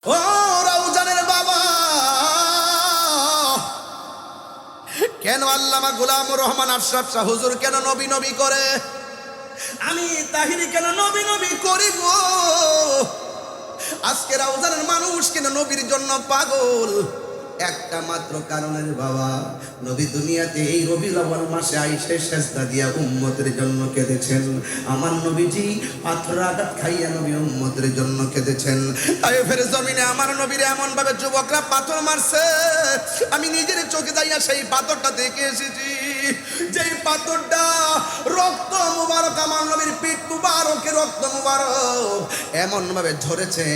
ও রাউজানের বাবা, কেন আল্লামা গোলামুর রহমান আশরাফ শাহ হুজুর কেন নবী নবী করে? আমি তাহিরি কেন নবী নবী করি গো? আজকে রাউজানের মানুষ কেন নবীর জন্য পাগল? একটা মাত্র কারণের বাবা, নবী দুনিয়াতে এই রবিউল আউয়াল মাসে আইসে সেজদা দিয়া উম্মতের জন্য কেঁদেছেন। আমার নবীজি পাথর আঘাত খাইয়া নবী উম্মতের জন্য কেঁদেছেন। তায়েফের জমিনে আমার নবীর এমন ভাবে যুবকরা পাথর মারছে, আমি নিজের চোখে যাইয়া সেই পাথরটা দেখে এসেছি। যেই পাথরটা রক্ত মুবারক, আমার নবীর পিঠ মুবারকে রক্ত মুবারক এমন ভাবে ঝরেছে,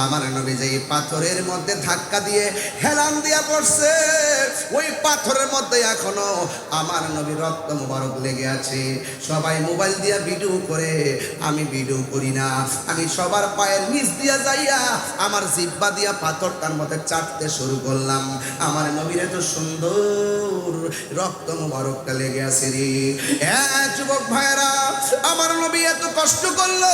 আমার নবী যেই পাথরের মধ্যে ধাক্কা দিয়ে হেলান দিয়া পড়ছে, ওই পাথরের মধ্যে এখনো আমার নবী রক্ত মুবারক লেগে আছে। সবাই মোবাইল দিয়া ভিডিও করে, আমি ভিডিও করি না। আমি সবার পায়ের নিচ দিয়া যাইয়া আমার জিহ্বা দিয়া পাথরটার মধ্যে চাটতে শুরু করলাম। আমার নবীর এত সুন্দর রক্ত মুবারকটা লেগে আছে রে। যুবক ভাইরা, আমার নবী এত কষ্ট করলো,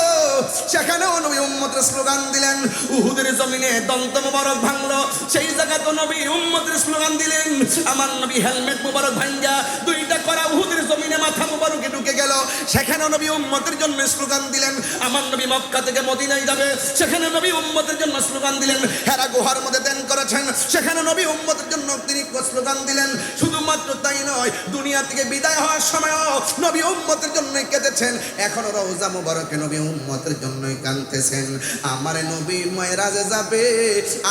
সেখানেও নবী উম্মতের স্লোগান দিলেন। উহুদের জমিনে দন্ত মুবারক ভাঙলো, সেই জায়গা তো নবী উম্মতের স্লোগান দিলেন। আমার নবী হেলমেট মুবারক ভাঙ্গা দুইটা করা উহুদের জমিনে মাথা মুবারকে ঢুকে গেল, সেখানেও নবী উম্মতের জন্য স্লোগান দিলেন। আমার নবী মক্কা থেকে মদিনায় যাবে, সেখানে নবী উম্মতের জন্য স্লোগান দিলেন। হেরা গুহার মধ্যে দেন করেছেন, সেখানে নবী উম্মতের জন্য তিনি স্লোগান দিলেন। শুধুমাত্র তাই নয়, দুনিয়া থেকে বিদায় হওয়ার সময়ও নবী উম্মতের জন্য কেঁদেছেন। এখনো রওজা মুবারকে নবী উম্মতের জন্যই কাঁদতেছেন। আমার নবী মেরাজে যাবে,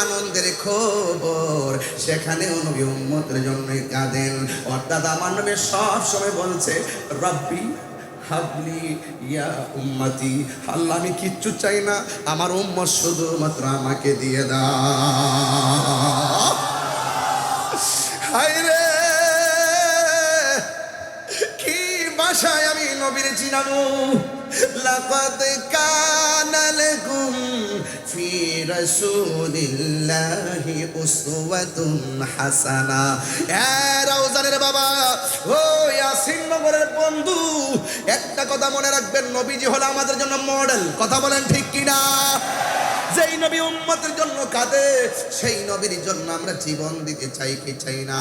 আনন্দের খবর, সেখানেও নবী উম্মতের জন্যই কাঁদেন। অর্থাৎ আমার নবী সব সময় বলছে, রব্বি হাবলি ইয়া উম্মতি, আল্লাহ আমি কিচ্ছু চাই না, আমার উম্মত শুধুমাত্র আমাকে দিয়ে দাও। হায়রে, কি ভাষায় আমি নবীর চিনাবো? লাকাদ কানা লাকুম ফি রাসূলিল্লাহি উসওয়াতুন হাসানা। রাউজানের বাবা, ও ইয়াসিন নগরের বন্ধু, একটা কথা মনে রাখবেন, নবীজি হলো আমাদের জন্য মডেল। কথা বলেন ঠিক কিনা? যেই নবী উম্মতের জন্য কাঁদে, সেই নবীর জন্য আমরা জীবন দিতে চাই কি চাই না?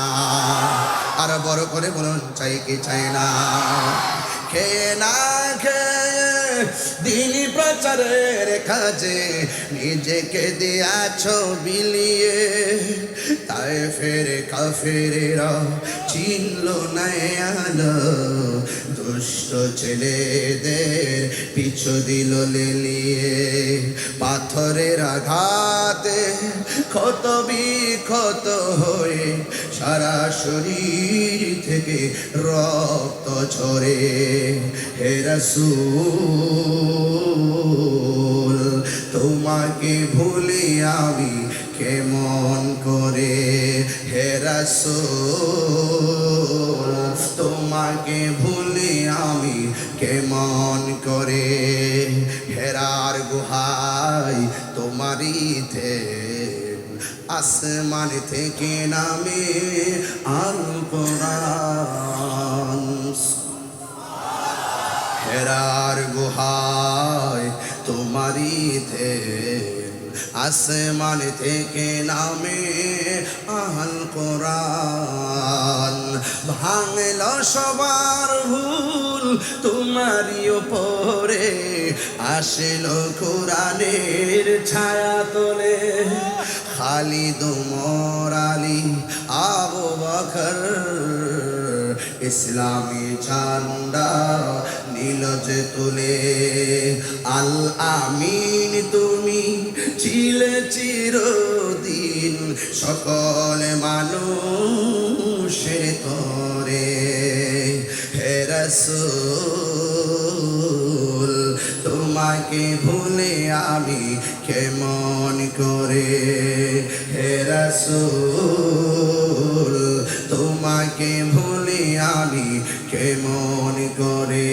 আর বড় করে বলুন, চাই কি চাই না? খেয়ে না খেয়ে দিনী প্রচারের কাজে নিজেকে দিয়াছ বিলিয়ে, তায়েফের কাফেরেরা চিনল না আলো, দুষ্ট ছেলেদের পিছু দিল লেলিয়ে। পাথরের আঘাতে ক্ষত বিক্ষত হয়ে সারা শরীর থেকে রক্ত ঝরে। হে রাসূল, তোমাকে ভুলি আমি কেমন করে? হে রাসূল, তোমাকে ভুলি আমি কেমন করে? হেরার গুহায় তোমারই আসমান থেকে নামে আল কোরআন। হেরার গুহায় তোমারই আসমান থেকে নামে আল কোরআন। ভাঙল সবার ভুল তোমারই ওপরে, আসল কোরআনের ছায়া তোলে। খালিদ, ওমর, আলী, আবু বকর ইসলামী ঝান্ডা নীলজ তুলে। আল আমিন তুমি ছিলে চিরদিন সকল মানুষের তরে। হে রাসূল, তোমাকে ভুলে আমি কেমন করে? হে রাসূল, তোমাকে ভুলে আমি কেমন করে?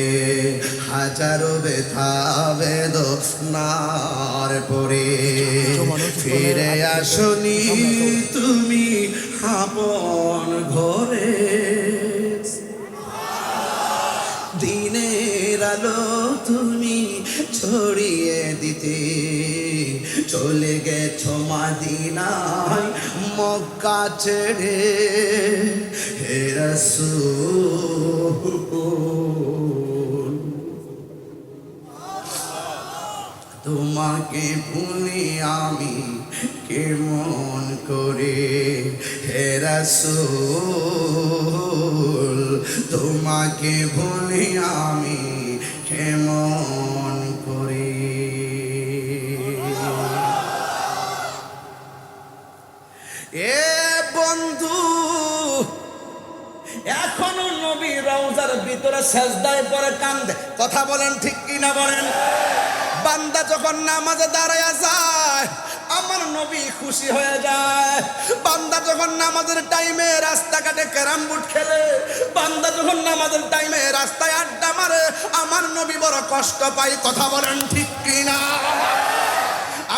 হাজারো ব্যথা বেদনার পরে ফিরে আসনি তুমি আপন ঘরে। দিনের আলো তুমি ছড়িয়ে দিতে চলে গেছো মদিনায় মক্কা ছেড়ে হে রাসূল তোমাকে ভুলি আমি কেমন করে হে রাসূল তোমাকে ভুলি আমি কেমন করে এ বন্ধু এখনো নবী রওজার ভিতরে সেজদায় পড়ে কান্দে কথা বলেন ঠিক কি না বলেন বান্দা যখন নামাজে দাঁড়ায়া যায় আমার নবী খুশি হয়ে যায় বান্দা যখন নামাজের টাইমে রাস্তাঘাটে ক্যারাম বোর্ড খেলে বান্দা যখন নামাজের টাইমে রাস্তায় আড্ডা মারে আমার নবী বড় কষ্ট পায় কথা বলেন ঠিক কি না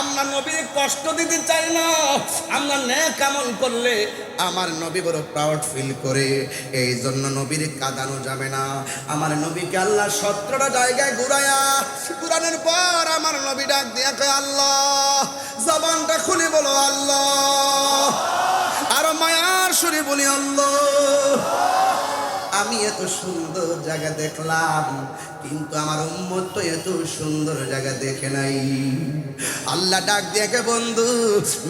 আমরা নবীর কষ্ট দিতে চাই না আমরা নেক আমল করলে আমার নবী বড় প্রাউড ফিল করে এই জন্য নবীর কাঁদানো যাবে না আমার নবীকে আল্লাহ 17টা জায়গায় ঘুরানোর পর আমার নবী ডাক দিয়া কয় আল্লাহ জবানটা খুলে বলো আল্লাহ আর মায়ার সুরে বলি আল্লাহ আমি এত সুন্দর জায়গা দেখলাম কিন্তু আমার উম্মত তো এত সুন্দর জায়গা দেখে নাই আল্লাহ ডাক দিয়ে বন্ধু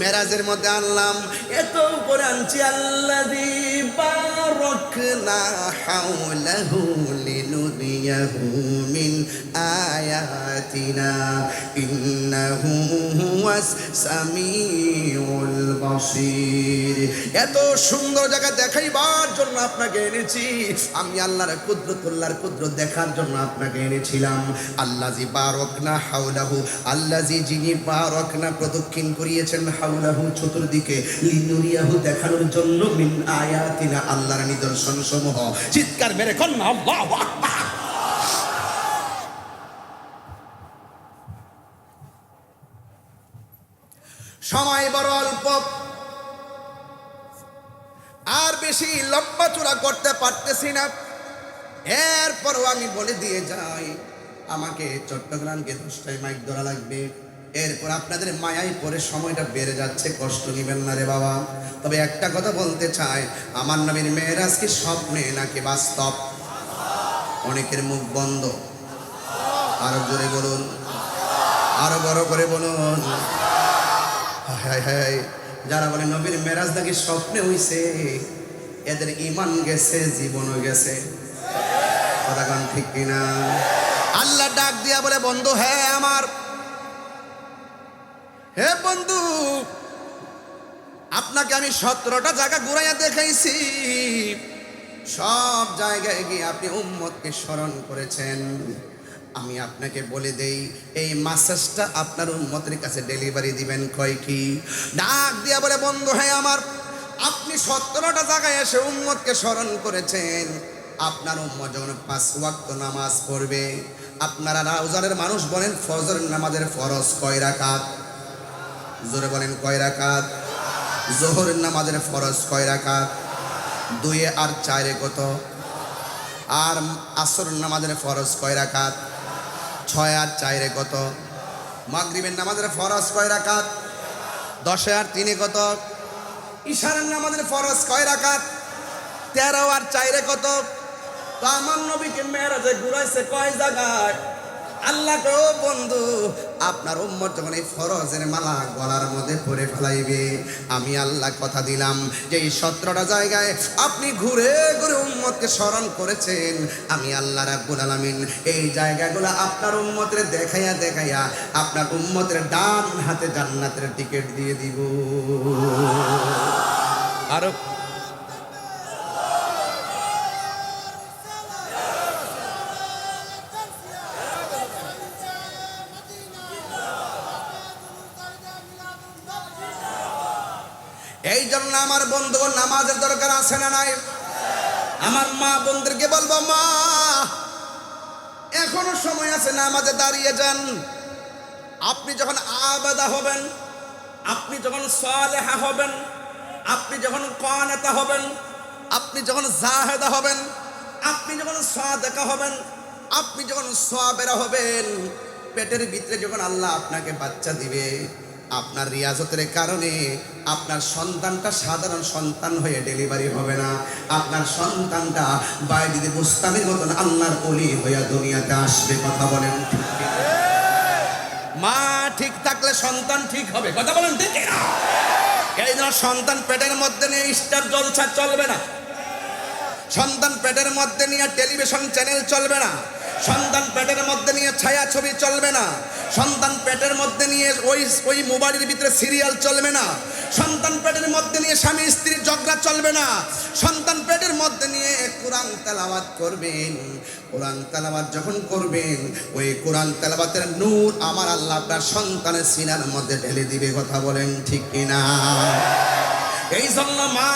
মেরাজের মধ্যে আনলাম এত উপরে আনছি আল্লাযী বারাকনা হাওলাহু লিনুরিয়াহু মিন আয়াতিনা ইন্নাহু হুয়াস সামিউল বাসীর এত সুন্দর জায়গা দেখাইবার জন্য আপনাকে এনেছি আমি আল্লাহর কুদরত দেখার জন্য আপনাকে এনেছিলাম আল্লাযী বারাকনা হাওলাহু আল্লাযী যিনি বারাকনা প্রদক্ষিণ করিয়েছেন হাওলাহু চতুর্দিকে লিনুরিয়াহু দেখানোর জন্য মিন আয়াতিনা আল্লাহর নিদর্শন সমূহ চিৎকার মেরে কোন আল্লাহু আকবার সময় বড় অল্প আর বেশি লম্বা চূড়া করতে পারতেছি না এরপরও আমি বলে দিয়ে যাই আমাকে চট্টগ্রামকে 10টায় মাইক ধরা লাগবে এরপর আপনাদের মায়ায় পরে সময়টা বেড়ে যাচ্ছে কষ্ট নেবেন না রে বাবা তবে একটা কথা বলতে চাই আমার নবীর মেরাজ কি স্বপ্নে নাকি বাস্তব অনেকের মুখ বন্ধ আরো জোরে বলুন আরো বড় করে বলুন হায় হায় যারা বলে নবীর মেরাজ নাকি স্বপ্নে হইছে এদের ঈমান গেছে জীবনও গেছে কথা কোন ঠিক কিনা আল্লাহ ডাক দিয়া বলে বন্ধু হ্যাঁ আমার হে বন্ধু আপনাকে আমি 17টা জায়গা ঘুরাইয়া দেখাইছি সব জায়গায় গিয়ে আপনি উম্মতকে স্মরণ করেছেন আমি আপনাকে বলে দেই এই মেসেজটা আপনার উম্মতের কাছে ডেলিভারি দিবেন কয় কি ডাক দিয়া বলে বন্ধু হ্যাঁ আমার আপনি 17টা জায়গায় এসে উম্মতকে স্মরণ করেছেন আপনার উম্মত যখন 5 ওয়াক্ত নামাজ পড়বে আপনারা রওজানের মানুষ বলেন ফজর নামাজের ফরজ কয় রাকাত জোরে বলেন কয় রাকাত যোহরের নামাজের ফরজ কয় রাকাত 2 আর 4 কত আর আসর নামাজের ফরজ কয় রাকাত 6 আর 4 কত মাগরিবের নামাজের ফরজ কয় রাকাত 10 আর 3 কত ইশারের নামাজের ফরজ কয় রাকাত 13 আর 4 কত তো আমার নবীকে মেরাজে ঘুরাইছে কয় জায়গায় আল্লাহ গো বন্ধু আপনার উম্মত যখন এই ফরজের মালা গলার মধ্যে পরে ফেলাইবে আমি আল্লাহ কথা দিলাম যে এই 17টা জায়গায় আপনি ঘুরে ঘুরে উম্মতকে স্মরণ করেছেন আমি আল্লাহ রাব্বুল আলামিন এই জায়গাগুলো আপনার উম্মতের দেখাইয়া দেখাইয়া আপনার উম্মতের ডান হাতে জান্নাতের টিকিট দিয়ে দিব আর এই জন্য আমার বন্ধু নামাজের দরকার আছে না নাই আমার মা বোনদেরকে বলবো মা এখনো সময় আছে নামাজে দাঁড়িয়ে যান আপনি যখন আবাদা হবেন আপনি যখন সালেহা হবেন আপনি যখন কানাতা হবেন আপনি যখন জাহেদা হবেন আপনি যখন সাদেকা হবেন আপনি যখন সাবেরা হবেন পেটের ভিতরে যখন আল্লাহ আপনাকে বাচ্চা দিবে আপনার রিয়াজতের কারণে আপনার সন্তানটা সাধারণ সন্তান হয়ে ডেলিভারি হবে না, আপনার সন্তানটা বাইরে বুস্তামের মতন আল্লাহর ওলি হয়ে দুনিয়াতে আসবে। কথা বলেন ঠিক কি? মা ঠিক থাকলে সন্তান ঠিক হবে। কথা বলেন ঠিক না? এই জন্য সন্তান পেটের মধ্যে নিয়ে স্টার জলসা চলবে না, সন্তান পেটের মধ্যে নিয়ে টেলিভিশন চ্যানেল চলবে না, সন্তান পেটের মধ্যে নিয়ে ছায়া ছবি চলবে না, সন্তান পেটের মধ্যে নিয়ে ওই মোবাইলের ভিতরে সিরিয়াল চলবে না, সন্তান পেটের মধ্যে নিয়ে স্বামী স্ত্রীর ঝগড়া চলবে না, সন্তান পেটের মধ্যে নিয়ে কোরআন তেলাওয়াত করবেন। কোরআন তেলাওয়াত যখন করবেন, ওই কোরআন তেলাওয়াতের নূর আমার আল্লাহ আপনার সন্তানের সিনার মধ্যে ঢেলে দিবে। কথা বলেন ঠিক কিনা? এই জন্য মা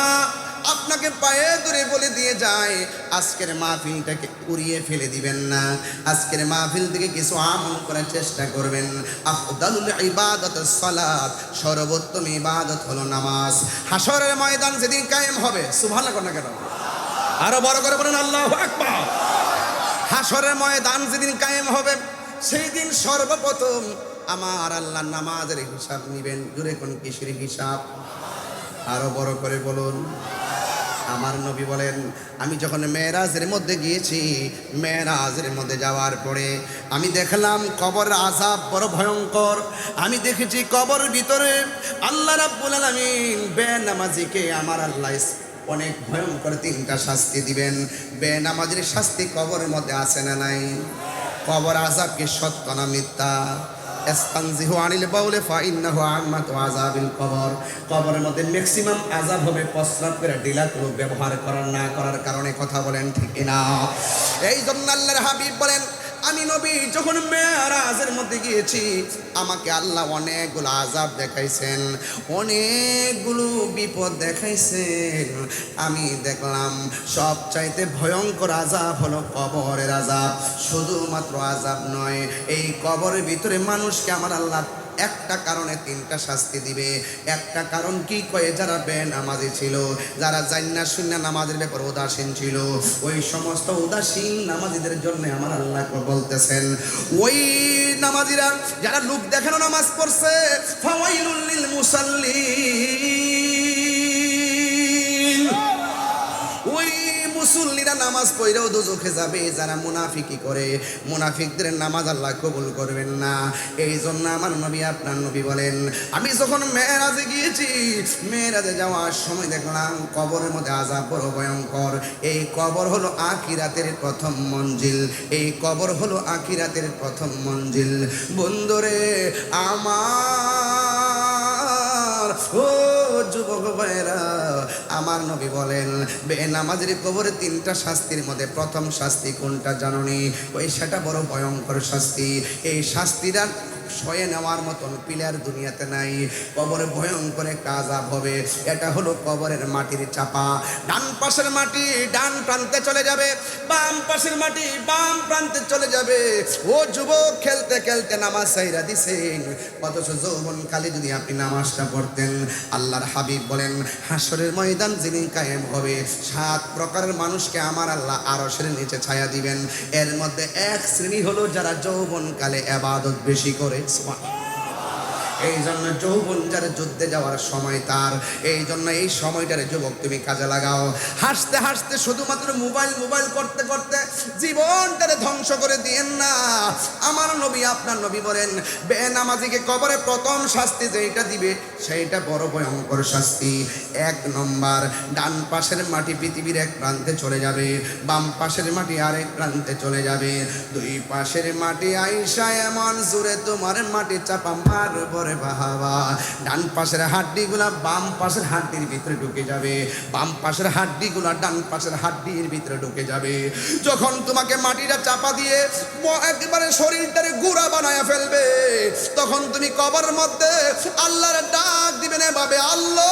আপনাকে পায়ে ধরে বলে দিয়ে যায়, আজকের মাহফিলটাকে উড়িয়ে ফেলে দিবেন না, আজকের মাহফিল থেকে কিছু আমল করার চেষ্টা করবেন। আফদালুল ইবাদাতুস সালাত, সর্বোত্তম ইবাদত হলো নামাজ। হাসরের ময়দান যেদিন কায়েম হবে, সুবহানাল্লাহ না কেন? আরো বড় করে বলেন আল্লাহু আকবার। হাসরের ময়দান যেদিন কায়েম হবে, সেই দিন সর্বপ্রথম আমার আল্লাহ নামাজের হিসাব নিবেন। জোরে কোন কিসের হিসাব? আরো বড় করে বলুন। আমার নবী বলেন, আমি যখন মেরাজের মধ্যে গিয়েছি, মেরাজের মধ্যে যাওয়ার পরে আমি দেখলাম কবর আযাব বড় ভয়ঙ্কর। আমি দেখেছি কবর ভিতরে আল্লাহ রাব্বুল আলামিন বেনামাজিকে আমার আল্লাহ অনেক ভয়ঙ্কর 3টা শাস্তি দিবেন। বেনামাজির শাস্তি কবরের মধ্যে আছে না নাই? কবর আযাব কি সত্য না মিথ্যা? ইস্তানজিহু আনিল বাউলি ফাইন্নাহু আম্মাতু আযাবিল কবর। কবরের মধ্যে ম্যাক্সিমাম আযাব হবে প্রস্রাব করে ঢিলাগুলো ব্যবহার করার না করার কারণে। কথা বলেন ঠিক না? এই জন্য আল্লাহর হাবিব বলেন, আমি নবী যখন মেরাজের মধ্যে গিয়েছি, আমাকে আল্লাহ অনেকগুলো আযাব দেখাইছেন, অনেকগুলো বিপদ দেখাইছেন। আমি দেখলাম সবচাইতে ভয়ঙ্কর আযাব হলো কবরের আযাব। শুধুমাত্র আযাব নয়, এই কবরের ভিতরে মানুষকে আমার আল্লাহ একটা কারণে 3টা শাস্তি দিবে। একটা কারণ কি কয়ে? যারা বেনামাজি ছিল, যারা জান্না শুন্না নামাজের ব্যাপারে উদাসীন ছিল, ওই সমস্ত উদাসীন নামাজিদের জন্য আমার আল্লাহ বলতেছেন, ওই নামাজিরা যারা লোক দেখানো নামাজ পড়ছে, ফাওয়াইলুল লিল মুসাল্লিন, ওই মুসল্লিরা নামাজ পড়েও দোজখে যাবে। যারা মুনাফিকি করে, মুনাফিকদের নামাজ আল্লাহ কবুল করবেন না। এই জন্য আমার নবী, আপনার নবী বলেন, আমি যখন মেরাজে গিয়েছি, মেরাজে যাওয়ার সময় দেখলাম কবরের মধ্যে আযাব বড় ভয়ঙ্কর। এই কবর হলো আখিরাতের প্রথম মঞ্জিল, এই কবর হলো আখিরাতের প্রথম মঞ্জিল। বন্ধুরে আমার, ও যুবক ভাইরা, আমার নবী বলেন, বেনামাজির কবরে 3টা শাস্তির মধ্যে প্রথম শাস্তি কোনটা জানোনি? ওই সেটা বড় ভয়ঙ্কর শাস্তি। এই শাস্তিটা সয়ে নেওয়ার মতন পিলার দুনিয়াতে নাই। কবরে ভয়ঙ্কর একটা আযাব হবে। এটা হলো কবরের মাটির চাপা। ডান পাশের মাটি ডান প্রান্তে চলে যাবে, বাম পাশের মাটি বাম প্রান্তে চলে যাবে। ও যুবক, খেলতে খেলতে নামাজ ছাইরা দিছেন, অথচ যৌবনকালে যদি আপনি নামাজটা পড়তেন, আল্লাহর হাবিব বলেন, হাসরের ময়দান যেদিন কায়েম হবে, 7 প্রকারের মানুষকে আমার আল্লাহ আরশের নিচে ছায়া দিবেন। এর মধ্যে এক শ্রেণী হলো যারা যৌবনকালে ইবাদত বেশি করে। এই জন্য যৌবন যার যুদ্ধে যাওয়ার সময় তার, এই জন্য এই সময়টারে যুবক তুমি কাজে লাগাও। হাসতে হাসতে শুধুমাত্র মোবাইল মোবাইল করতে করতে জীবনটারে ধ্বংস করে দিয়েন না। আমার নবী, আপনার নবী বলেন, বেনামাজিকে কবরে প্রথম শাস্তি যেটা দিবে সেইটা বড় ভয়ঙ্কর শাস্তি। 1 নম্বর, ডান পাশের মাটি পৃথিবীর এক প্রান্তে চলে যাবে, বাম পাশের মাটি আরেক প্রান্তে চলে যাবে। 2 পাশের মাটি আইসা এমন জোরে তোমার মাটি চাপা মারব রে বাবা। ডান পাশের হাড্ডিগুলা বাম পাশের হাড্ডির ভিতরে ঢুকে যাবে, বাম পাশের হাড্ডিগুলা ডান পাশের হাড্ডির ভিতরে ঢুকে যাবে। যখন তোমাকে মাটিটা চাপা দিয়ে একেবারে শরীরটারে গুঁড়া বানায় ফেলবে, তখন তুমি কবরের মধ্যে আল্লাহর ডাক দিবেন এভাবে, আল্লাহ,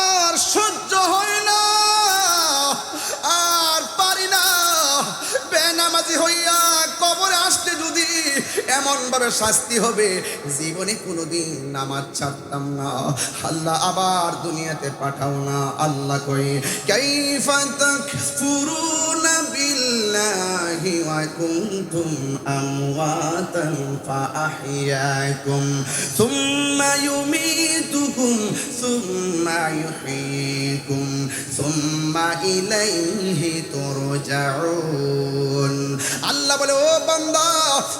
আর সহ্য হয় না, আর পারি না। বেনামাজি হইয়া কবরে আসলে যদি এমন ভাবে শাস্তি হবে, জীবনে কোনোদিন নামাজ ছাড়তাম না, আল্লাহ আবার দুনিয়াতে পাঠাও না। আল্লাহ কই, কাইফা তাকফুরুনা বিল্লাহি লিল্লাহি ওয়া কুনতুম আমওয়াতান ফাআহইয়াকুম সুম্মা ইউমীতুকুম সুম্মা ইউহয়ীকুম সুম্মা ইলাইহি তুরজাউন। আল্লাহ বলে, ও বান্দা,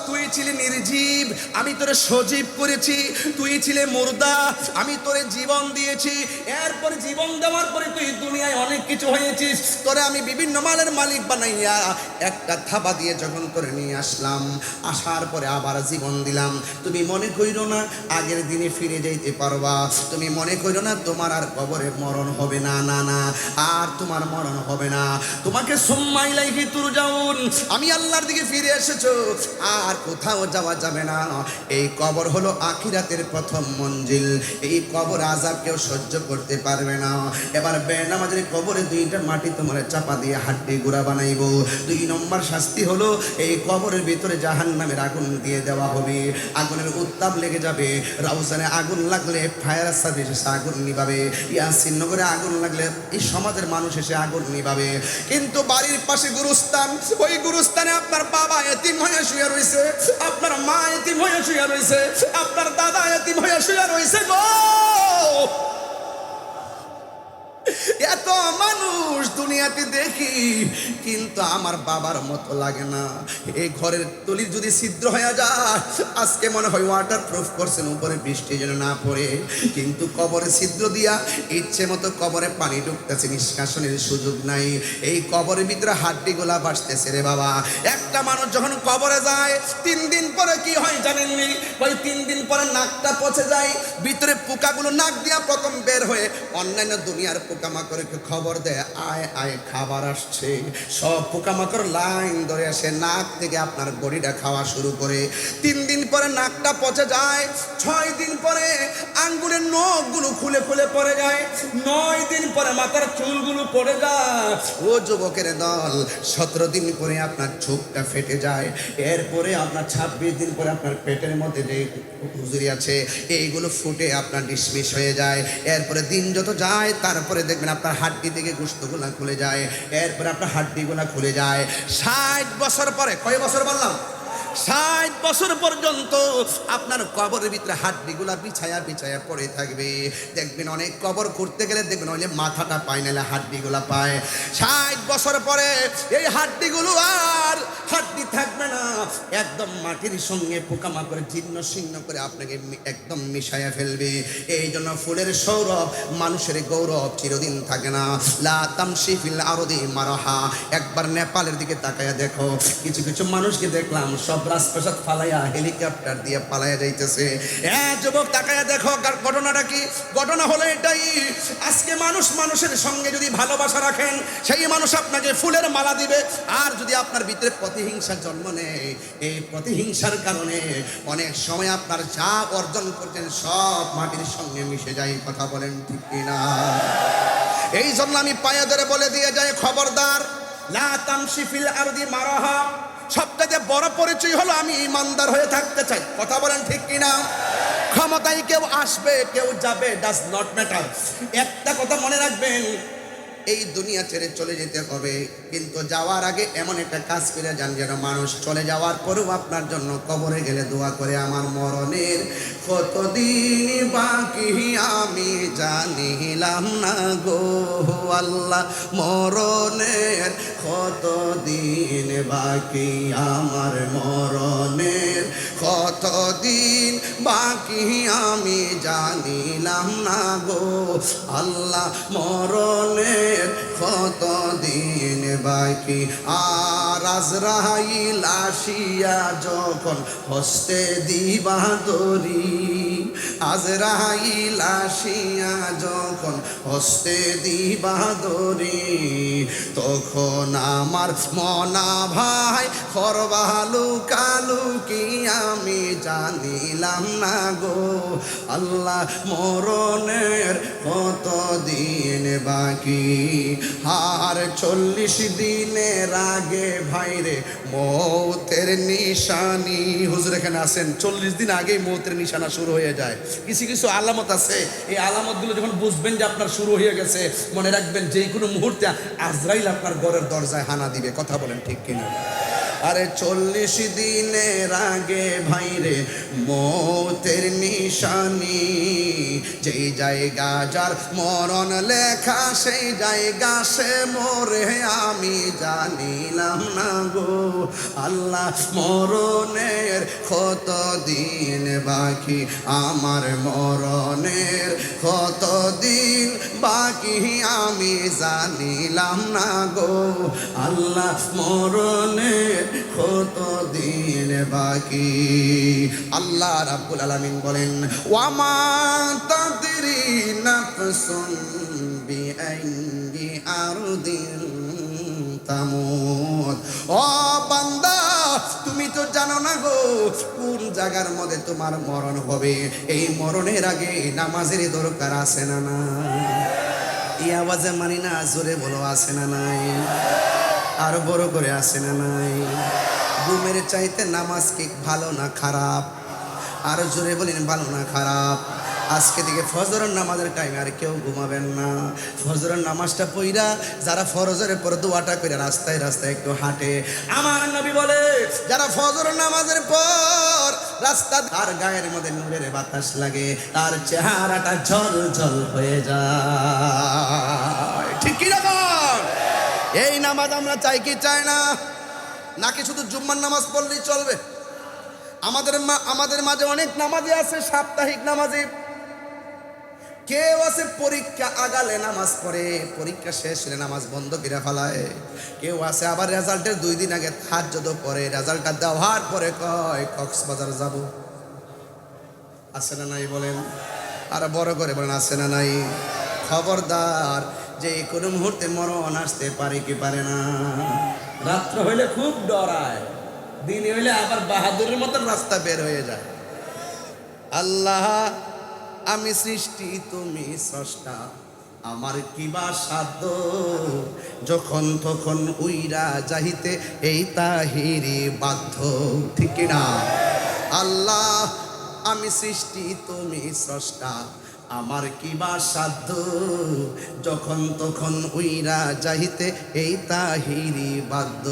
তুই ছিলে নির্জীব, আমি তোরে সজীব করেছি। তুই ছিলে মুর্দা, আমি তোরে জীবন দিয়েছি। এরপর জীবন দেওয়ার পরে তুই দুনিয়ায় অনেক কিছু হয়েছিস। তোরে আমি বিভিন্ন মালের মালিক বানাইয়া একটা থাবা দিয়ে যখন তোরে নিয়ে আসলাম, আসার পরে আবার জীবন দিলাম। তুমি মনে কইরো না আগের দিনে ফিরে যাইতে পারবা। তুমি মনে কইরো না তোমার আর কবরে মরণ হবে না। না না, আর তোমার মরণ হবে না। তোমাকে সুম্মা ইলাইহি তুরজাউন, আমি আল্লাহর দিকে ফিরে এসেছো, আর কোথাও যাওয়া যাবে না। এই কবর হলো আখিরাতের প্রথম মঞ্জিল। এই কবর আযাব কেউ সহ্য করতে পারবে না। এবার বেনামাজের কবরে দুইটা মাটি তোমার চাপা দিয়ে হাড্ডি গুঁড়া বানাইবো। 2 নম্বর শাস্তি হলো এই কবরের ভিতরে জাহান্নামের আগুন দিয়ে দেওয়া হবে। আগুনের উত্তাপ লেগে যাবে। রাউজানে আগুন লাগলে ফায়ার সার্ভিস এসে আগুন নিভাবে। ইয়াসিন নগরে আগুন লাগলে এই সমাজের মানুষ এসে আগুন নিভাবে। কিন্তু বাড়ির পাশে গুরুস্থান, ওই গুরুস্থানে আপনার বাবা এতিম হয়ে শুয়ে রয়েছে, আপনার মা এতিম হয়ে শুয়ে রয়েছে, আপনার দাদা এতিম হয়ে শুয়ে রয়েছে গো। এত মানুষ দুনিয়াতে দেখি, কিন্তু আমার বাবার মতো লাগে না। এই ঘরের তলি যদি ছিদ্র হয়ে যায়, আজকে মনে হয় ওয়াটার প্রুফ করছেন উপরে বৃষ্টি যেন না পড়ে, কিন্তু কবরে ছিদ্র দিয়া ইচ্ছে মতো কবরে পানি ঢুকতেছে, নিষ্কাশনের সুযোগ নাই। এই কবরের ভিতরে হাড্ডিগুলা বাসতেছে রে বাবা। একটা মানুষ যখন কবরে যায় 3 দিন পরে কি হয় জানেননি? ওই 3 দিন পরে নাকটা পচে যায়, ভিতরে পোকাগুলো নাক দিয়া প্রথম বের হয়ে অন্যান্য দুনিয়ার পোকামাকড়কে খবর দেয়, আয় আয় খাবার আসছে। সব পোকামাকড় লাইন ধরে আসে, নাক থেকে আপনার বডিটা খাওয়া শুরু করে। 3 দিন পরে নাকটা পচে যায়। 6 দিন পরে আঙ্গুলের নখগুলো খুলে খুলে পড়ে যায়। 9 দিন পরে মাথার চুলগুলো পড়ে যায়। ও যুবকের দল, 17 দিন পরে আপনার চোখটা ফেটে যায়। এরপরে আপনার 26 দিন পরে আপনার পেটের মধ্যে যে হুজুরি আছে এইগুলো ফুটে আপনার ডিসমিস হয়ে যায়। এরপরে দিন যত যায় তারপরে দেখবেন আপনার হাড্ডি থেকে গোশতগুলা খুলে যায়। এরপরে আপনার হাড্ডিগুলা খুলে যায়। 60 বছর পরে, কয় বছর বললাম? 60 বছর পর্যন্ত আপনার কবরের ভিতরে হাড্ডিগুলা বিছায়া বিছায়া পড়ে থাকবে। দেখবেন অনেক কবর করতে গেলে দেখবেন ওই যে মাথাটা পায়, নাহলে হাড্ডিগুলা পায়। 60 বছর পরে এই হাড্ডিগুলো আর হাড্ডি থাকবে না, একদম মাটির সঙ্গে পোকামাকড় জীর্ণ শীর্ণ করে আপনাকে একদম মিশায়া ফেলবে। এই জন্য ফুলের সৌরভ, মানুষের গৌরব চিরদিন থাকে না। লা তামশি ফিল আরদি মারাহা। একবার নেপালের দিকে তাকায়া দেখো, কিছু কিছু মানুষকে দেখলাম সব রাজপ্রাসাদ ফালাইয়া হেলিকপ্টার দিয়ে পালাইয়া যাইতেছে। যুবক তাকায়া দেখো, ঘটনাটা কি? ঘটনা হলো এটাই, আজকে মানুষ মানুষের সঙ্গে যদি ভালোবাসা রাখেন, সেই মানুষ আপনাকে ফুলের মালা দিবে। আর যদি আপনার ভিতরে প্রতিহিংসার জন্ম নেয়, এই প্রতিহিংসার কারণে অনেক সময় আপনার যা অর্জন করছেন সব মাটির সঙ্গে মিশে যায়। কথা বলেন ঠিক কিনা? এই জন্য আমি পায়ে ধরে বলে দিয়ে যাই, খবরদার, লা তামশি ফিল আরদি মারাহা। সবচেয়ে বড় পরিচয় হলো আমি ইমানদার হয়ে থাকতে চাই। কথা বলেন ঠিক কিনা? ক্ষমতায় কেউ আসবে কেউ যাবে, ডাজ নট ম্যাটার। একটা কথা মনে রাখবেন, এই দুনিয়া ছেড়ে চলে যেতে হবে, কিন্তু যাওয়ার আগে এমন একটা কাজ করে যান যেন মানুষ চলে যাওয়ার পরেও আপনার জন্য কবরে গেলে দোয়া করে, আমার মরণের কতদিন বাকি আমি জানিলাম না গো আল্লাহ, মরণের কতদিন বাকি, আমার মরণের কতদিন বাকি আমি জানিলাম না গো আল্লাহ, মরণের কতদিন বাকি। আর আজরাইল আসিয়া যখন হস্তে দিবা দড়ি, আজরাইল আসিয়া যখন হস্তে দিবা দড়ি, তখন আমার মনা ভাই করবালু কালু কি আমি জানিলাম না গো আল্লাহ, মরণের কতদিন বাকি। আর 40 দিনের আগে ভাইরে মৌতের নিশানি। হুজুর এখানে আছেন, 40 দিন আগেই মৌতের নিশানা শুরু হয়ে যায়। কিছু কিছু আলামত আছে, এই আলামতগুলো যখন বুঝবেন যে আপনার শুরু হয়ে গেছে, মনে রাখবেন যে কোনো মুহূর্তে আজরাইল আপনার ঘরের দরজায় হানা দিবে। কথা বলেন ঠিক কিনা? আরে 40 দিনের আগে ভাইরে মৌতের নিশানি, যেই জায়গা যার মরণ লেখা সেই জায়গা সে মরে আমি জানিলাম না গো আল্লাহ। মরণের কত দিন বাকি, আমার মরণের কত দিন বাকি আমি জানিলাম না গো আল্লাহ। মরণের কত দিন বাকি। আল্লাহ রাব্বুল আলামিন বলেন, ওয়ামা তাদরি নাফসুন বিআইয়ি আরদিন তামুত। ও বান্দা, তুমি তো জানো না গো কোন জায়গার মধ্যে তোমার মরণ হবে। এই মরণের আগে নামাজের দরকার আছে না না? এই আওয়াজে মানি না, জোরে বলো আছে না নাই? আরো বড় করে আছে না নাই? ঘুমের চাইতে নামাজ কি ভালো না খারাপ? আরো জোরে বলেন, ভালো না খারাপ? আজকে থেকে ফজরের নামাজের টাইমে আর কেউ ঘুমাবেন না। ফজরের নামাজটা পইরা যারা ফরজের পর দোয়াটা করে রাস্তায় রাস্তায় একটু হাঁটে, আমার নবী বলে যারা ফজরের নামাজের পর রাস্তা তার গায়ের মধ্যে নূরের বাতাস লাগে, তার চেহারাটা ঝলঝল হয়ে যায়। ঠিক কি রকম? এই নামাজ আমরা চাই কি চাই না? নাকি শুধু জুম্মার নামাজ পড়লেই চলবে? আমাদের মাঝে অনেক নামাজি আছে সাপ্তাহিক নামাজি। কেউ আছে পরীক্ষা আগালে নামাজ পড়ে, পরীক্ষা শেষ হলে নামাজ বন্ধ করে ফেলায়। কেউ আছে আবার রেজাল্টের 2 দিন আগে তাহাজ্জুদ পড়ে, রেজাল্টটা দেওয়ার পরে কয় কক্সবাজার যাব। আছে না নাই বলেন? আর বড় করে বলেন আছে না নাই? খবরদার, যে কোনো মুহূর্তে মরণ আসতে পারে কি পারে না। রাত্র হইলে খুব ডরায়, দিনে হইলে আবার বাহাদুরের মতো রাস্তা বের হয়ে যায়। আল্লাহ আমি সৃষ্টি তুমি স্রষ্টা, আমার কিবা সাধ্য, যখন তখন উইরা যাইতে এই তাহিরি বাধ্য। ঠিক কিনা? আল্লাহ আমি সৃষ্টি তুমি স্রষ্টা, আমার কিবা সাধ্য, যখন তখন উইরা যাইতে এই তাহিরি বাধ্য।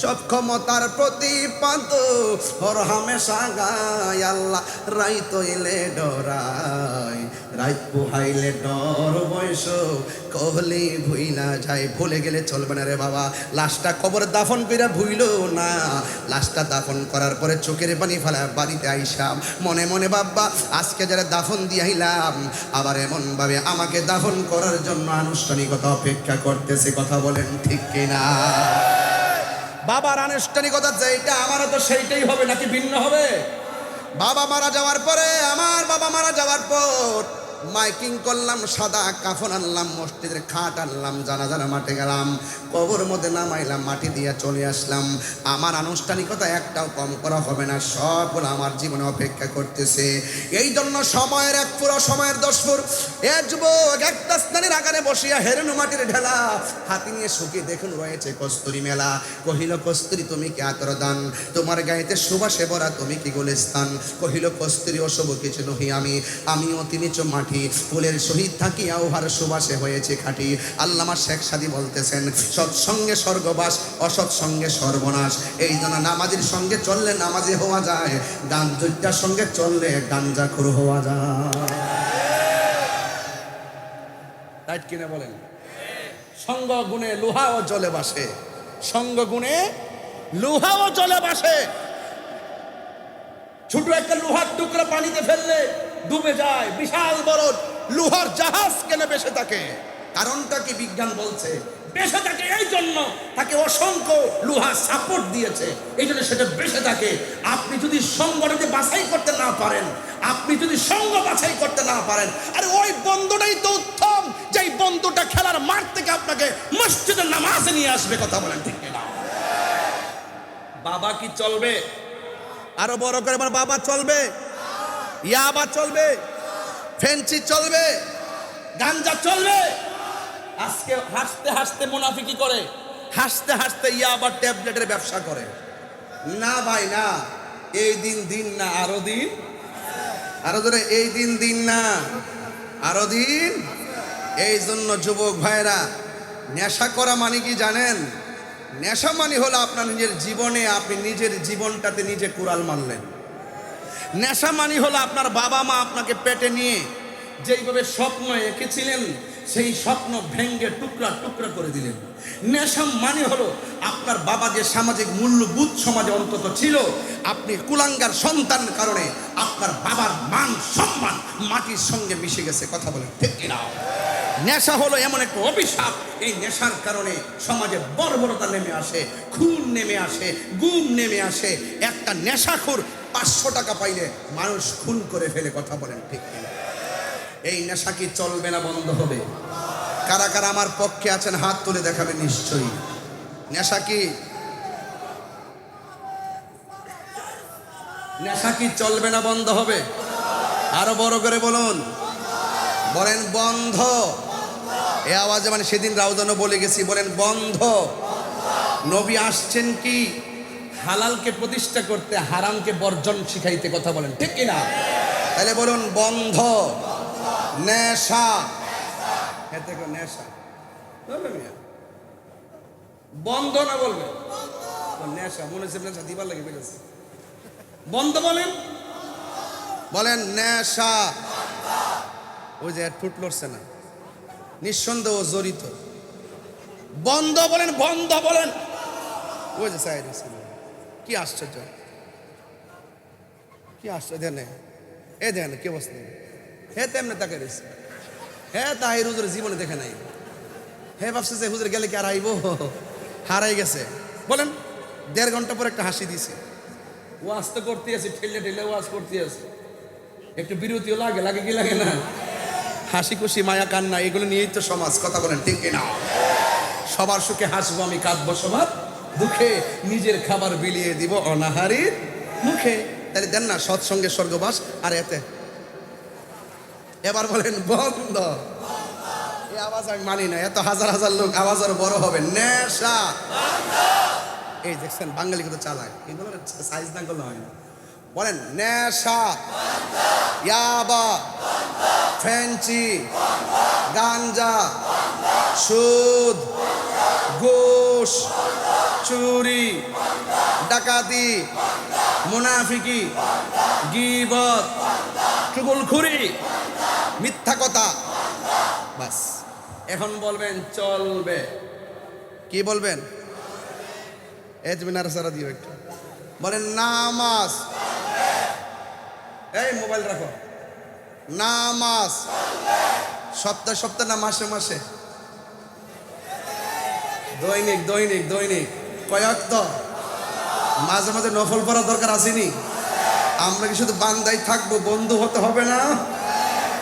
সব ক্ষমতার প্রতিপাদ্য হর হামেশা গায় আল্লাহ, রাইত এলে ডরায়, রাইত পোহাইলে ডর বয়স কহলে ভুইলা যায়। ভুলে গেলে চলবে না রে বাবা। লাশটা কবর দাফন কইরা ভুইলো না, লাশটা দাফন করার পরে চোখের পানি ফেলা বাড়িতে আইসাম মনে মনে বাবা আজকে যারা দাফন দিয়াইলাম আবার এমন ভাবে আমাকে দাফন করার জন্য আনুষ্ঠানিকতা অপেক্ষা করতেছে। কথা বলেন ঠিক কিনা? বাবার আনুষ্ঠানিকতা যেটা আমারও তো সেইটাই হবে, নাকি ভিন্ন হবে? বাবা মারা যাওয়ার পরে, আমার বাবা মারা যাওয়ার পর মাইকিং করলাম, সাদা কাফন আনলাম, মসজিদের খাট আনলাম, জানাজার মাঠে গেলাম, কবর মধ্যে নামাইলাম, মাটি দিয়ে চলে আসলাম। আমার আনুষ্ঠানিকতা একটাও কম করা হবে না, সবগুলো আমার জীবনে অপেক্ষা করতেছে। এই জন্য সময়ের 1 পুরো সময়ের 10 ফুর এ যুবক একটা স্নানের আগারে বসিয়া হেরেনু মাটির ঢেলা হাতি নিয়ে শুকিয়ে দেখুন রয়েছে কস্তুরি মেলা। কহিল কস্তুরি তুমি কি আতর দান, তোমার গায়েতে সুবাসে ভরা তুমি কি গোলেস্তান। কহিল কস্তুরি অশুভ কিছু নহি আমি অতি নিচ মাটি, ফুলের সহিত থাকিয়া উহার সুবাসে হয়েছে খাঁটি। আল্লামা শেখ সাদী বলতেছেন, সৎসঙ্গে স্বর্গবাস, অসৎসঙ্গে সর্বনাশ। এই জন্য নামাজের সঙ্গে চললে নামাজি হওয়া যায়, গাঞ্জার সঙ্গে চললে গাঞ্জাখোর হওয়া যায়। তাই কিনা বলেন? সঙ্গ গুণে লোহাও জলে বাসে, সঙ্গ গুণে লোহাও জলে বাসে। ছোট একটা লোহার টুকরা পানিতে ফেললে ডুবে যায়, বিশাল বড় লোহার জাহাজ কেন বেঁচে থাকে? কারণটা কি বিজ্ঞান বলছে? বেঁচে থাকে এই জন্য তাকে অসংখ্য লোহা সাপোর্ট দিয়েছে, এই জন্য সেটা বেঁচে থাকে। আপনি যদি সঙ্গটাকে বাছাই করতে না পারেন, আপনি যদি সঙ্গ বাছাই করতে না পারেন, আরে ওই বন্ধুটাই তো উত্তম, যেই বন্ধুটা খেলার মাঠ থেকে আপনাকে মসজিদের নামাজে নিয়ে আসবে। কথা বলেন ঠিক কিনা? বাবা কি চলবে? আরো বড় করে আমার বাবা চলবে, ইয়াবা চলবে, ফেন্সি চলবে, গাঞ্জা চলবে, আজকে হাসতে হাসতে মুনাফিকি করে, হাসতে হাসতে ইয়াবা ট্যাবলেটের ব্যবসা করে। না ভাই না, এই দিন দিন না, আরো দিন, আরো ধরে এই দিন দিন না, আরো দিন। এই জন্য যুবক ভাইরা, নেশা করা মানে কি জানেন? নেশা মানে হলো আপনার নিজের জীবনে আপনি নিজের জীবনটাতে নিজে কুড়াল মারলেন। নেশা মানে হলো আপনার বাবা মা আপনাকে পেটে নিয়ে যেইভাবে স্বপ্ন এঁকেছিলেন সেই স্বপ্ন ভেঙ্গে টুকরা টুকরা করে দিলেন। নেশা মানে হলো আপনার বাবা যে সামাজিক মূল্যবোধ সমাজে অন্তত ছিল, আপনি কুলাঙ্গার সন্তান কারণে আপনার বাবার মান সম্মান মাটির সঙ্গে মিশে গেছে। কথা বলেন ঠিক কিনা? নেশা হলো এমন একটা অভিশাপ, এই নেশার কারণে সমাজে বর্বরতা নেমে আসে, খুন নেমে আসে, গুম নেমে আসে। একটা নেশাখোর 500 টাকা পাইলে মানুষ খুন করে ফেলে। কথা বলেন ঠিক কিনা? এই নেশা কি চলবে না বন্ধ হবে? কারা কারা আমার পক্ষে আছেন হাত তুলে দেখাবেন নিশ্চয়ই। নেশা কি, নেশা কি চলবে না বন্ধ হবে? আরো বড় করে বলুন, বলেন বন্ধ। এই আওয়াজে মানে সেদিন রাউজানও বলে গেছি, বলেন বন্ধ। নবী আসছেন কি হালালকে প্রতিষ্ঠা করতে, হারামকে বর্জন শিখাইতে। কথা বলেন ঠিক কিনা? তাহলে বলুন বন্ধ। নেশা, নেশা বন্ধ না বলবে? নেশা মনে হচ্ছে নেশা দিবার লাগে বেড়েছে। বন্ধ বলেন, বলেন নেশা। ওই যে ঠুট লড়ছে না, নিঃসন্দেহ জড়িত। বন্ধ বলেন, বন্ধ বলেন। ওই যে সাইড কি আশ্চর্য, কি আশ্চর্য। দেন এ দেন কি অবস্থা, হে তেমনি তাকে রয়েছে। হ্যাঁ তাই হুজুর জীবনে দেখে নাই। হে ভাবছে যে হুজুর গেলে কি আর আইব, হারাই গেছে। বলেন 1.5 ঘন্টা পর একটা হাসি দিছে। ওয়াজ তো করতে আছে, ঠেলে ঠেলে ওয়াজ করতে আছে, একটু বিরতিও লাগে, লাগে কি লাগে না? হাসি খুশি মায়া কান্না এগুলো নিয়েই তো সমাজ। কথা বলেন ঠিক কিনা? সবার সুখে হাসবো আমি, কাঁদবো সবার দুঃখে, নিজের খাবার বিলিয়ে দিব অনাহারীর মুখে। তাহলে দেন না সৎসঙ্গে স্বর্গবাস। আর এতে এবার বলেন বন্ধ। এই আওয়াজ আমি মানি না, এত হাজার হাজার লোক আওয়াজ আরো বড় হবে। নেশা, এই দেখছেন বাঙালি কত চালাক, এগুলো সাইজ না করলে হয় না। বলেন নেশা, ইয়াবা, ফেন্সি, গাঞ্জা, সুদ, ঘুষ, চুরি, ডাকাতি, মুনাফিকি, গীবত, চুগলখুরি, মিথ্যা কথা। বাস এখন বলবেন চলবে। কি বলবেন? এই তুমি নাড়াচাড়া দিও একটু। বলেন নামাজ। এই মোবাইল রাখো। নামাজ সপ্তাহে সপ্তাহে না মাসে মাসে? দৈনিক দৈনিক দৈনিক। কয়েক তো মাঝে মাঝে নফল পড়া দরকার আসেনি? আমরা কি শুধু বান্দাই থাকবো, বন্ধু হতে হবে না?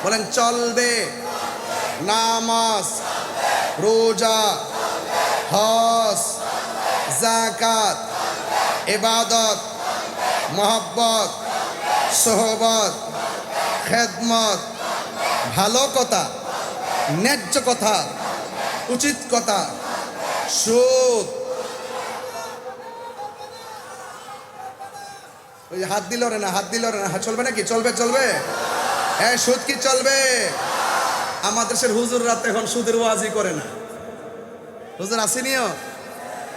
বলেন চলবে। নামাজ, রোজা, হজ, যাকাত, ইবাদত, মহব্বত, সোহবত, খেদমত, ভালো কথা, ন্যায্য কথা, উচিত কথা, সুদ। ওই হাত দিল রে না, হাত দিল রে না, চলবে নাকি? চলবে চলবে। হ্যাঁ সুদ কি চলবে? আমাদের দেশের হুজুর রাতে এখন সুদের ওয়াজি করে না। হুজুর আসেনিও,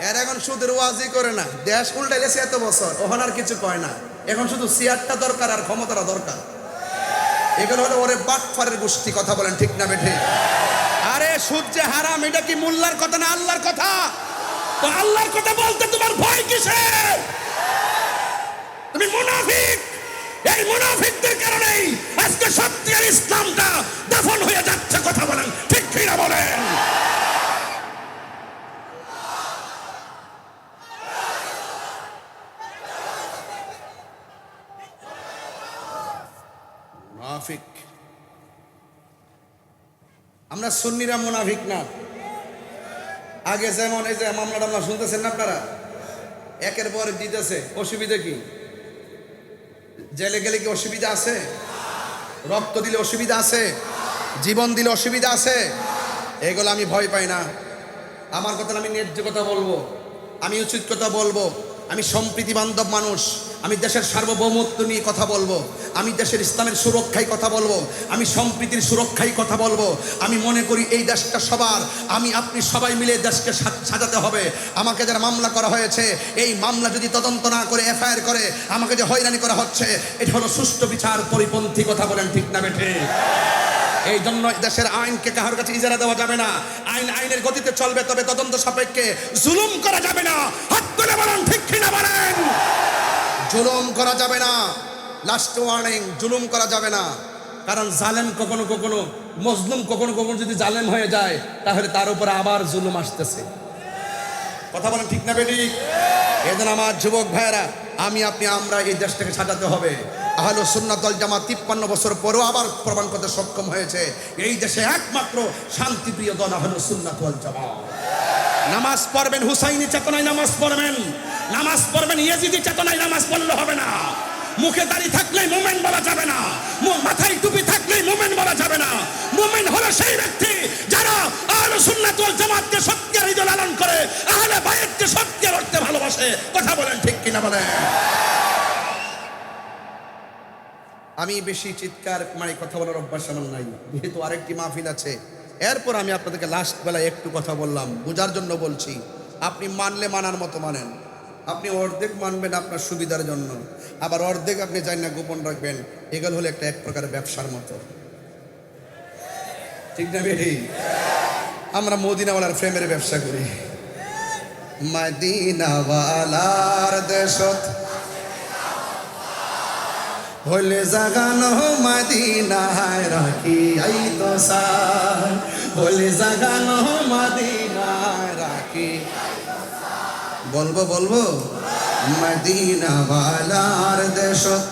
এর এখন সুদের ওয়াজি করে না। দেশ উল্টাইলেছে এত বছর, ওখানে আর কিছু কয় না। এখন শুধু চেয়ারটা দরকার আর ক্ষমতাটা দরকার। এগুলো হলো ওরে বাটফারের গোষ্ঠী। কথা বলেন ঠিক না বেঠে? আরে সুদ যে হারাম, এটা কি মোল্লার কথা না আল্লাহর কথা? তো আল্লাহর কথা বলতে তোমার ভয় কিসের? তুমি মুনাফিক। এই মুনাফিকদের কারণেই আজকে সত্যিকার ইসলামটা দাফন হয়ে যাচ্ছে। কথা বলেন ঠিক কিনা বলেন? মুনাফিক আমরা, সুন্নিরা মুনাফিক না। আগে যেমন এই যে মামলা টামলা শুনতেছেন না আপনারা, একের পর দিতেছে। অসুবিধা কি? জেলে গেলে কি অসুবিধা আছে? রক্ত দিলে অসুবিধা আছে? জীবন দিলে অসুবিধা আছে? এগুলো আমি ভয় পাই না। আমার কথা আমি ন্যায্য কথা বলবো, আমি উচিত কথা বলবো, আমি সম্প্রীতি বান্ধব মানুষ, আমি দেশের সার্বভৌমত্ব নিয়ে কথা বলবো, আমি দেশের ইসলামের সুরক্ষায় কথা বলবো, আমি সম্প্রীতির সুরক্ষায় কথা বলবো। আমি মনে করি এই দেশটা সবার, আমি আপনি সবাই মিলে দেশকে সাজাতে হবে। আমাকে যারা মামলা করা হয়েছে, এই মামলা যদি তদন্ত না করে এফআইআর করে আমাকে যে হয়রানি করা হচ্ছে, এটা হলো সুষ্ঠু বিচার পরিপন্থী। কথা বলেন ঠিক না বেঠে? এই জন্য দেশের আইনকে কারোর কাছে ইজারা দেওয়া যাবে না। আইন আইনের গতিতে চলবে, তবে তদন্ত সাপেক্ষে জুলুম করা যাবে না। হাত তুলে বলেন ঠিক কিনা বলেন? জুলুম করা যাবে না। লাস্ট ওয়ার্নিং, জুলুম করা যাবে না। কারণ জালেম কখনো কখনো, মজলুম কখনো কখনো যদি জালেম হয়ে যায়, তাহলে তার উপরে আবার জুলুম আসতেছে। কথা বলেন ঠিক না বেটি? এই জন্য আমার যুবক ভাইয়েরা, আমি আপনি আমরা এই দেশটাকে সাজাতে হবে। আহলুস সুন্নাত ওয়াল জামাত 53 বছর পরেও আবার প্রমাণ করতে সক্ষম হয়েছে এই দেশে একমাত্র শান্তিপ্রিয় দল আহলুস সুন্নাত ওয়াল জামাত। নামাজ পড়বেন হুসাইনি চেতনায়, নামাজ পড়বেন, নামাজ পড়বেন ইয়াজিদি চেতনায়, নামাজ পড়লে হবে না। মুখে দাড়ি থাকলেই মুমিন বলা যাবে না, মাথায় টুপি থাকলেই মুমিন বলা যাবে না। মুমিন হলো সেই ব্যক্তি যারা আহলুস সুন্নাত ওয়াল জামাতকে সত্যিকার হৃদয়ে লালন করে, আহলে বাইতকে সত্যিকার অর্থে ভালোবাসে। কথা বলেন ঠিক কিনা বলেন? আমি বেশি চিৎকার কথা বলার অভ্যাস আমার নাই, যেহেতু আরেকটি মাহফিল আছে। এরপর আমি আপনাদেরকে লাস্ট বেলায় একটু কথা বললাম, বোঝার জন্য বলছি। আপনি মানলে মানার মতো মানেন, আপনি অর্ধেক মানবেন আপনার সুবিধার জন্য, আবার অর্ধেক আপনি চাই না গোপন রাখবেন। এগুলো হলো একটা এক প্রকার ব্যবসার মতো, ঠিক না বেটি? আমরা মদিনাওয়ালার ফ্রেমের ব্যবসা করি। মদিনাওয়ালার দেশত হলে জাগানো মদিনায় রাখি আই তো সার, হলে জাগানো মদিনায় রাখি। বলবো বলবো, মদিনাওয়ালার দেশত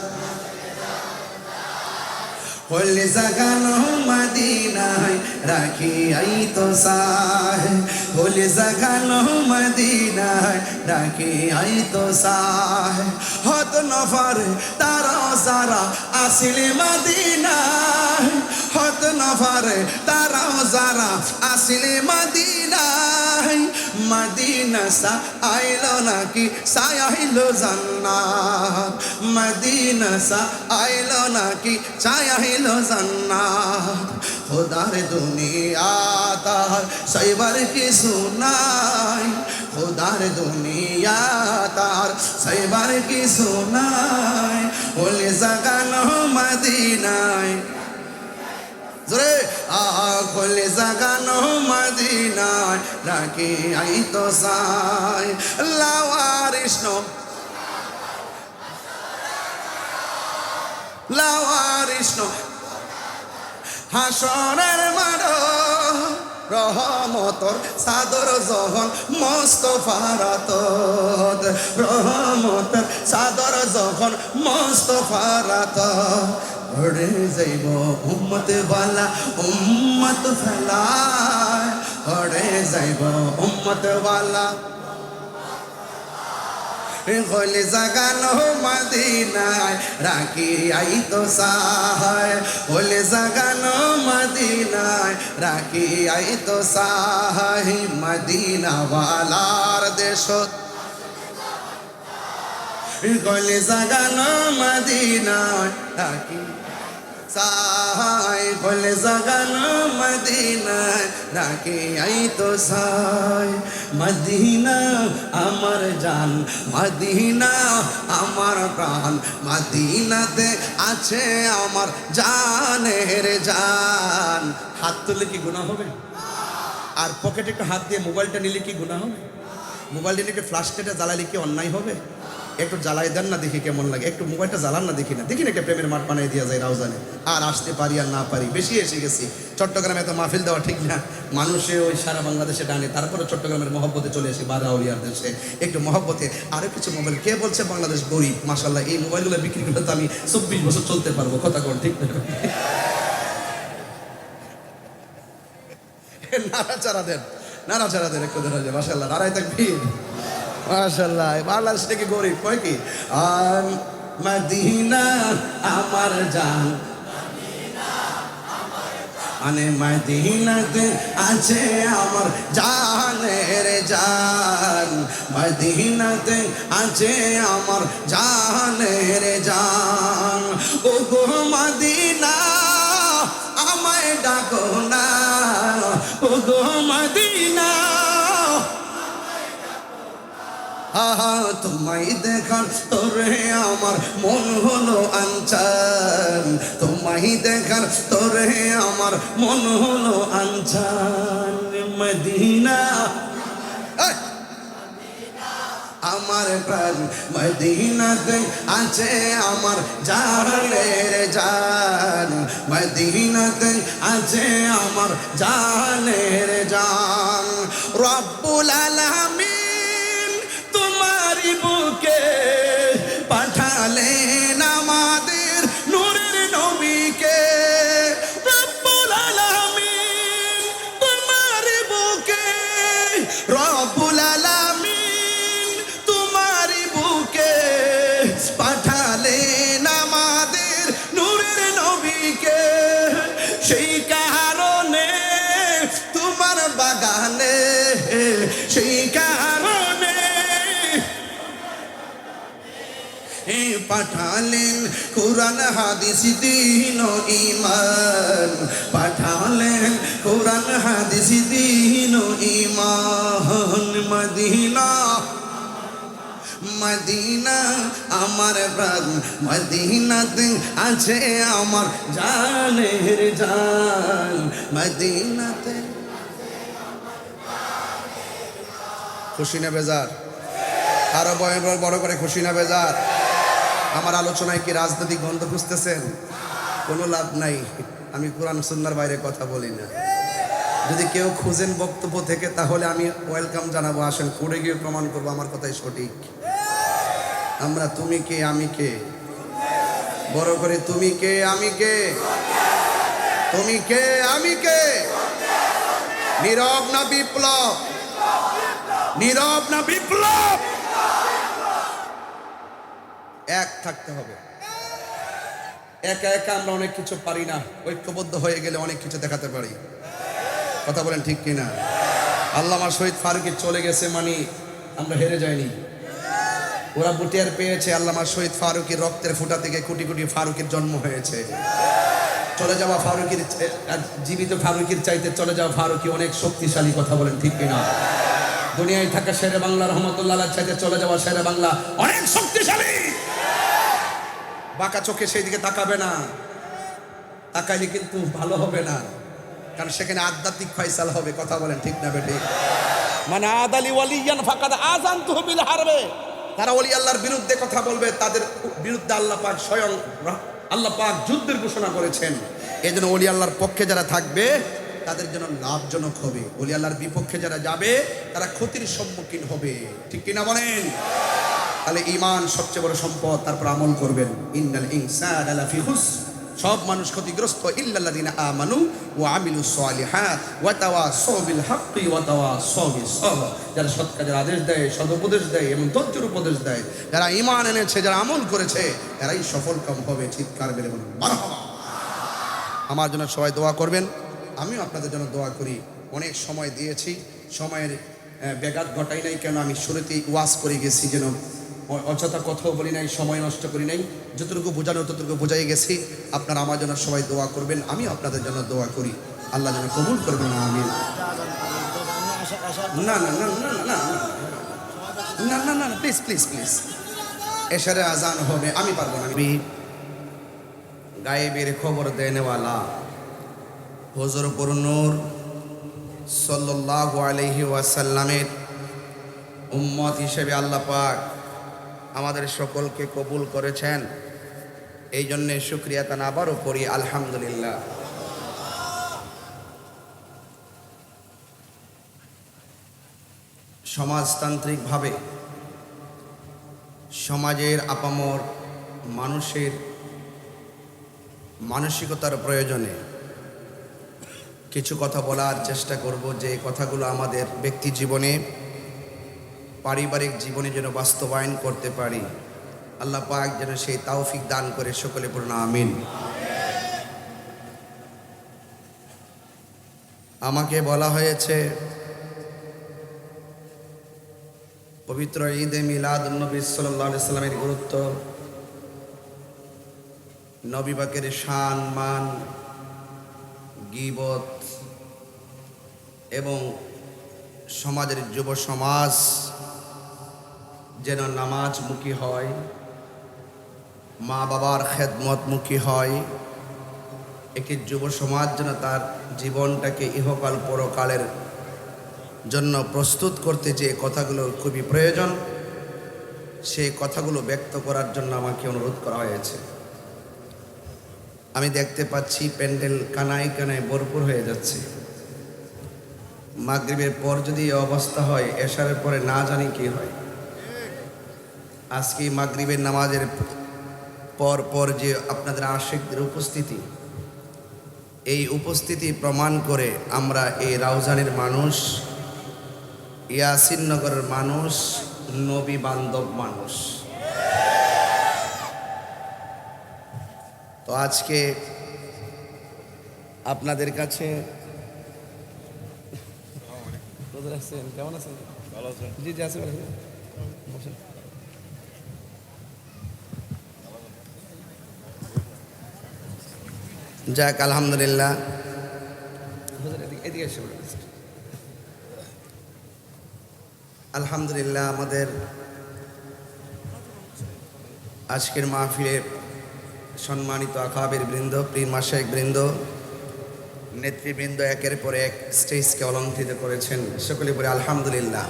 হলে জাগানো মদিনায় রাখি আই তো সার, হলে জাগানো মদিনায় রাখি আই তো সার। হত নফর তারা যারা আসিলে মদিনায়, হত নফর তারা যারা আসিলে মদিনায়, মদিনা সা আইলো নাকি সায়াইলো জান্নাত, মদিনা সা আইলো নাকি সায়াইলো জান্নাত। খোদার দুনিয়া তার সাইবার কিছু নাই, খোদার দুনিয়া তার সাইবার কিছু নাই, বলে জাগানো মদিনায় জোরে খোলে জাগানো মদিনায় রাখি আই তো সাই। লাওয়ারিস লাওয়ারিস হাসরের মাঠ রহমতর সাদর যখন মোস্তফার আতত, রহমতর সাদর যখন মোস্তফার আতত। ওরে যাইব উম্মত বালা উম্মত ফেলায়, ওরে যাইব উম্মত বালা হলে জাগানো মদিনায় রাখি আই তো সাহায়, হলে জাগানো মদিনায় রাখি আই তো সাহায়। মদিনাওয়ালার দেশত হলে জাগানো মদিনায় রাখি সাহায়, হলে জাগানো মদিনায় রাখি আই তো সাই। মদিনা আমার জান, মদিনা আমার প্রাণ, মদিনাতে আছে আমার জানের জান। হাত তুললে কি গুনাহ হবে? আর পকেটে একটু হাত দিয়ে মোবাইলটা নিলে কি গুনাহ হবে? মোবাইলটা নিয়ে ফ্ল্যাশটা জ্বালালে কি অন্যায় হবে? একটু জ্বালাই দেন না, দেখি কেমন লাগে। একটু মোবাইলটা জ্বালান না, দেখি না, দেখি না একটা প্রেমের মাঠ বানিয়ে দেওয়া যায় রাউজানে। আর আসতে পারি আর না পারি, বেশি এসে গেছি। চট্টগ্রামে এত মাহফিল দেওয়া ঠিক না, মানুষে ওই সারা বাংলাদেশে টানে, তারপরে চট্টগ্রামের মহব্বতে চলে এসে বারাউলিয়ার দেশে একটু মহব্বতে আরও কিছু মোবাইল। কে বলছে বাংলাদেশ গরিব? মাশাল্লাহ, এই মোবাইলগুলো বিক্রি করলে তো আমি 24 বছর চলতে পারবো। কথা কোন ঠিক না? নাড়াচাড়া দেন, নাড়াচাড়া দেন একটু দেখা যায়। মাশাল্লাহ, নারাই তাকবীর, মাশাআল্লাহ। বাংলাদেশ থেকে গরিব কয় কি? আর মদিনা আমার জান, আনে মদিনাতে আছে আমার জানের জান, মদিনাতে আছে আমার জানের জান। ও গো মদিনা আমায় ডাকো না, ও গো মদিনা তোমায় দেখার তোরে আমার মন হলো আনচান, তোমায় দেখার তোরে আমার মন হলো আনচান। মদিনা আমার প্রাণ, মদিনাতে আছে আমার জানের জান, মদিনাতে আছে আমার জানের জান। রব্বুল আলামিন তোমারি বুকে পাঠালেন আমাদের নূরের নবীকে। রব্বুল আলামিন তোমারি বুকে, রব্বুল আলামিন তোমারি বুকে পাঠালেন আমাদের নূরের নবীকে। সেই কারণে তোমার বাগানে, সেই কারণে পাঠালেন কুরআন হাদিস দ্বীন ও ঈমান, পাঠালেন কুরআন হাদিস দ্বীন ও ঈমান। মদিনা মদিনা আমার প্রাণ, মদিনাতে আছে আমার জানের জান, মদিনাতে। খুশি না বেজার? আরো বড় করে খুশি না বেজার? আমার আলোচনায় কি রাজনৈতিক গন্ধ খুঁজতেছেন? কোনো লাভ নাই, আমি কোরআন সুন্নাহর বাইরে কথা বলি না। যদি কেউ খুঁজেন বক্তব্য থেকে তাহলে আমি ওয়েলকাম জানাবো, আসেন করে গিয়ে প্রমাণ করবো আমার কথাই সঠিক। আমরা তুমি কে আমি কে, বড় করে তুমি কে আমি কে, তুমি কে আমি কে, নীরব না বিপ্লব, নীরব না বিপ্লব। এক থাকতে হবে, একা একা আমরা অনেক কিছু পারি না, ঐক্যবদ্ধ হয়ে গেলে অনেক কিছু দেখাতে পারি। কথা বলেন ঠিক কিনা? আল্লামা শহীদ ফারুকী চলে গেছে মানে আমরা হেরে যাইনি। ওরা বুটিয়ার পেয়েছে, আল্লামা শহীদ ফারুকীর রক্তের ফুটা থেকে কোটি কোটি ফারুকের জন্ম হয়েছে। চলে যাওয়া ফারুকীর, জীবিত ফারুকীর চাইতে চলে যাওয়া ফারুকী অনেক শক্তিশালী। কথা বলেন ঠিক কিনা? দুনিয়ায় থাকা শেরে বাংলা রহমতুল্লাহ চাইতে চলে যাওয়া শেরে বাংলা অনেক শক্তিশালী। বাঁকা চোখে সেই দিকে তাকাবে না, তাকাইলে কিন্তু ভালো হবে না, কারণ সেখানে আধ্যাত্মিক ফয়সালা হবে। কথা বলেন ঠিক না বেঠিক? মানে আদালি ওয়ালিয়ান ফাকাদ আযানতুহু বিল হারবে, তারা ওলি আল্লাহর বিরুদ্ধে কথা বলবে, তাদের বিরুদ্ধে আল্লাহ পাক স্বয়ং আল্লাহ পাক যুদ্ধের ঘোষণা করেছেন। এই জন্য ওলি আল্লাহর পক্ষে যারা থাকবে তাদের জন্য লাভজনক হবে, ওলি আল্লাহর বিপক্ষে যারা যাবে তারা ক্ষতির সম্মুখীন হবে। ঠিক কিনা বলেন? তাহলে ঈমান সবচেয়ে বড় সম্পদ, তারপর আমল করবেন। ইন্নাল ইনসানা লাফি খুসর, সব মানুষ ক্ষতিগ্রস্ত, ইল্লাল্লাযিনা আমানু ওয়া আমিলুস সালিহাত ওয়া তাওয়াসাউ বিল হাক্কি ওয়া তাওয়াসাউ বিস সাবর। যারা সৎ কাজের আদেশ দেয়, সদ উপদেশ দেয় এবং ধৈর্যের উপদেশ দেয়, যারা ঈমান এনেছে, যারা আমল করেছে, এরাই সফলকাম হবে। চিৎকার মেরে বলুন মারহাবা। আমার জন্য সবাই দোয়া করবেন, আমিও আপনাদের জন্য দোয়া করি। অনেক সময় দিয়েছি, সময়ের ব্যাঘাত ঘটাই নাই, কেন আমি শুরুতেই ওয়াজ করে গেছি, যেন অযথা কথাও বলি নাই, সময় নষ্ট করি নাই। যতটুকু বোঝানো ততটুকু বোঝাই গেছি। আপনারা আমার জন্য সবাই দোয়া করবেন, আমি আপনাদের জন্য দোয়া করি, আল্লাহ যেন কবুল করবেন। আমিন। না না না না না না না না, প্লিজ প্লিজ প্লিজ, এশারে আজান হবে, আমি পারবো না। আমি গায়েবের খবর দেনেওয়ালা হুজুর নূর সাল্লাল্লাহু আলাইহি ওয়াসাল্লামের উম্মত হিসেবে আল্লাহ পাক আমাদের সকলকে কবুল করেছেন। এই জন্যে শুকরিয়া তান আবারও করি আলহামদুলিল্লাহ। সমাজতান্ত্রিকভাবে সমাজের আপামর মানুষের মানসিকতার প্রয়োজনে কিছু কথা বলার চেষ্টা করব, যে কথাগুলো আমাদের ব্যক্তি জীবনে, পারিবারিক জীবনে যেন বাস্তবায়ন করতে পারি। আল্লাহ পাক যেন সেই তৌফিক দান করে, সকলে পড়ুন আমিন। আমাকে বলা হয়েছে পবিত্র ঈদে মিলাদুন্নবী সাল্লাল্লাহু আলাইহি সাল্লামের গুরুত্ব, নবী পাকের শান মান, গীবত এবং সমাজের যুব সমাজ যেন নামাজমুখী হয়, মা বাবার খেদমতমুখী হয়, একটি যুব সমাজ যেন তার জীবনটাকে ইহকাল পরকালের জন্য প্রস্তুত করতে যে কথাগুলো খুবই প্রয়োজন, সেই কথাগুলো ব্যক্ত করার জন্য আমাকে অনুরোধ করা হয়েছে। আমি দেখতে পাচ্ছি প্যান্ডেল কানায় কানায় ভরপুর হয়ে যাচ্ছে। মাগরিবের পর যদি এই অবস্থা হয়, এশারের পরে না জানি কি হয়। আজকে মাগরিবের নামাজের পর যে আপনাদের আশিকদের উপস্থিতি, এই উপস্থিতি প্রমাণ করে আমরা এই রাউজানের মানুষ, ইয়াসিননগরের মানুষ, নবী বান্ধব মানুষ। তো আজকে আপনাদের কাছে কেমন আছেন? ভালো আছেন? জি জি আছেন। যাক, আলহামদুলিল্লাহ। এদিকে এসে আলহামদুলিল্লাহ, আমাদের আজকের মাহফিলে সম্মানিত আকাবের বৃন্দ, পীর মাশায়েখ বৃন্দ, নেতৃবৃন্দ একের পর এক স্টেজকে অলঙ্কৃত করেছেন। সকলে বলে আলহামদুলিল্লাহ।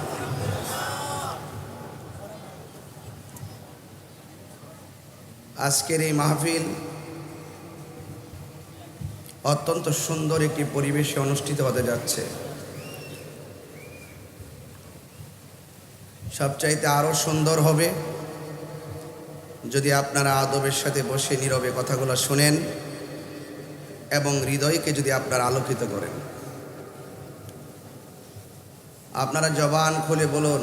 আজকের এই মাহফিল অত্যন্ত সুন্দর একটি পরিবেশে অনুষ্ঠিত হতে যাচ্ছে। সবচাইতে আরো সুন্দর হবে যদি আপনারা আদবের সাথে বসে নীরবে কথাগুলো শুনেন এবং হৃদয়কে যদি আপনারা আলোকিত করেন। আপনারা জবান খুলে বলুন,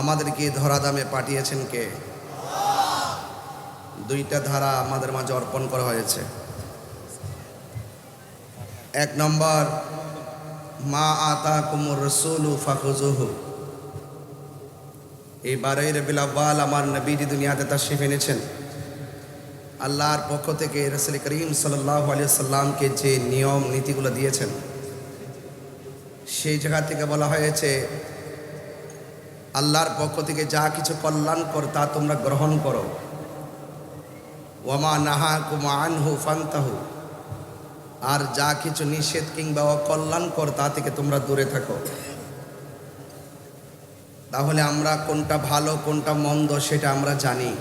আমাদেরকে ধরাধামে পাঠিয়েছেন কে? দুইটা ধারা আমাদের মাঝে অর্পণ করা হয়েছে। এক নম্বর, মা আতাকুমুর রাসূলু ফাখুযুহু। এই 12 রবিউল আউয়াল আমার নবীজি দুনিয়াতে তাশরীফ এনেছেন। আল্লাহর পক্ষ থেকে রাসূল করিম সাল্লাল্লাহু আলাইহি সাল্লামকে যে নিয়ম নীতিগুলো দিয়েছেন, সেই জায়গা থেকে বলা হয়েছে আল্লাহর পক্ষ থেকে যা কিছু কল্যাণকর তা তোমরা গ্রহণ করো। ওয়ামা নাহাকুম আনহু ফান্তাহু। আর যা কিছু নিষেধ কিংবা অকল্যাণকর তা থেকে তোমরা দূরে থাকো। তাহলে আমরা কোনটা ভালো কোনটা মন্দ সেটা আমরা জানি।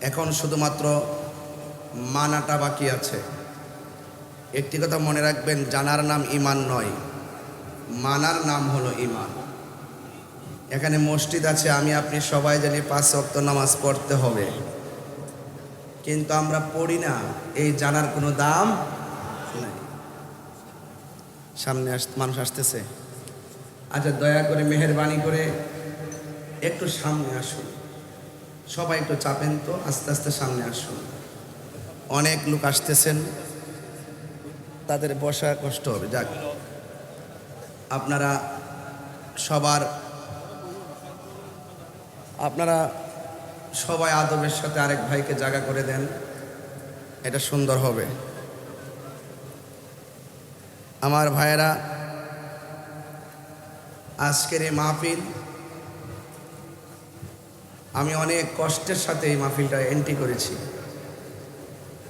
এখন শুধুমাত্র মানাটা বাকি আছে। একটি কথা মনে রাখবেন, জানার নাম ঈমান নয়, মানার নাম হলো ঈমান। এখানে মসজিদ আছে, আমি আপনি সবাই জানি 5 ওয়াক্ত নামাজ পড়তে হবে, কিন্তু আমরা পড়ি না। এই জানার কোনো দাম নাই। সামনে মানুষ আসতেছে। আচ্ছা, দয়া করে মেহেরবানি করে একটু সামনে আসুন। সবাই একটু চাপেন তো, আস্তে আস্তে সামনে আসুন। অনেক লোক আসতেছেন, তাদের বসা কষ্ট হবে। যাক, আপনারা সবাই আদবের সাথে আরেক ভাইকে জায়গা করে দেন, এটা সুন্দর হবে। আমার ভাইয়েরা, আজকের এই মাহফিল আমি অনেক কষ্টের সাথে এই মাহফিলটা এন্ট্রি করেছি।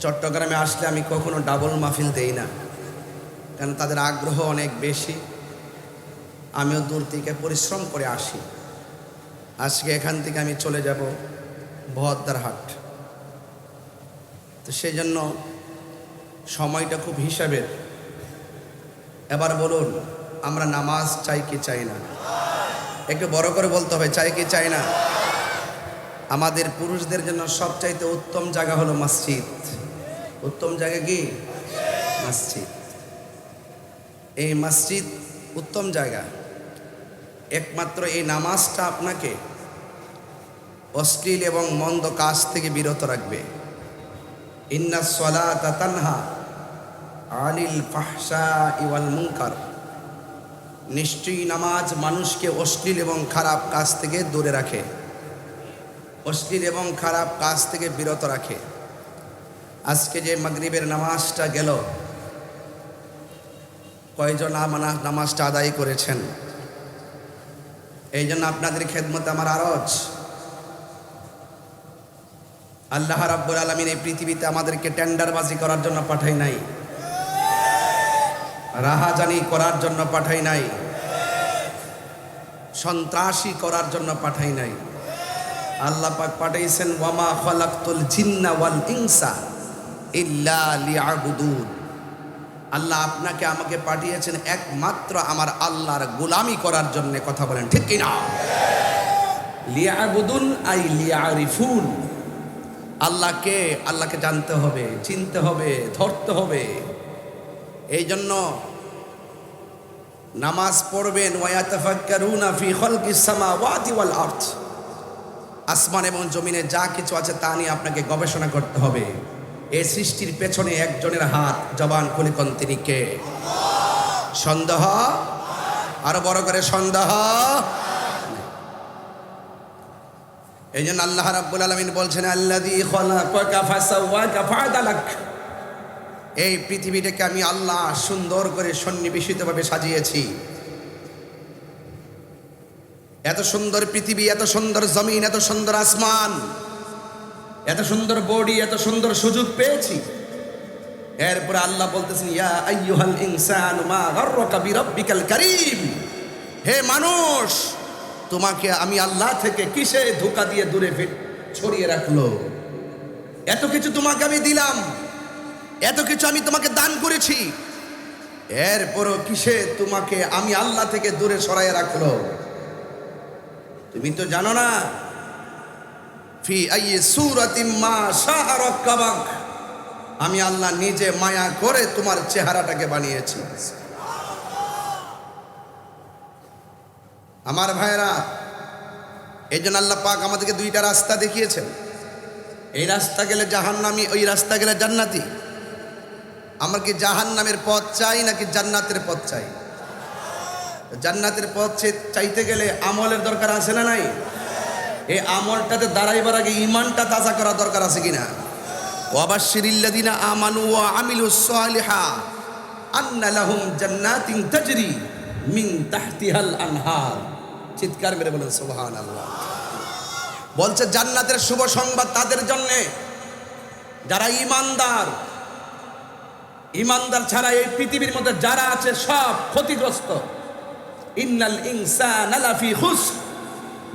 চট্টগ্রামে আসলে আমি কখনো ডাবল মাহফিল দেই না, কারণ তাদের আগ্রহ অনেক বেশি। আমিও দূর থেকে পরিশ্রম করে আসি। আজকে এখান থেকে আমি চলে যাব বহদ্দারহাট। তো সেই জন্য সময়টা খুব হিসাবের। এবার বলুন, আমরা নামাজ চাই কি চাই না? একটু বড় করে বলতে হবে, চাই কি চাই না? আমাদের পুরুষদের জন্য সবচাইতে উত্তম জায়গা হলো মসজিদ। উত্তম জায়গা কি? মসজিদ। এই মসজিদ উত্তম জায়গা। একমাত্র এই নামাজটা আপনাকে অশ্লীল এবং মন্দ কাজ থেকে বিরত রাখবে। ইন্নাস সালাতা তানহা আনিল ফাহশাই ওয়াল মুনকার, নিশ্চয়ই নামাজ মানুষকে অশ্লীল এবং খারাপ কাজ থেকে দূরে রাখে, অশ্লীল এবং খারাপ কাজ থেকে বিরত রাখে। আজকে যে মাগরিবের নামাজটা গেল, কয়জন নামাজটা আদায় করেছেন? এই জন্য আপনাদের খেদমতে আমার আরজ, আল্লাহ রাব্বুল আলামিন এই পৃথিবীতে আমাদেরকে টেন্ডারবাজি করার জন্য পাঠাই নাই, রাহাজানি করার জন্য পাঠাই নাই, সন্ত্রাসী করার জন্য পাঠাই নাই। আল্লাহ পাক পাঠাইছেন ওয়ামা খালাকতুল জিন্না ওয়াল ইনসা ইল্লা লিয়াবুদুন। আল্লাহ আপনাকে আমাকে পাঠিয়েছেন একমাত্র আমার আল্লাহর গোলামি করার জন্য। কথা বলেন ঠিক কিনা? লিয়াবুদুন আই লিয়ারিফুন। আল্লাহকে জানতে হবে, চিনতে হবে, ধরতে হবে। এই জন্য নামাজ পড়বেন, ওয়ায়াতাফাক্কারুনা ফি খালকিস সামাওয়াতি ওয়াল আরদ। আসমান এবং জমিনে যা কিছু আছে তা নিয়ে আপনাকে গবেষণা করতে হবে। এই সৃষ্টির পেছনে একজনের হাত, জবান খুলে কোন, তিনি কে? সন্দেহ, আরো বড় করে সন্দেহ। এই জন্য আল্লাহ রাব্বুল আলামিন বলছেন আল্লাযী খালাকাকা ফাসাওয়াকা ফাআদালাক। এই পৃথিবীটাকে আমি আল্লাহ সুন্দর করে সন্নিবেশিতভাবে সাজিয়েছি। এত সুন্দর পৃথিবী, এত সুন্দর জমিন, এত সুন্দর আসমান, এত সুন্দর বডি, এত সুন্দর সুযোগ পেয়েছি। এরপরে আল্লাহ বলতেছেন ইয়া আইয়ুহাল ইনসানু মা গাররাকা বিরাব্বিকাল কারীম। হে মানুষ, তোমাকে আমি আল্লাহ থেকে কিসে ধোঁকা দিয়ে দূরে ছড়িয়ে রাখলো? এত কিছু তোমাকে আমি দিলাম, এত কিছু আমি তোমাকে দান করেছি, এরপরও কিসে তোমাকে আমি আল্লাহ থেকে দূরে সরাইয়া রাখলো? তুমি তো জানো না ফি আইয়ি সূরাতিম মা শাআ রাক্কাবাক। আমি আল্লাহ নিজে মায়া করে তোমার চেহারাটাকে বানিয়েছি। আমার ভাইরা, এই জন্য আল্লাহ পাক আমাদেরকে দুইটা রাস্তা দেখিয়েছেন। এই রাস্তা গেলে জাহান্নামী, ওই রাস্তা গেলে জান্নাতি। আমরা কি জাহান্নামের পথ চাই নাকি জান্নাতের পথ চাই? জান্নাতের পথ চাইতে গেলে আমলের দরকার আছে না নাই? এই আমলটাতে দাঁড়াইবার আগে ঈমানটা তাজা করা দরকার আছে কিনা? ওয়াবাশশিরিল্লাযিনা আমানু ওয়া আমিলুস সালিহাত আন্না লাহুম জান্নাতিন তাজরি মিন তাহতিহাল আনহার। চিৎকার মেরে বলেন সুবহানাল্লাহ। বলছে জান্নাতের শুভ সংবাদ তাদের জন্য যারা ঈমানদার। ঈমানদার ছাড়া এই পৃথিবীর মধ্যে যারা আছে সব ক্ষতিগ্রস্ত। ইন্নাল ইনসানা লাফি খুসর।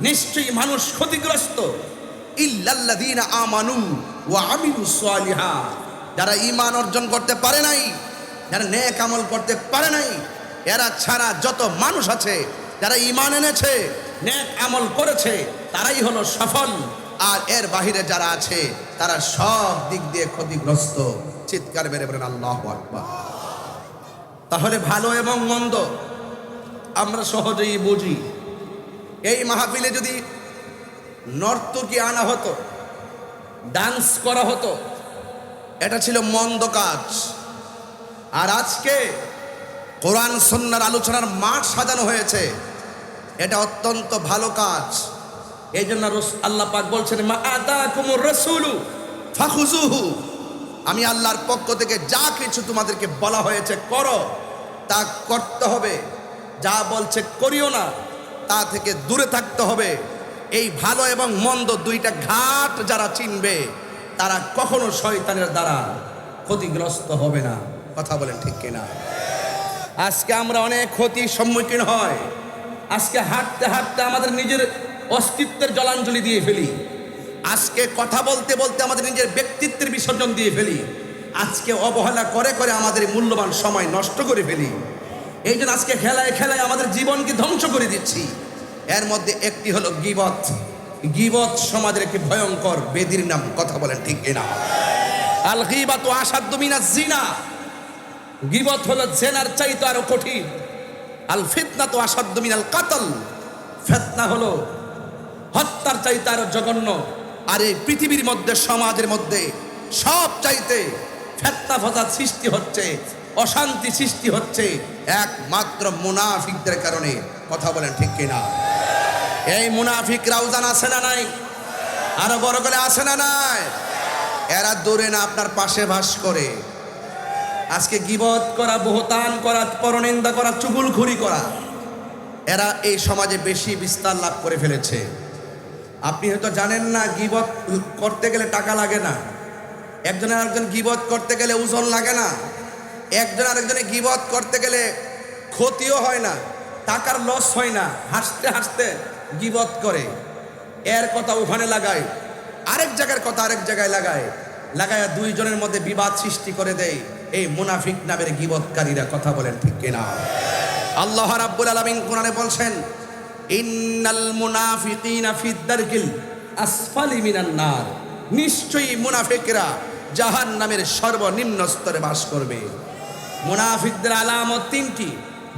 নিশ্চয়ই মানুষ ক্ষতিগ্রস্ত। ইল্লাল্লাযীনা আমানু ওয়া আমিলুস সালিহাত। যারা ঈমান অর্জন করতে পারে নাই, যারা নেক আমল করতে পারে নাই, এরা ছাড়া যত মানুষ আছে যারা ঈমান এনেছে, নেক আমল করেছে, তারাই হলো সফল। আর এর বাহিরে যারা আছে তারা সব দিক দিয়ে ক্ষতিগ্রস্ত। চিৎকার মেরে বলেন আল্লাহু আকবার। তাহলে ভালো এবং মন্দ আমরা সহজেই বুঝি। এই মাহফিলে যদি নর্তকী আনা হতো, ডান্স করা হতো, এটা ছিল মন্দ কাজ। আর আজকে কোরআন সুন্নাহর আলোচনার মাঠ সাজানো হয়েছে, এটা অত্যন্ত ভালো কাজ। এই জন্য আল্লাহ পাক বলছেন মা আতাকুমুর রাসূলু ফাখুযুহু। আমি আল্লাহর পক্ষ থেকে যা কিছু তোমাদেরকে বলা হয়েছে করো, তা করতে হবে। যা বলছে করিও না, তা থেকে দূরে থাকতে হবে। এই ভালো এবং মন্দ দুইটা ঘাট যারা চিনবে, তারা কখনো শয়তানের দ্বারা ক্ষতিগ্রস্ত হবে না। কথা বলেন ঠিক কিনা? আজকে আমরা অনেক ক্ষতির সম্মুখীন হয়। আজকে হাঁটতে হাঁটতে আমাদের নিজের অস্তিত্বের জলাঞ্জলি দিয়ে ফেলি। আজকে কথা বলতে বলতে আমাদের নিজের ব্যক্তিত্বের বিসর্জন দিয়ে ফেলি। আজকে অবহেলা করে করে আমাদের মূল্যবান সময় নষ্ট করে ফেলি। এই জন্য আজকে খেলায় খেলায় আমাদের জীবনকে ধ্বংস করে দিচ্ছি। এর মধ্যে একটি হলো গীবত। গীবত সমাজের একটি ভয়ঙ্কর বেদির নাম। কথা বলেন ঠিক কিনা? আল গীবাতু আশাদ্দু মিনাজ জিনা। গীবত হলো জেনার চাইতে আরো কঠিন। আল ফিতনাতু আশাদ্দু মিনাল কাতল। ফিতনা হলো হত্যার চাইতে আরো জঘন্য। আর এই পৃথিবীর মধ্যে, সমাজের মধ্যে সব চাইতে ফিতনা ফাসাদ সৃষ্টি হচ্ছে অশান্তি সৃষ্টি হচ্ছে একমাত্র মুনাফিকদের কারণে। কথা বলেন ঠিক কিনা? এই মুনাফিকরাও জানা আছে না নাই? আরো বড় করে আছে না নাই? এরা দূরে না, আপনার পাশে বাস করে। আজকে গীবত করা, বহতান করা, পরনিন্দা করা, চুগলখড়ি করা, এরা এই সমাজে বেশি বিস্তার লাভ করে ফেলেছে। আপনি হয়তো জানেন না, গীবত করতে গেলে টাকা লাগে না, একজন আরেকজন গীবত করতে গেলে ওজন লাগে না, একজন আরেকজনে গীবত করতে গেলে ক্ষতিও হয় না, টাকার লস হয় না। হাসতে হাসতে গীবত করে, এর কথা ওখানে লাগায়, আরেক জায়গার কথা আরেক জায়গায় লাগায়, লাগায় দুইজনের মধ্যে বিবাদ সৃষ্টি করে দেয় এই মুনাফিক নামের গীবতকারীরা। কথা বলেন ঠিক কিনা? আল্লাহ রাব্বুল আলামিন কোরআনে বলছেন, ইন্নাল মুনাফিকিনা ফিদ দারকিল আসফালি মিনান নার, নিশ্চয়ই মুনাফিকরা জাহান্নামের সর্বনিম্ন স্তরে বাস করবে। মুনাফিকদের আলামত তিনটি।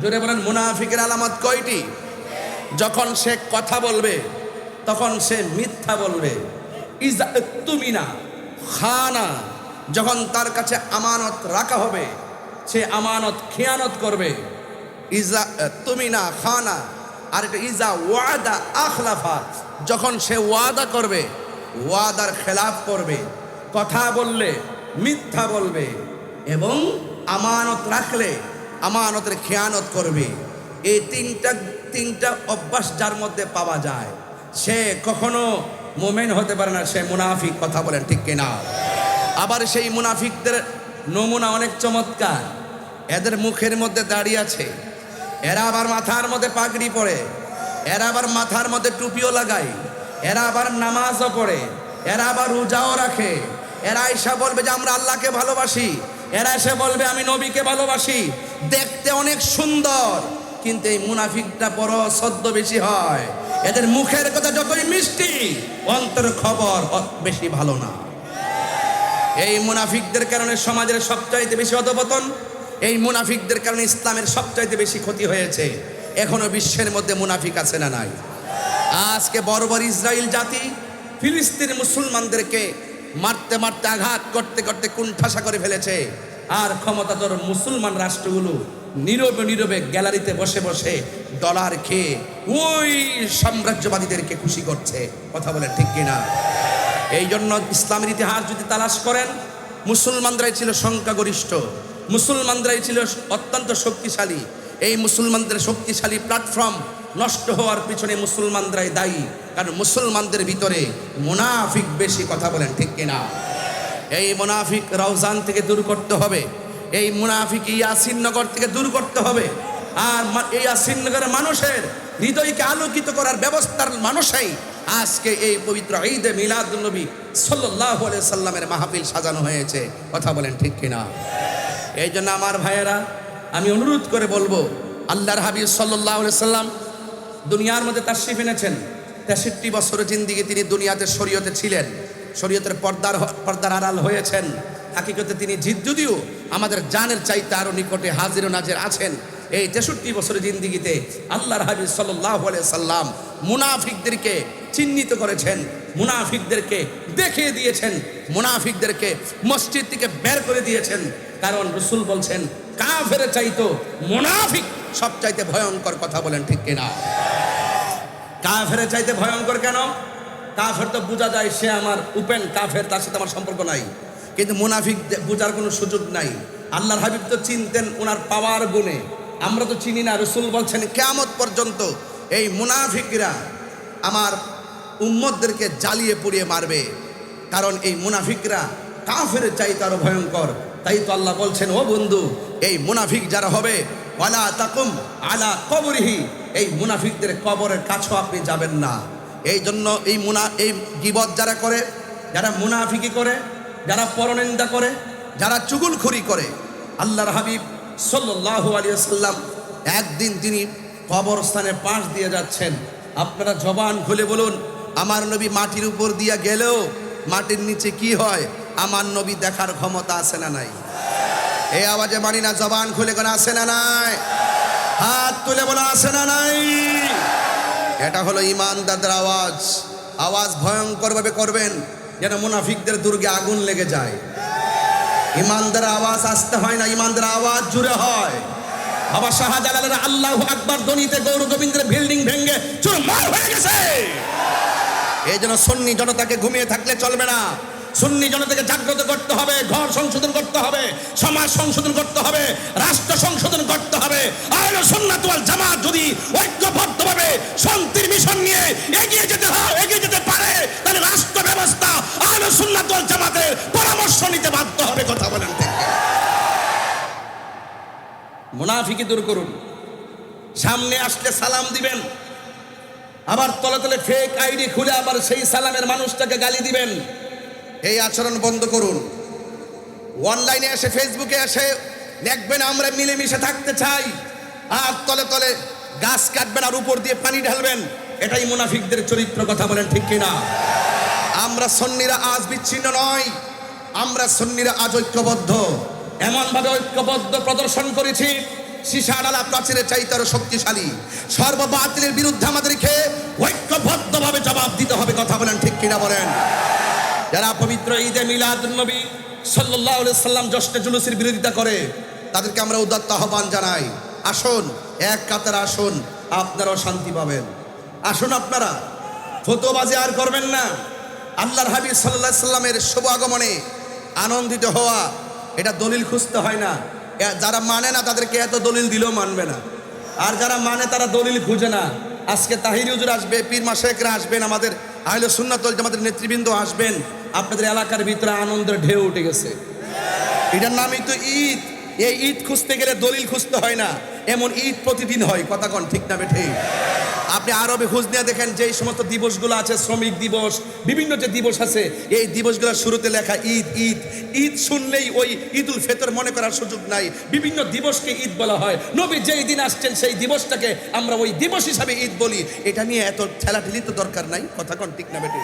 জোরে বলেন, মুনাফিকের আলামত কয়টি? যখন সে কথা বলবে তখন সে মিথ্যা বলবে। ইজা তুমিনা খানা, যখন তার কাছে আমানত রাখা হবে সে আমানত খেয়ানত করবে। ইজা তুমিনা খানা। আর এটা ইজা ওয়াদা আখলাফা, যখন সে ওয়াদা করবে ওয়াদার খেলাফ করবে। কথা বললে মিথ্যা বলবে এবং আমানত রাখলে আমানতের খেয়ানত করবে। এই তিনটা অভ্যাস যার মধ্যে পাওয়া যায় সে কখনো মোমেন হতে পারে না, সে মুনাফিক। কথা বলেন ঠিক কিনা? আবার সেই মুনাফিকদের নমুনা অনেক চমৎকার। এদের মুখের মধ্যে দাড়ি আছে, এরা আবার মাথার মধ্যে পাগড়ি পরে, এরা আবার মাথার মধ্যে টুপিও লাগায়, এরা আবার নামাজও পড়ে, এরা আবার রোজাও রাখে। এরা এসে বলবে যে আমরা আল্লাহকে ভালোবাসি, এরা এসে বলবে আমি নবীকে ভালোবাসি। দেখতে অনেক সুন্দর, কিন্তু এই মুনাফিকটা বড় ছদ্মবেশী হয়। এদের মুখের কথা যতই মিষ্টি, অন্তর খবর বেশি ভালো না। এই মুনাফিকদের কারণে সমাজের সবচাইতে বেশি অধপতন, এই মুনাফিকদের কারণে ইসলামের সবচাইতে বেশি ক্ষতি হয়েছে। এখনো বিশ্বের মধ্যে মুনাফিক আছে না নাই? আজকে বর্বর ইসরায়েল জাতি ফিলিস্তিন মুসলমানদেরকে মারতে মারতে আঘাত করতে করতে কুণ্ঠাসা করে ফেলেছে। আর ক্ষমতাধর মুসলমান রাষ্ট্রগুলো নীরবে নীরবে গ্যালারিতে বসে বসে ডলার খেয়ে ওই সাম্রাজ্যবাদীদেরকে খুশি করছে। কথা বলেন ঠিক কিনা? এই জন্য ইসলামের ইতিহাস যদি তালাশ করেন, মুসলমানরাই ছিল সংখ্যাগরিষ্ঠ, মুসলমানরাই ছিল অত্যন্ত শক্তিশালী। এই মুসলমানদের শক্তিশালী প্ল্যাটফর্ম নষ্ট হওয়ার পিছনে মুসলমানরাই দায়ী, কারণ মুসলমানদের ভিতরে মুনাফিক বেশি। কথা বলেন ঠিক কিনা? এই মুনাফিক রওজান থেকে দূর করতে হবে, এই মুনাফিক ইয়াসিন নগর থেকে দূর করতে হবে। আর এই ইয়াসিন নগরের মানুষের হৃদয়কে আলোকিত করার ব্যবস্থার মানুষই আজকে এই পবিত্র ঈদে মিলাদুন নবী সাল্লাল্লাহু আলাইহি সাল্লামের মাহফিল সাজানো হয়েছে। কথা বলেন ঠিক কিনা? এই জন্য আমার ভাইয়েরা, আমি অনুরোধ করে বলবো, আল্লাহর হাবিব সাল্লাল্লাহু আলাইহি সাল্লাম দুনিয়ার মধ্যে তাশরিফ এনেছেন। 63 বছরের জিন্দিগি তিনি দুনিয়াতে শরীয়তে ছিলেন, শরীয়তের পর্দার আড়াল হয়েছেন। হাকিকতে তিনি যদিও আমাদের জানের চাইতে আরো নিকটে হাজির ও নাজির আছেন। এই 63 বছরের জিন্দিগিতে আল্লাহর হাবিব সাল্লাল্লাহু আলাইহি সাল্লাম মুনাফিকদেরকে চিহ্নিত করেছেন, মুনাফিকদেরকে দেখিয়ে দিয়েছেন, মুনাফিকদেরকে মসজিদ থেকে বের করে দিয়েছেন। কারণ রাসূল বলছেন, কাফের চাইতো মুনাফিক সবচাইতে ভয়ঙ্কর। কথা বলেন ঠিক কিনা? কাফের চাইতে ভয়ঙ্কর কেন? কাফের তো বোঝা যায় সে আমার উপেন কাফের, তার সাথে আমার সম্পর্ক নাই। কিন্তু মুনাফিক বোঝার কোনো সুযোগ নাই। আল্লাহর হাবিব তো চিনতেন ওনার পাওয়ার গুণে, আমরা তো চিনি না। রাসূল বলছেন, কিয়ামত পর্যন্ত এই মুনাফিকরা আমার উম্মতদেরকে জ্বালিয়ে পুড়িয়ে মারবে, কারণ এই মুনাফিকরা কাফের চাইতে আরো ভয়ঙ্কর। তাই তো আল্লাহ বলছেন, ও বন্ধু, এই মুনাফিক যারা হবে, ওয়ালা তাকুম আলা কবরিহি, এই মুনাফিকদের কবরের কাছেও আপনি যাবেন না। এই জন্য এই গীবত যারা করে, যারা মুনাফিকি করে, যারা পরনিন্দা করে, যারা চুগলখড়ি করে, আল্লাহর হাবিব সাল্লাল্লাহু আলাইহি ওয়াসাল্লাম একদিন তিনি কবরস্থানের পাশ দিয়ে যাচ্ছেন। আপনারা জবান খুলে বলুন, আমার নবী মাটির উপর দিয়ে গেলেও মাটির নিচে কি হয়? আমার নবী দেখার ক্ষমতা আছে না নাই? এই আওয়াজে মানি না, জবান খুলে কোন আছে না নাই? হাত তুলে বলা আছে না নাই? এটা হলো ঈমানদারদের আওয়াজ। আওয়াজ ভয়ঙ্কর ভাবে করবেন, যেন মুনাফিকদের দুর্গে আগুন লেগে যায়। ইমানদার আওয়াজ আসতে হয় না, ইমানদার আওয়াজ জুড়ে হয়। বাবা শাহজালালের আল্লাহু আকবার ধ্বনিতে গৌর গোবিন্দের বিল্ডিং ভেঙে চুরমার হয়ে গেছে। এই জন্য সুন্নি জনতাকে ঘুমিয়ে থাকলে চলবে না। সুন্নি জনতাকে জাগ্রত করতে হবে, ঘর সংশোধন করতে হবে, সমাজ সংশোধন করতে হবে, রাষ্ট্র সংশোধন করতে হবে। আহলে সুন্নাত ওয়াল জামাত যদি ঐক্যবদ্ধভাবে শান্তির মিশন নিয়ে এগিয়ে যেতে পারে, তাহলে রাষ্ট্র ব্যবস্থা আহলে সুন্নাত ওয়াল জামাতের পরামর্শ নিতে বাধ্য হবে। কথা বলেন ঠিক? মুনাফিকি দূর করুন। সামনে আসলে সালাম দিবেন, আবার তলে তলে ফেক আইডি খুলে আবার সেই সালামের মানুষটাকে গালি দিবেন। এই আচরণ বন্ধ করুন। অনলাইনে এসে ফেসবুকে এসে দেখবেন আমরা মিলেমিশে থাকতে চাই, আর তলে তলে গাছ কাটবেন আর উপর দিয়ে পানি ঢালবেন। এটাই মুনাফিকদের চরিত্র। কথা বলেন ঠিক কিনা? আমরা সুন্নিরা আজ বিচ্ছিন্ন নয়, আমরা সুন্নিরা আজ ঐক্যবদ্ধ। এমন ভাবে ঐক্যবদ্ধ প্রদর্শন করেছি, সীসা ডালা প্রাচীরের চাইতে আরো শক্তিশালী। সর্ববাতিলের বিরুদ্ধে আমাদেরকে ঐক্যবদ্ধভাবে জবাব দিতে হবে। কথা বলেন ঠিক কিনা বলেন? যারা পবিত্র ঈদে মিলাদুন্নবী সাল্লাল্লাহু আলাইহি সাল্লাম জশ্নে জুলুসের বিরোধিতা করে, তাদেরকে আমরা উদাত্ত আহ্বান জানাই, আসুন এক কাতারে আসুন, আপনারাও শান্তি পাবেন। আসুন, আপনারা ফতোয়াবাজি আর করবেন না। আল্লাহর হাবিব সাল্লাল্লাহু আলাইহি সাল্লামের শুভ আগমনে আনন্দিত হওয়া, এটা দলিল খুঁজতে হয় না। যারা মানে না তাদেরকে এত দলিল দিলেও মানবে না, আর যারা মানে তারা দলিল খুঁজে না। আজকে তাহিরি হুজুর আসবে, পীর মাশায়েখরা আসবেন, আমাদের আহলে সুন্নাত ওয়াল জামাতের নেতৃবৃন্দ আসবেন। আপনাদের এলাকার ভিতরে আনন্দের ঢেউ উঠে গেছে। এটার নামই তো ঈদ। এই ঈদ খুঁজতে গেলে দলিল খুঁজতে হয় না, এমন ঈদ প্রতিদিন হয়। কথা কন ঠিক না বেঠে? আপনি আরবে খোঁজ নিয়ে দেখেন, যে সমস্ত দিবসগুলো আছে, শ্রমিক দিবস, বিভিন্ন যে দিবস আছে, এই দিবসগুলোর শুরুতে লেখা ঈদ। ঈদ ঈদ শুনলেই ওই ঈদুল ফিতর মনে করার সুযোগ নাই। বিভিন্ন দিবসকে ঈদ বলা হয়। নবী যেই দিন আসছেন সেই দিবসটাকে আমরা ওই দিবস হিসাবে ঈদ বলি। এটা নিয়ে এত ঠেলাঠেলি তো দরকার নাই। কথা কন ঠিক না বেঠে?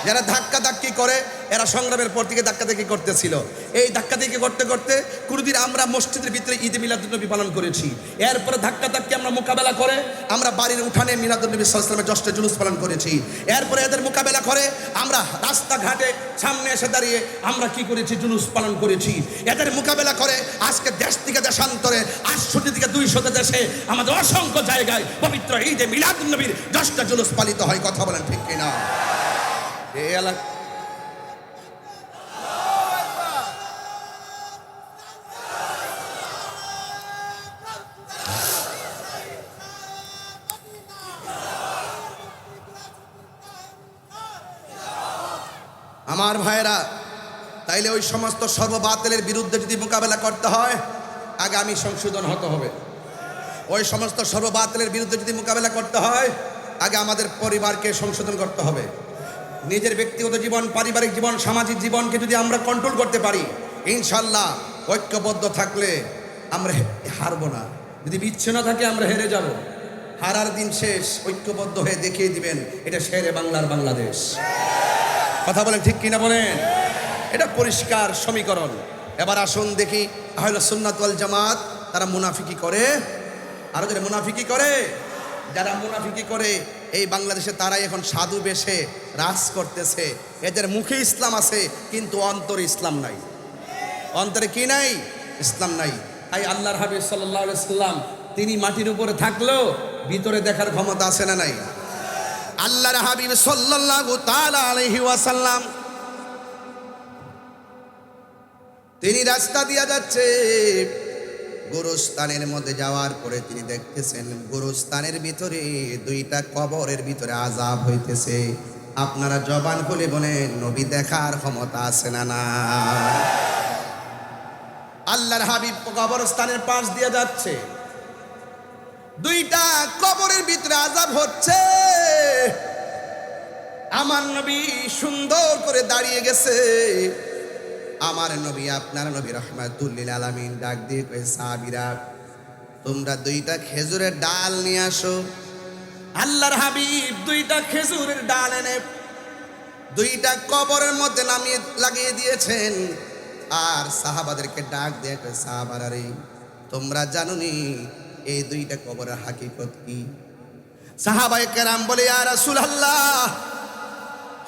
যারা ধাক্কা ধাক্কি করে, এরা সংগ্রামের পর থেকে ধাক্কা ধাক্কি করতেছিল। এই ধাক্কা ধাক্কি করতে করতে কোনোদিন আমরা মসজিদের ভিতরে ঈদে মিলাদুন্নবী পালন করেছি। এরপরে ধাক্কা ধাক্কি আমরা মোকাবেলা করে আমরা বাড়ির উঠানে মিলাদুন্নবী সাল্লাল্লাহু আলাইহি ওয়াসাল্লামের জশ্নে জুলুস পালন করেছি। এরপরে এদের মোকাবেলা করে আমরা রাস্তাঘাটে সামনে এসে দাঁড়িয়ে আমরা কি করেছি? জুলুস পালন করেছি। এদের মোকাবেলা করে আজকে দেশ থেকে দেশান্তরে 68 থেকে 200 দেশে আমাদের অসংখ্য জায়গায় পবিত্র ঈদে মিলাদুন্নবীর জশ্নে জুলুস পালিত হয়। কথা বলেন ঠিক কিনা? আমার ভাইরা, তাইলে ওই সমস্ত সর্ববাতিলের বিরুদ্ধে যদি মোকাবেলা করতে হয়, আগামী সংশোধন হতে হবে। ওই সমস্ত সর্ববাতিলের বিরুদ্ধে যদি মোকাবেলা করতে হয়, আগে আমাদের পরিবারকে সংশোধন করতে হবে। নিজের ব্যক্তিগত জীবন, পারিবারিক জীবন, সামাজিক জীবনকে যদি আমরা কন্ট্রোল করতে পারি, ইনশাল্লাহ ঐক্যবদ্ধ থাকলে আমরা হারবো না। যদি বিচ্ছিন্ন থাকে আমরা হেরে যাব। হারার দিন শেষ। ঐক্যবদ্ধ হয়ে দেখিয়ে দিবেন এটা শেরে বাংলার বাংলাদেশ। কথা বলেন ঠিক কিনা বলেন? এটা পরিষ্কার সমীকরণ। এবার আসুন দেখি আহলে সুন্নাত ওয়াল জামাত তারা মুনাফিকি করে। আরো যারা মুনাফিকি করে, যারা মুনাফিকি করে এই বাংলাদেশে, তারাই এখন সাধু বেশে রাজ করতেছে। এদের মুখে ইসলাম আছে কিন্তু অন্তরে ইসলাম নাই। অন্তরে কি নাই? ইসলাম নাই। তাই আল্লাহর হাবিব সাল্লাল্লাহু আলাইহি সাল্লাম তিনি মাটির উপরে থাকলেও ভিতরে দেখার ক্ষমতা আছে না নাই? আল্লাহর হাবিব সাল্লাল্লাহু তাআলা আলাইহি ওয়াসাল্লাম তিনি রাস্তা দিয়ে যাচ্ছে, গোরস্থানের মধ্যে যাওয়ার পরে তিনি দেখতেছেন গোরস্থানের ভিতরে দুইটা কবরের ভিতরে আযাব হইতেছে। আপনারা জবান খুলে বলেন, নবী দেখার ক্ষমতা আছে না না? আল্লাহর হাবিব কবরস্থানের পাশ দিয়ে যাচ্ছে, দুইটা কবরের ভিতরে আযাব হচ্ছে। আমার নবী সুন্দর করে দাঁড়িয়ে গেছে। আমার নবী, আপনার নবী রাহমাতুল লিল আলামিন ডাক দিয়ে কয়, সাহাবীরা তোমরা দুইটা খেজুরের ডাল নিয়ে আসো। আল্লাহর হাবিব দুইটা খেজুরের ডাল এনে দুইটা কবরের মধ্যে নামিয়ে লাগিয়ে দিয়েছেন। আর সাহাবাদেরকে ডাক দিয়ে কয়, সাহাবারা রে, তোমরা জানোনি এই দুইটা কবরের হাকিকত কি? সাহাবায়ে কেরাম বলে, ইয়া রাসূলুল্লাহ,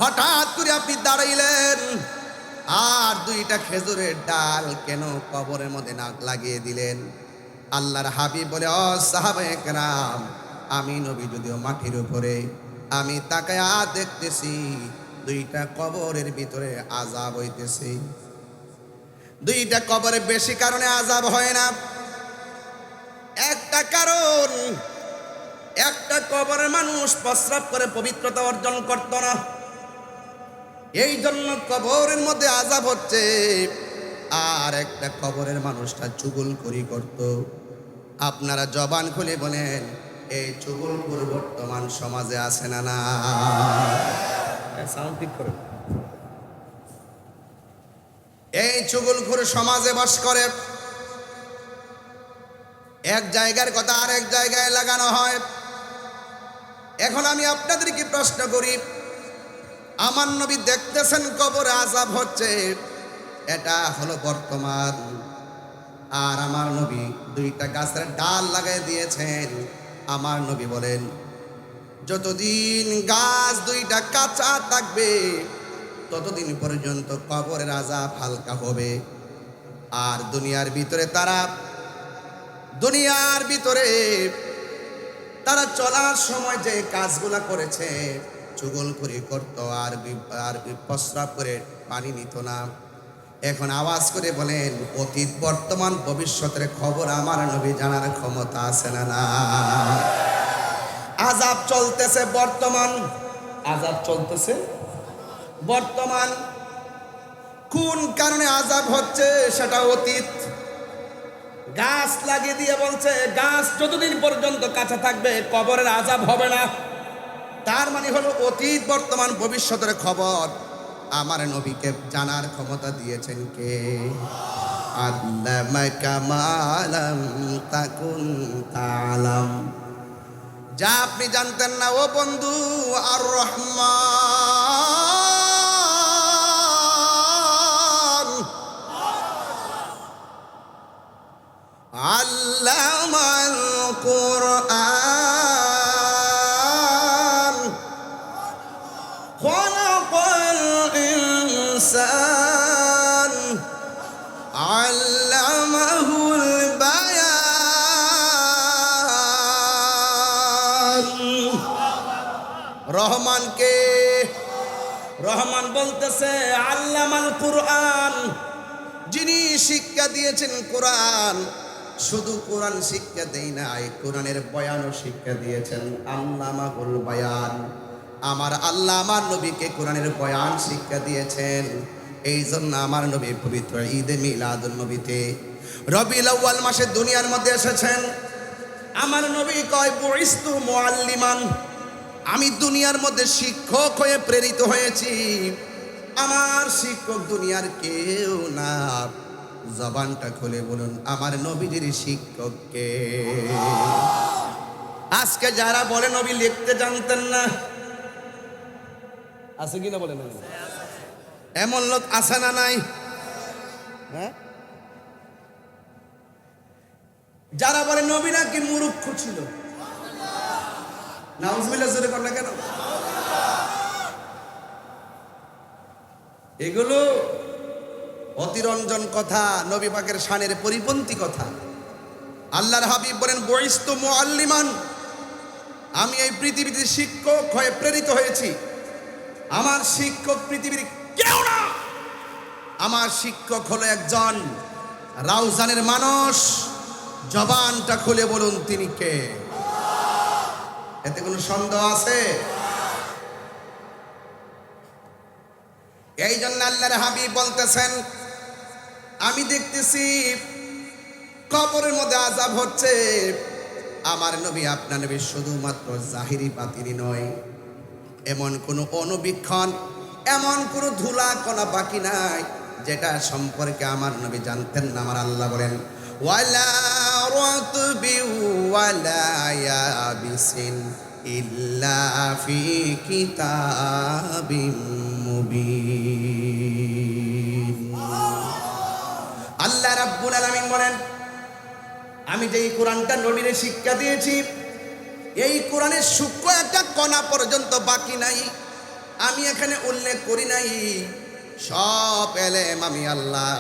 হঠাৎ করে আপনি দাঁড়াইলেন, আর দুইটা খেজুরের ডাল কেন কবরের মধ্যে না লাগিয়ে দিলেন? আল্লাহর হাবিব বলে, ও সাহাবায়ে কেরাম, আমি নবী যদিও মাটির উপরে, আমি তাকায়া দেখতেছি দুইটা কবরের ভিতরে আযাব হইতেছে। দুইটা কবরে বেশি কারণে আযাব হয় না। একটা কারণ, একটা কবরের মানুষ প্রস্রাব করে পবিত্রতা অর্জন করত না, এই জন্য কবরের মধ্যে আযাব হচ্ছে। আর একটা কবরের মানুষটা চুগলখড়ি করত। আপনারা জবান খুলে বলেন, এই চুগলখোর বর্তমান সমাজে আছে না? না, সাউন্ড ঠিক করে। এই চুগলখোর সমাজে বাস করে। এক জায়গার কথা আরেক জায়গায় লাগানো হয়। এখন আমি আপনাদেরকে প্রশ্ন করি, আমার নবী দেখতেছেন কবরে আযাব হচ্ছে, এটা হলো বর্তমান। আর আমার নবী দুইটা গাছের ডাল লাগাই দিয়েছেন। আমার নবী বলেন, যতদিন গাছ দুইটা কাঁচা থাকবে ততদিন পর্যন্ত কবরের আযাব হালকা হবে। আর দুনিয়ার ভিতরে তারা চলার সময় যে কাজগুলা করেছে, চুগলখড়ি করতো আর প্রস্রাব করে পানি নিত না। এখন আওয়াজ করে বলেন, অতীত বর্তমান ভবিষ্যতের খবর আমার নবী জানার ক্ষমতা আছে না? না, আযাব চলতেছে বর্তমান, আযাব চলতেছে বর্তমান। কোন কারণে আযাব হচ্ছে সেটা অতীত। গাছ লাগিয়ে দিয়ে বলছে, গাছ যতদিন পর্যন্ত কাঁচা থাকবে কবরের আযাব হবে না। তার মানে হলো অতীত বর্তমান ভবিষ্যতের খবর আমার নবীকে জানার ক্ষমতা দিয়েছেন কে? আল্লামাকা মা লাম তাকুন তা'লাম, যা আপনি জানতেন না ও বন্ধু। আর রহমান আল্লামাল কুরআন খলাকাল ইনসান আল্লামাহুল বায়ান। রহমানকে, রহমান বলতেছে আল্লামাল কুরআন, যিনি শিক্ষা দিয়েছেন কোরআন। শুধু কোরআন শিক্ষা দেই নাই, কোরআনের বয়ানও শিক্ষা দিয়েছেন। আল্লামাহুল বায়ান, আমার আল্লাহ আমার নবীকে কোরআনের বয়ান শিক্ষা দিয়েছেন। এই জন্য আমার নবী পবিত্র ঈদে মিলাদুন নবীতে রবিউল আউয়াল মাসে দুনিয়ার মধ্যে এসেছেন। আমার নবী কয়, বুইস্তু মুআল্লিমান, আমি দুনিয়ার মধ্যে শিক্ষক হয়ে প্রেরিত হয়েছি। আমার শিক্ষক দুনিয়ার কেউ না। জবানটা খুলে বলুন, আমার নবীজির শিক্ষক কে? আজকে যারা বলে নবী লিখতে জানতেন না, আছে কিনা বলেন? এমন লোক আছে না নাই? হ্যাঁ, যারা বলে নবী নাকি মূর্খ ছিল। নাউজুবিল্লাহ জোরে কর না কেন? এগুলো অতিরঞ্জন কথা, নবী পাকের শানের পরিপন্থী কথা। আল্লাহর হাবিব বলেন, বুইস্তু মুআল্লিমান, আমি এই পৃথিবীতে শিক্ষক হয়ে প্রেরিত হয়েছি। আমার শিক্ষক পৃথিবীর কেউ না, আমার শিক্ষক হলো একজন রাউজানের মানুষ। জবানটা খুলে বলুন, তিনি কে? এতে কোনো সন্দেহ আছে? এই জন্য আল্লাহর হাবিব বলতেছেন, আমি দেখতেছি কবরের মধ্যে আযাব হচ্ছে। আমার নবী, আপনার নবী শুধুমাত্র জাহিরি বাতিনি নয়, এমন কোনো অনুবীক্ষণ, এমন কোনো ধুলা কণা বাকি নাই যেটা সম্পর্কে আমার নবী জানতেন না। আমার আল্লাহ বলেন, ওয়ালা রাতবি ওয়ালা ইয়াবিসিন ইল্লা ফি কিতাবিম মুবিন। আল্লাহ রাব্বুল আলামিন বলেন, আমি যেই কোরআনটা নবীরে শিক্ষা দিয়েছি, এই কোরআনের সূক্ষ্ম একটা কণা পর্যন্ত বাকি নাই। আমি এখানে উল্লেখ করি নাই সব এলেম আমি আল্লাহ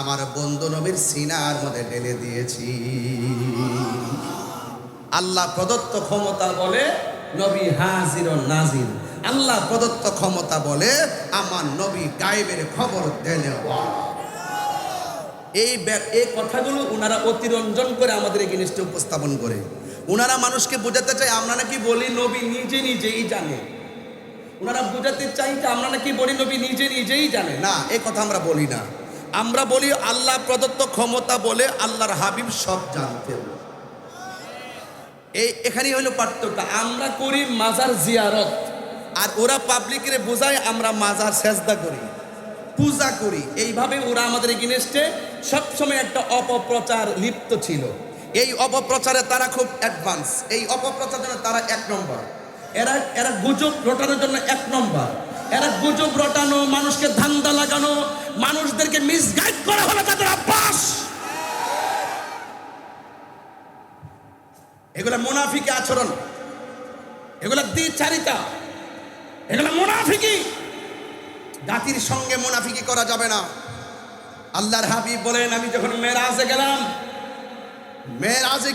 আমার বন্ধু নবীর সিনার মধ্যে ঢেলে দিয়েছি। আল্লাহ প্রদত্ত ক্ষমতা বলে নবী হাজির ও নাজির। আল্লাহ প্রদত্ত ক্ষমতা বলে আমার নবী গায়েবের খবর দেনে। এই কথাগুলো ওনারা অতিরঞ্জন করে আমাদের এই জিনিসটা উপস্থাপন করে। ওনারা মানুষকে বোঝাতে চায় আমরা নাকি বলি নবী নিজে নিজেই জানে। ওনারা বোঝাতে চাই যে আমরা নাকি বলি নবী নিজে নিজেই জানে। না, এই কথা আমরা বলি না। আমরা বলি আল্লাহ প্রদত্ত ক্ষমতা বলে আল্লাহর হাবিব সব জানতেন। এখানেই হলো পার্থক্য। আমরা করি মাজার জিয়ারত, আর ওরা পাবলিকের বোঝায় আমরা মাজার সেজদা করি, পূজা করি। এইভাবে ওরা আমাদের এগেইনস্টে সবসময় একটা অপপ্রচার লিপ্ত ছিল। এই অপপ্রচারে তারা খুব অ্যাডভান্স। এই অপপ্রচারের জন্য তারা এক নম্বর। এরা গুজব রটানোর জন্য এক নম্বর। এরা গুজব রটানো, মানুষকে ধান্দা লাগানো, মানুষদেরকে মিসগাইড করা হলো তাদের অভ্যাস। এগুলা মুনাফিকি আচরণ, এগুলা দ্বিচারিতা, এগুলা মুনাফিকি। জাতির সঙ্গে মুনাফিকি করা যাবে না। আল্লাহর হাবিব বলেন, আমি যখন মেরাজে গেলাম, মেরাজে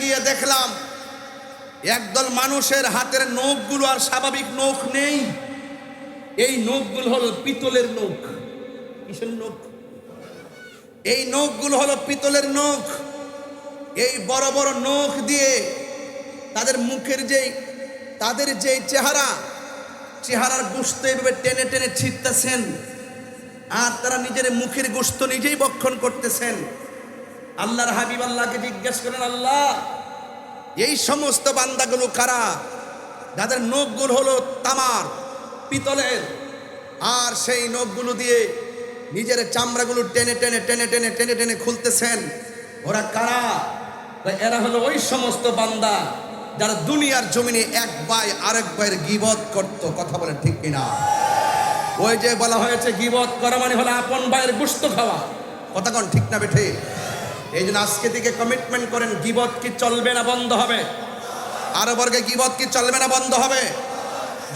গিয়ে দেখলাম একদল মানুষের হাতের নখগুলো আর স্বাভাবিক নখ নেই। এই নখগুলো হলো পিতলের নখ। কিসের নখ? এই নখগুলো হলো পিতলের নখ। এই বড় বড় নখ দিয়ে তাদের মুখের তাদের যে চেহারার গোশত এভাবে টেনে টেনে ছিটতেছেন, আর তারা নিজের মুখের গোশত নিজেই ভক্ষণ করতেছেন। আল্লাহর হাবিব আল্লাহকে জিজ্ঞেস করেন, আল্লাহ এই সমস্ত বান্দাগুলো কারা যাদের নখগুলো হলো তামার, পিতলের, আর সেই নখগুলো দিয়ে নিজের চামড়াগুলো টেনে টেনে টেনে টেনে টেনে টেনে খুলতেছেন? ওরা কারা? এরা হলো ওই সমস্ত বান্দা যারা দুনিয়ার জমিনে এক ভাই আরেক ভাইয়ের গীবত করত। কথা বলেন ঠিক কিনা? ওই যে বলা হয়েছে গীবত করা মানে হলো আপন ভাইয়ের গোশত খাওয়া। কথা কোন ঠিক না বেঠে? এই জন্য আজকে থেকে কমিটমেন্ট করেন, গীবত কি চলবে না বন্ধ হবে? আরো বর্গে গীবত কি চলবে না বন্ধ হবে?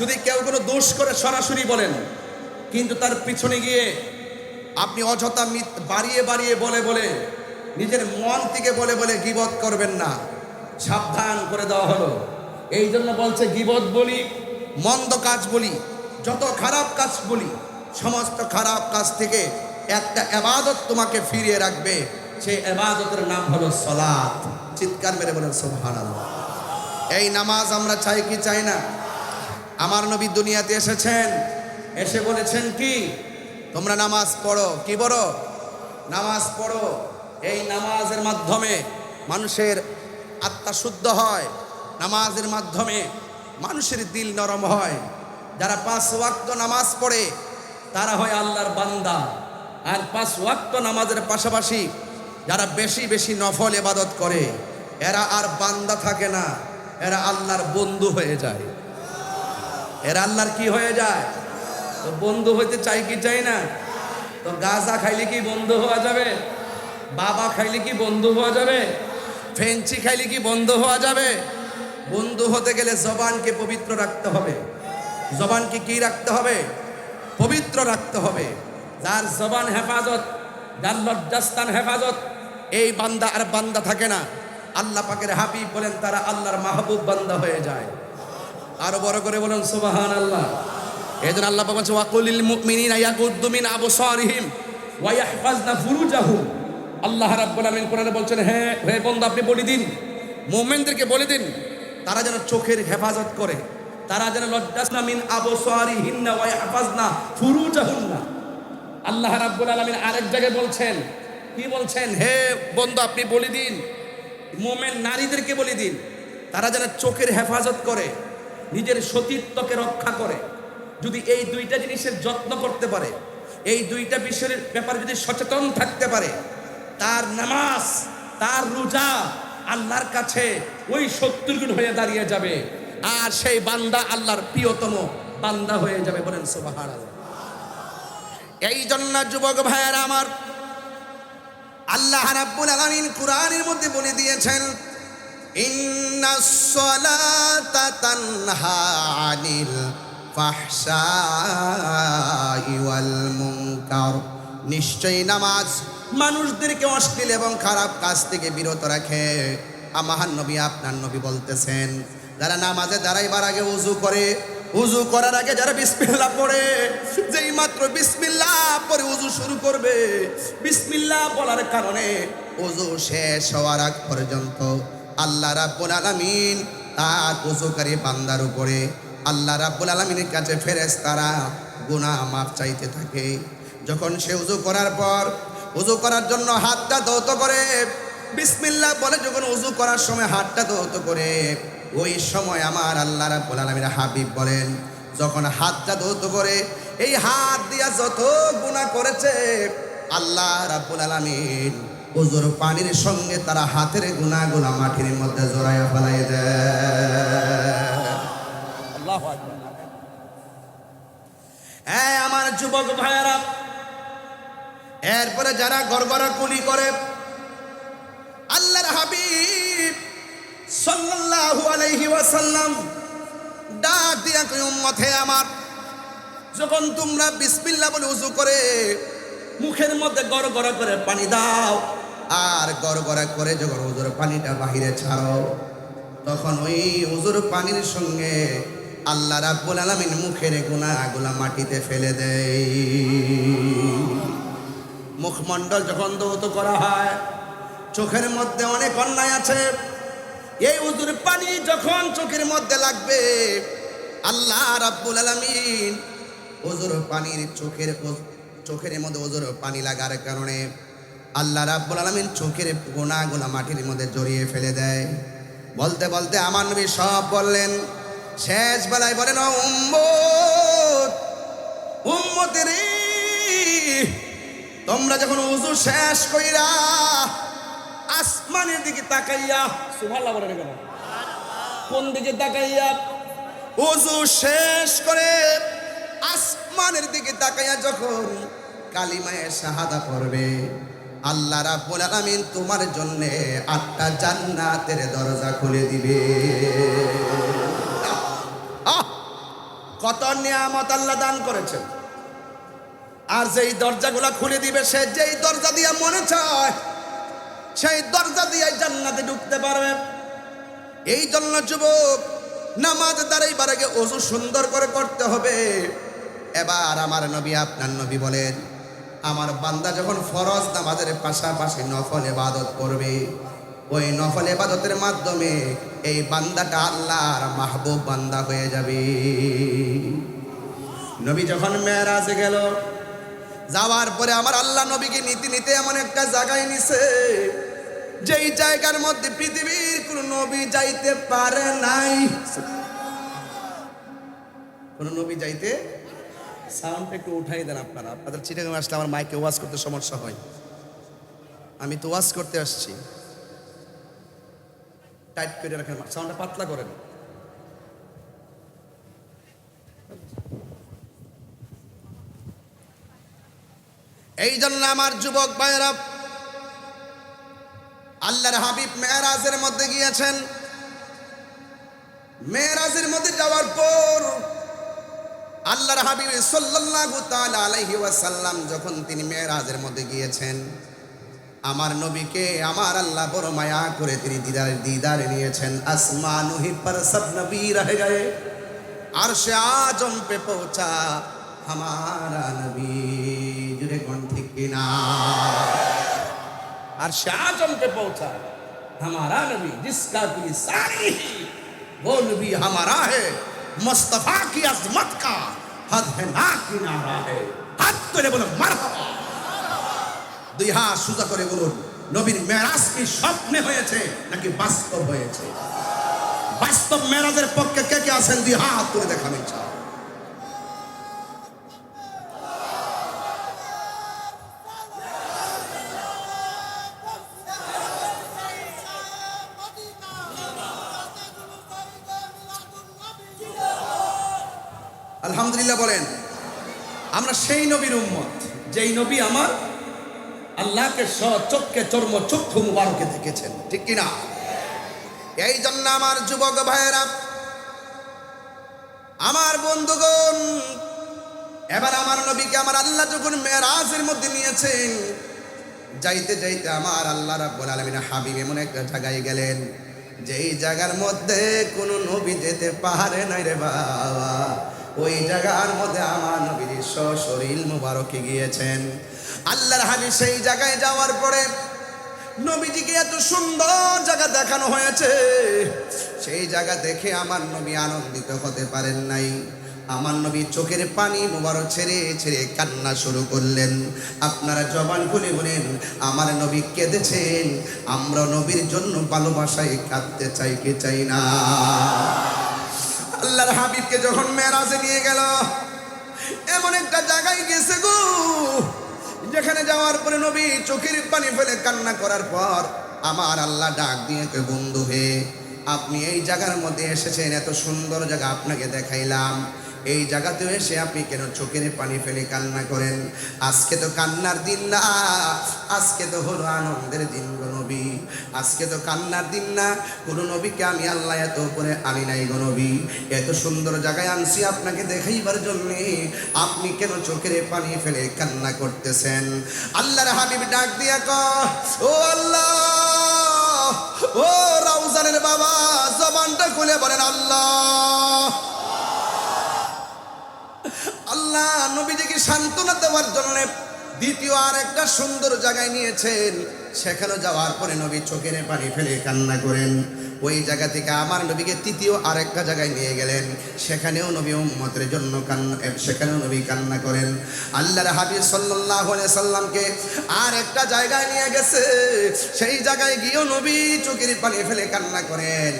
যদি কেউ কোনো দোষ করে সরাসরি বলেন, কিন্তু তার পিছনে গিয়ে আপনি অযথা বাড়িয়ে বাড়িয়ে বলে বলে নিজের মন থেকে বলে বলে গীবত করবেন না। সাবধান করে দেওয়া হলো। এই জন্য বলছে গীবত বলি, মন্দ কাজ বলি, যত খারাপ কাজ বলি, সমস্ত খারাপ কাজ থেকে একটা ইবাদত তোমাকে ফিরিয়ে রাখবে। সেই ইবাদতের নাম হলো সালাত। চিৎকার মেরে বলেন সুবহানাল্লাহ। এই নামাজ আমরা চাই কি চাই না? আমার নবী দুনিয়াতে এসেছেন, এসে বলেছেন কি তোমরা নামাজ পড়ো। কি বড়? নামাজ পড়ো। এই নামাজের মাধ্যমে মানুষের আত্মা শুদ্ধ হয়, নামাজের মাধ্যমে মানুষের দিল নরম হয়। যারা 5 ওয়াক্ত নামাজ পড়ে তারা হয় আল্লাহর বান্দা। আর 5 ওয়াক্ত নামাজের পাশাপাশি যারা বেশি বেশি নফল ইবাদত করে এরা আর বান্দা থাকে না, এরা আল্লাহর বন্ধু হয়ে যায়। এরা আল্লাহর কি হয়ে যায়? তো বন্ধু হইতে চাই কি চাই না? তো গাঁজা খাইলে কি বন্ধু হওয়া যাবে? বাবা খাইলে কি বন্ধু হওয়া যাবে? ফেঞ্চি খাইলে কি বন্ধু হওয়া যাবে? বন্ধু হতে গেলে জবানকে পবিত্র রাখতে হবে। জবানকে কি রাখতে হবে? পবিত্র রাখতে হবে। যার জবান হেফাজত, যার লজ্জাস্থান হেফাজত, এই বান্দা আর বান্দা থাকে না। আল্লাহ পাকের হাবিব বলেন তারা আল্লাহর মাহবুব বান্দা হয়ে যায়। আরো বড় করে বলেন সুবহানাল্লাহ। এজন্য আল্লাহ পাক বলেন ওয়াকুলিল মুমিনিনা ইয়াগুদ্দু মিন আবসারিহিম ওয়া ইয়াহফাজনা ফুরুজাহুম। আল্লাহ রাব্বুল আলামিন কোরআনে বলছেন, হে বান্দা আপনি বলে দিন, মুমিনদেরকে বলে দিন তারা যেন চোখের হেফাজত করে, তারা যেন লজ্জাসনা মিন আবসারিহিন্না ওয়া ইয়াহফাজনা ফুরুজাহুন্না। আল্লাহ রাব্বুল আলামিন আরেক জায়গায় বলছেন, কি বলছেন? হে বন্ধু আপনি বলে দিন, মুমিন নারীদেরকে বলে দিন তারা যেন চোখের হেফাজত করে, নিজের সতীত্বকে রক্ষা করে। যদি এই দুইটা জিনিসের যত্ন করতে পারে, এই দুইটা বিষয়ের ব্যাপারে যদি সচেতন থাকতে পারে, তার নামাজ, তার রোজা আল্লাহর কাছে ওই 70 গুণ হয়ে দাঁড়িয়ে যাবে, আর সেই বান্দা আল্লাহর প্রিয়তম বান্দা হয়ে যাবে। বলেন সুবহানাল্লাহ। এই জন্য যুবক ভাইয়েরা আমার, আল্লাহ রাব্বুল আলামিন কুরআনের মধ্যে বলে দিয়েছেন, ইন্নাস সালাতা তানহা আনিল ফাহশাই ওয়াল মুনকার। নিশ্চয়ই নামাজ মানুষদেরকে অশ্লীল এবং খারাপ কাজ থেকে বিরত রাখে। আমার নবী, আপনার নবী বলতেছেন, যারা নামাজে দাঁড়াইবার আগে ওযু করে, ওযু করার আগে যারা বিসমিল্লাহ পড়ে, যেই মাত্র বিসমিল্লাহ পড়ে ওযু শুরু করবে, বিসমিল্লাহ বলার কারণে ওযু শেষ হওয়ার আগ পর্যন্ত আল্লাহ রাব্বুল আলামিন তার ওযুকারী বান্দার উপরে আল্লাহ রাব্বুল আলামিনের কাছে ফেরেশতারা গুনাহ মাফ চাইতে থাকে। যখন সে ওযু করার পর ওযু করার জন্য হাতটা ধৌত করে, বিসমিল্লাহ বলে যখন ওযু করার সময় হাতটা ধৌত করে, ওই সময় আমার আল্লাহ রাব্বুল আলামিন হাবিব বলেন, যখন হাতটা ধৌত করে এই হাত দিয়া যত গুনাহ করেছে আল্লাহ রাব্বুল আলামিন ওযুর পানির সঙ্গে তারা হাতের গুনাহগুলো মাটির মধ্যে জড়াইয়া ফেলাই দেয়। আল্লাহু আকবার। হ্যাঁ আমার যুবক ভাইয়েরা, এরপরে যারা গড়গড়া কুলি করে, আল্লাহর হাবিব সাল্লাল্লাহু আলাইহি ওয়াসাল্লাম ডাক দিয়া কই, উম্মত হে আমার, যখন তোমরা বিসমিল্লাহ বলে ওযু করে মুখের মধ্যে গড়গড়া করে পানি দাও, আর গড়গড়া করে যখন ওযুর পানিটা বাহিরে ছাড়ো, তখন ওই ওযুর পানির সঙ্গে আল্লাহ রাব্বুল আলামিন মুখের গুনাহগুলো মাটিতে ফেলে দেয়। মুখমণ্ডল যখন ধৌত করা হয়, চোখের মধ্যে অনেক অন্যায় আছে, এই ওযুর পানি যখন চোখের মধ্যে লাগবে, আল্লাহ রাব্বুল আলামিন ওযুর পানির চোখের মধ্যে ওযুর পানি লাগার কারণে আল্লাহ রাব্বুল আলামিন চোখের গুনাহগুলো মাটির মধ্যে জড়িয়ে ফেলে দেয়। বলতে বলতে আমার নবী সব বললেন, শেষ বেলায় বলেন, ও উম্মত, উম্মতের তোমরা যখন ওযু শেষ কইরা আসমানের দিকে তাকাইয়া, সুবহানাল্লাহ বলেন কেন, কোন দিকে তাকাইয়া, ওযু শেষ করে আসমানের দিকে তাকাইয়া যখন কালিমায়ে শাহাদা পড়বে, আল্লাহ রাব্বুল আলামিন তোমার জন্য 8টা জান্নাতের দরজা খুলে দিবে। কত নিয়ামত আল্লাহ দান করেছেন, আর যেই দরজাগুলো খুলে দিবে, সে যেই দরজা দিয়ে মনে চায় সেই দরজা দিয়ে জান্নাতে ঢুকতে পারবে। এই জন্য যুবক, নামাজ দাঁড়াইবার আগে ওযু সুন্দর করে করতে হবে। এবার আমার নবী, আপনার নবী বলেন, আমার বান্দা যখন ফরজ নামাজের পাশাপাশি নফল ইবাদত করবে, ওই নফল ইবাদতের মাধ্যমে এই বান্দাটা আল্লাহর মাহবুব বান্দা হয়ে যাবে। নবী যখন মেরাজে গেল, যাওয়ার পরে আমার আল্লাহ নবীকে নিতে নিতে এমন একটা জায়গায় নিছে, যেই জায়গার মধ্যে পৃথিবীর কোন নবী যাইতে পারে নাই। কোন নবী যাইতে, সাউন্ডটা একটু উঠাই দেন আপনারা। আপনাদের চিটাগাং আসলে আমার মাইকে ওয়াজ করতে সমস্যা হয়, আমি তো ওয়াজ করতে আসছি। টাইট করে রাখেন, সাউন্ডটা পাতলা করেন। এই জন্য আমার যুবক ভাইয়েরা, আল্লাহর হাবিব মেরাজের মধ্যে গিয়েছেন। মেরাজের মধ্যে যাওয়ার পর আল্লাহর হাবিব সাল্লাল্লাহু তাআলা আলাইহি ওয়াসাল্লাম যখন তিনি মেরাজের মধ্যে গিয়েছেন, আমার নবীকে আমার আল্লাহ বড় মায়া করে তিনি দিদারে নিয়েছেন। আসমান হি পর সব নবী রহ গয়ে, আরশ আজম पे पहुंचा हमारा नबी। जुड़े कौन ठीक किना, अर्श आजम पे पहुंचा हमारा नबी, जिसका कोई सारी वो नबी हमारा है। मुस्तफा की अजमत का हद है ना किनारा है। हाथ तुले बोलो मरहबा। দুই হাত সোজা করে বলুন, নবীর মেরাজ কি স্বপ্নে হয়েছে নাকি বাস্তব হয়েছে? বাস্তব মেরাজের পক্ষে কে কে আছেন? দুই হাত তুলে দেখাবেন। আলহামদুলিল্লাহ বলেন। আমরা সেই নবীর উম্মত, যেই নবী আমার আল্লাহকে চোখকে চক্ষু মুবারকে দেখেছেন, ঠিক কিনা? এই জন্য আমার যুবক ভাইয়েরা, আমার বন্ধুগণ, এবার আমার নবীকে আমার আল্লাহ যখন মেরাজের মধ্যে নিয়েছেন, যাইতে যাইতে আমার আল্লাহ রাব্বুল আলামিন হাবিব এমন একটা জায়গায় গেলেন যেই জায়গার মধ্যে কোনো নবী যেতে পারে নাই রে বাবা। ওই জায়গার মধ্যে আমার নবীর সশরীর মুবারকে গিয়েছেন। আল্লাহর হাবিব সেই জায়গায় যাওয়ার পরে নবীজিকে এত সুন্দর জায়গা দেখানো হয়েছে, সেই জায়গা দেখে আমার নবী আনন্দিত হতে পারেন নাই। আমার নবী চোখের পানি মোবারক ছেড়ে ছেড়ে কান্না শুরু করলেন। আপনারা জবান খুলে বলেন, আমার নবী কেঁদেছেন। আমরা নবীর জন্য ভালোবাসায় কাঁদতে চাই কি চাই না? আল্লাহর হাবিবকে যখন মেরাজে নিয়ে গেল, এমন একটা জায়গায় গেছে গো, যেখানে যাওয়ার পরে নবী চোখের পানি ফেলে কান্না করার পর আমার আল্লাহ ডাক দিয়ে কে, বন্ধু হে, আপনি এই জায়গার মধ্যে এসেছেন, এত সুন্দর জায়গা আপনাকে দেখাইলাম, এই জায়গাতেও এসে আপনি কেন চোখের পানি ফেলে কান্না করেন? আজকে তো কান্নার দিন না, আজকে তো হলো আনন্দের দিন গো নবী, আজকে তো কান্নার দিন না। কোন নবীকে আমি আল্লাহ এত উপরে আনি নাই গো নবী, এত সুন্দর জায়গায় আনছি আপনাকে দেখাইবার জন্যে, আপনি কেন চোখের পানি ফেলে কান্না করতেছেন? আল্লাহর হাবিব ডাক দিয়া কয়, ও আল্লাহ, ও রাউজানের বাবা, জবানটা খুলে বলেন আল্লাহ। আল্লাহ নবীজিকে সান্ত্বনা দেওয়ার জন্য দ্বিতীয় আর একটা সুন্দর জায়গায় নিয়েছেন। সেখানে যাওয়ার পরে নবী চোখের পানি ফেলে কান্না করেন। ওই জায়গা থেকে আমার নবীকে তৃতীয় আরেকটা জায়গায় নিয়ে গেলেন, সেখানেও নবী উম্মতের জন্য সেখানেও নবী কান্না করেন। আল্লাহর হাবিব সাল্লাল্লাহু আলাইহি সাল্লামকে আর একটা জায়গায় নিয়ে গেছে, সেই জায়গায় গিয়েও নবী চোখের পানি ফেলে কান্না করেন।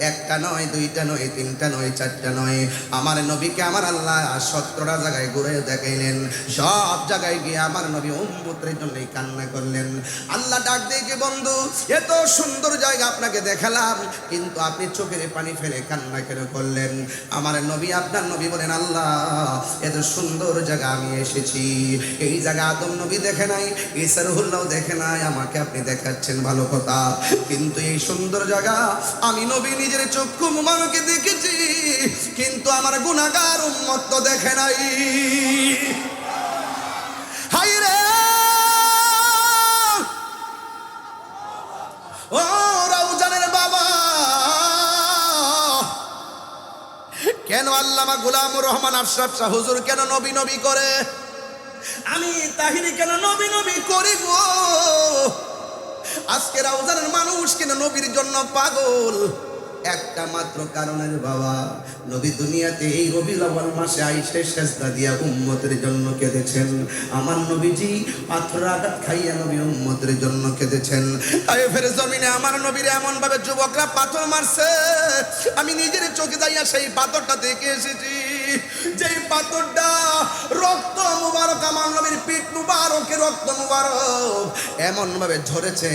একটা নয়, দুইটা নয়, তিনটা নয়, চারটা নয়, আমার নবীকে আমার আল্লাহ 17টা জায়গায় ঘুরে দেখাইলেন। সব জায়গায় গিয়ে আমার নবী উম্মতের জন্যই কান্না করলেন। আল্লাহ ডাক দিয়ে, বন্ধু, এত সুন্দর জায়গা আপনাকে দেখালাম, কিন্তু আপনি চোখের পানি ফেলে কান্না কেন করলেন? আমার নবী, আপনার নবী বলেন, আল্লাহ, এত সুন্দর জায়গা আমি এসেছি, এই জায়গা আদম নবী দেখে নাই, ঈসা রুহুল্লাহ দেখে নাই, আমাকে আপনি দেখাচ্ছেন ভালো কথা, কিন্তু এই সুন্দর জায়গা আমি নবী নিজের চক্ষু মুবারকে দেখেছি, কিন্তু আমার গুনাহগার উম্মত তো দেখে নাই। হায় রে, ও রাউজানের বাবা, কেন আল্লামা গোলামুর রহমান আশরাফ শাহ হুজুর কেন নবী নবী করে? আমি তাহিরি কেন নবী নবী করি গো? আজকে রাউজানের মানুষ কেন নবীর জন্য পাগল? একটা মাত্র কারণের বাবা, নবী দুনিয়াতে এই রবিউল আউয়াল মাসে আইসে সেজদা দিয়া উম্মতের জন্য কেঁদেছেন। আমার নবীজি পাথর আঘাত খাইয়া নবী উম্মতের জন্য কেঁদেছেন। তায়েফের জমিনে আমার নবীর এমন ভাবে যুবকরা পাথর মারছে, আমি নিজের চোখে যাইয়া সেই পাথরটা দেখে এসেছি, যেই পাথরটা রক্ত মুবারক, আমার নবীর পিঠ মুবারকে রক্ত মুবারক এমন ভাবে ঝরেছে,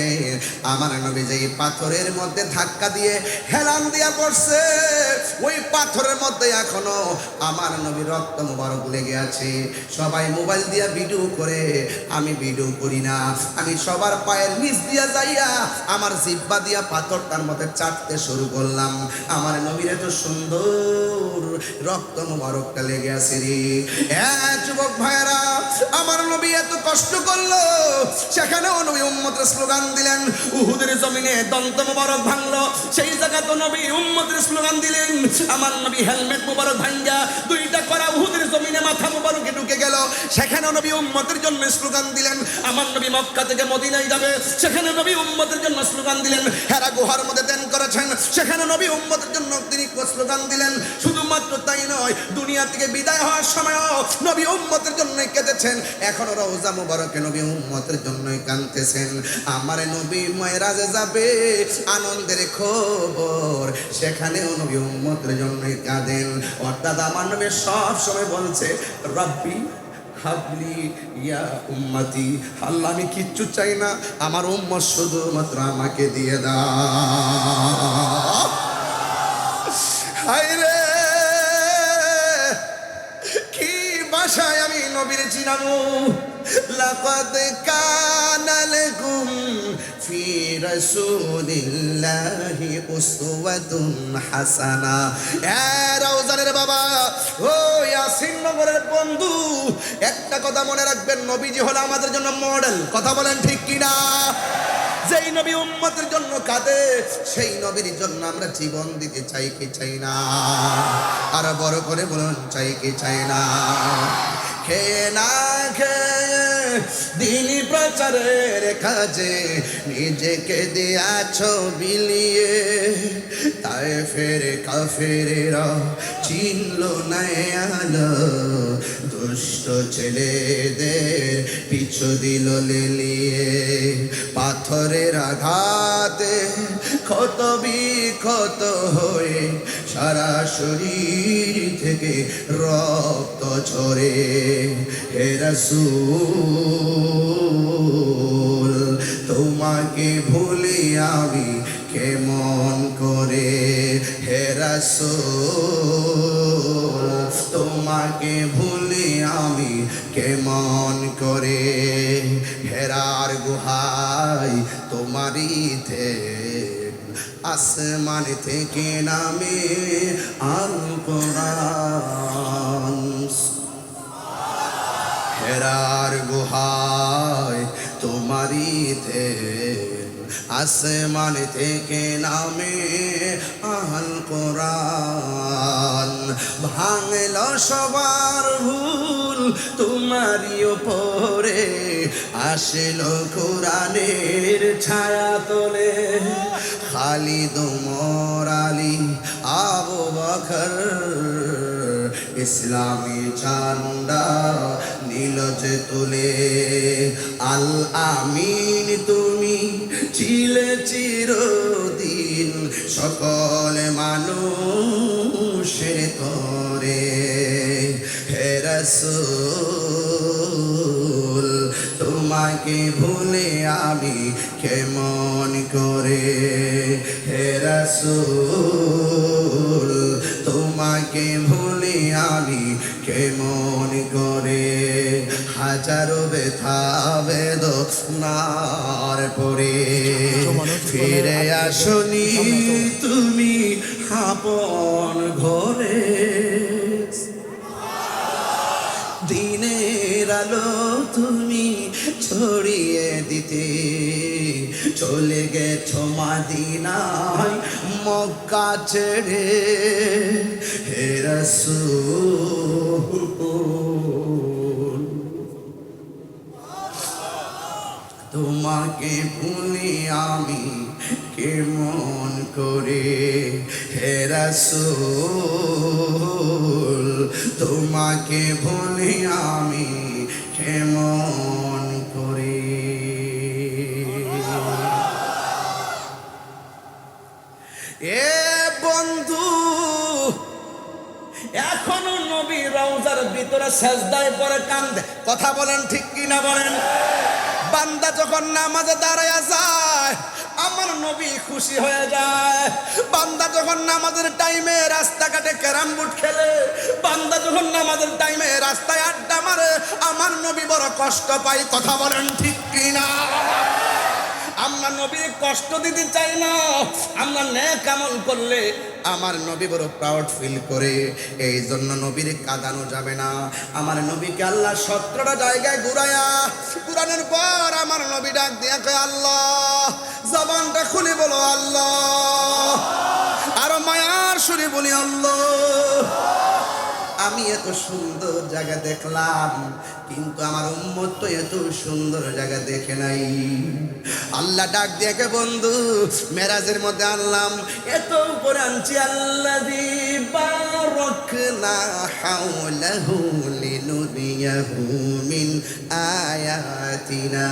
আমার নবী যেই পাথরের মধ্যে ধাক্কা দিয়ে হেলান দিয়া পড়ছে, ওই পাথরের মধ্যে এখনো আমার নবীর রক্ত মুবারক লেগে আছে। সবাই মোবাইল দিয়া ভিডিও করে, আমি ভিডিও করি না, আমি সবার পায়ের নিচ দিয়া যাইয়া আমার জিহ্বা দিয়া পাথরটার মধ্যে চাটতে শুরু করলাম। আমার নবীর এত সুন্দর রক্ত মুবারকটা লেগে আছে রে। যুবক ভাইরা, আমার নবী এত কষ্ট করলো, সেখানেও নবী উম্মতের স্লোগান দিলেন। উহুদের জমিনে দন্ত মুবারক ভাঙলো, সেই জায়গা তো নবী উম্মতের স্লোগান দিলেন। আমার নবী হেলমেট মুবারক ভাঙ্গা দুইটা করা উহুদের জমিনে মাথা মুবারকে ঢুকে গেল, সেখানেও নবী উম্মতের জন্য স্লোগান দিলেন। আমার নবী মক্কা থেকে মদিনায় যাবে, সেখানে নবী উম্মতের জন্য স্লোগান দিলেন। হেরা গুহার মধ্যে দেন করেছেন, সেখানে নবী উম্মতের জন্য তিনি স্লোগান দিলেন। শুধুমাত্র তাই নয়, দুনিয়া থেকে বিদায় হওয়ার সময়ও নবী উম্মতের জন্য কেঁদেছেন। এখনো রওজা মুবারকে নবী উম্মতের জন্যই কাঁদতেছেন। আমার নবী মেরাজে যাবে, আনন্দের খবর, সেখানেও নবী উম্মতের জন্যই কাঁদেন। অর্থাৎ আমার নবী সব সময় বলছে, রব্বি হাবলি ইয়া উম্মতি, আল্লাহ আমি কিচ্ছু চাই না, আমার উম্মত শুধুমাত্র আমাকে দিয়ে দাও। হায় রে, কি ভাষায় আমি নবীর চিনামু। লাকাদ কানা লাকুম ফি রাসূলিল্লাহি উসওয়াতুন হাসানা। রওজানের বাবা, ও ইয়াসিন নগরের বন্ধু, একটা কথা মনে রাখবেন, নবীজি হলো আমাদের জন্য মডেল। কথা বলেন ঠিক কিনা? যেই নবী উম্মতের জন্য কাঁদে, সেই নবীর জন্য আমরা জীবন দিতে চাই কি চাই না? আর বড় করে বলুন, চাই কি চাই না? খেয়ে না খেয়ে দিনী প্রচারের কাজে নিজেকে দিয়াছ বিলিয়ে, তাই ফের কাফেরেরা চিনল না আলো, দুষ্ট ছেলেদের পিছু দিল লেলিয়ে। পাথরের আঘাতে ক্ষত বিক্ষত হয়ে সারা শরীর থেকে রক্ত ঝরে। হে রাসূল, তোমাকে ভুলি আমি কেমন করে? হে রাসূল, তোমাকে ভুলি আমি কেমন করে? হেরার গুহায় তোমারই আসমান থেকে নামে আল কোরআন। হেরার গুহায় তোমারই আসমান থেকে নামে আল কোরআন। ভাঙল সবার ভুল তোমারই ওপরে, আসল কোরআনের ছায়া তোলে। খালিদ, ওমর, আলী, আবু বকর ইসলামী ঝান্ডা নীল যে তুলে। আল আমিন তুমি ছিলে চিরদিন সকল মানুষের তরে। হে রাসূল, তোমাকে ভুলে আমি কেমন করে? হে রাসূল, তোমাকে ভুলে আমি কেমন করে? হাজারো ব্যথা বেদনার পরে ফিরে আসনি তুমি আপন ঘরে। দিনের আলো তুমি ছড়িয়ে দিতে চলে গেছো মদিনায় মক্কা ছেড়ে। হে রাসূল, তোমাকে ভুলি আমি কেমন করে? হে রাসূল, তোমাকে ভুলি আমি কেমন করে? এ বন্ধু, এখনো নবী রওজার ভিতরে সেজদায় পড়ে কান্দে। কথা বলেন ঠিক কিনা বলেন? বান্দা যখন নামাজে দাঁড়ায় যায়, আমার নবী খুশি হয়ে যায়। বান্দা যখন নামাজের টাইমে রাস্তাঘাটে ক্যারাম বোর্ড খেলে, বান্দা যখন নামাজের টাইমে রাস্তায় আড্ডা মারে, আমার নবী বড় কষ্ট পায়। কথা বলেন ঠিক কিনা? আমরা নবীর কষ্ট দিতে চাই না। আমরা নেক আমল করলে আমার নবী বড় প্রাউড ফিল করে। এই জন্য নবীর কাঁদানো যাবে না। আমার নবীকে আল্লাহ 17টা জায়গায় ঘুরায়া, ঘুরানোর পর আমার নবী ডাক দিয়ে কয় আল্লাহ। জবানটা খুলে বলো আল্লাহ, আর মায়ার সুরে বলি আল্লাহ। আমি এত সুন্দর জায়গা দেখলাম, কিন্তু আমার উম্মত তো এত সুন্দর জায়গা দেখে নাই। আল্লাহ ডাক দিয়ে বন্ধু, মেরাজের মধ্যে আনলাম, এত উপরে আনছি। আল্লাযী বারাকনা হাওলাহু লিনুরিয়াহু মিন আয়াতিনা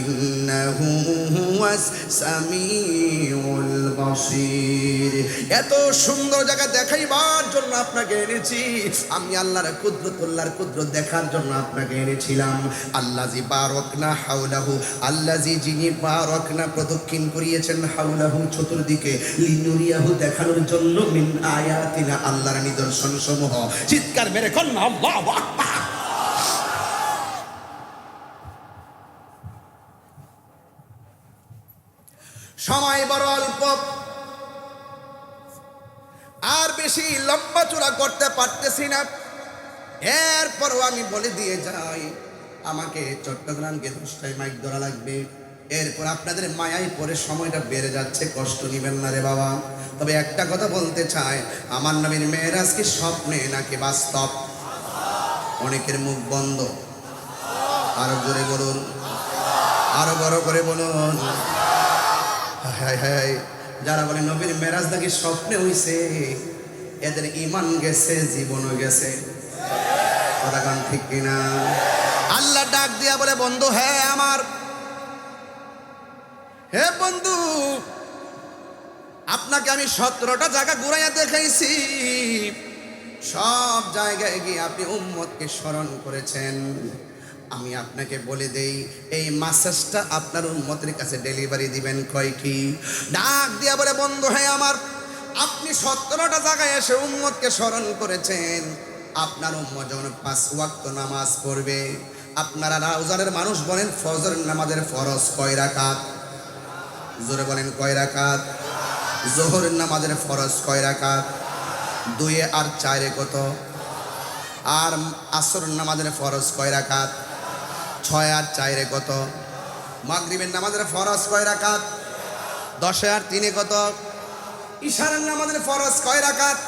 ইন্নাহু হুয়াস সামিউল বাসীর। এত সুন্দর জায়গা দেখাইবার জন্য আপনাকে এনেছি আমি। আল্লাহর কুদরত, আল্লাহর কুদরত দেখার জন্য আপনাকে এনেছিলাম। আল্লাযী বারাকনা হাওলাহু, আল্লাযী যিনি বারাকনা প্রদক্ষিণ করিয়েছেন হাওলাহু চতুর্দিকে, লিনুরিয়াহু দেখানোর জন্য, মিন আয়াতিনা আল্লাহর নিদর্শন সমূহ। চিৎকার মেরে কোন আল্লাহু আকবার। সময় বড় অল্প, আর বেশি লম্বা চূড়া করতে পারতেছি না। এরপরও আমি বলে দিয়ে যাই, আমাকে চট্টগ্রামকে 10টায় মাইক ধরা লাগবে। এরপর আপনাদের মায়ায় পরে সময়টা বেড়ে যাচ্ছে, কষ্ট নিবেন না রে বাবা। তবে একটা কথা বলতে চাই, আমার নবীর মেয়েরাজ কি স্বপ্নে নাকি বাস্তব? অনেকের মুখ বন্ধ, আরো জোরে বলুন, আরো বড় করে বলুন। হায় হায়, যারা বলে নবীর মেরাজ নাকি স্বপ্নে হইছে, এদের ঈমান গেছে, জীবনও গেছে। কথা কান ঠিক কিনা? আল্লাহ ডাক দিয়া বলে, বন্ধু হ্যাঁ আমার, হে বন্ধু, আপনাকে আমি 17টা জায়গা ঘুরাইয়া দেখাইছি। সব জায়গায় গিয়ে আপনি উম্মতকে স্মরণ করেছেন। আমি আপনাকে বলে দেই, এই মেসেজটা আপনার উম্মতের কাছে ডেলিভারি দিবেন কয় কি? ডাক দিয়া বলে, বন্ধু হ্যাঁ আমার, আপনি 17টা জায়গায় এসে উম্মতকে স্মরণ করেছেন। আপনার উম্মত যখন 5 ওয়াক্ত নামাজ পড়বে, আপনারা রাউজানের মানুষ বলেন ফজর নামাজের ফরজ কয় রাকাত? জোরে বলেন কয় রাকাত? যোহরের নামাজের ফরজ কয় রাকাত? 2 আর 4 কত? আর আসর নামাজের ফরজ কয় রাকাত? 6 আর 4 কত? মাগরিবের নামাজের ফরজ কয় রাকাত? 10 আর 3 কত? ইশারের নামাজের ফরজ কয় রাকাত?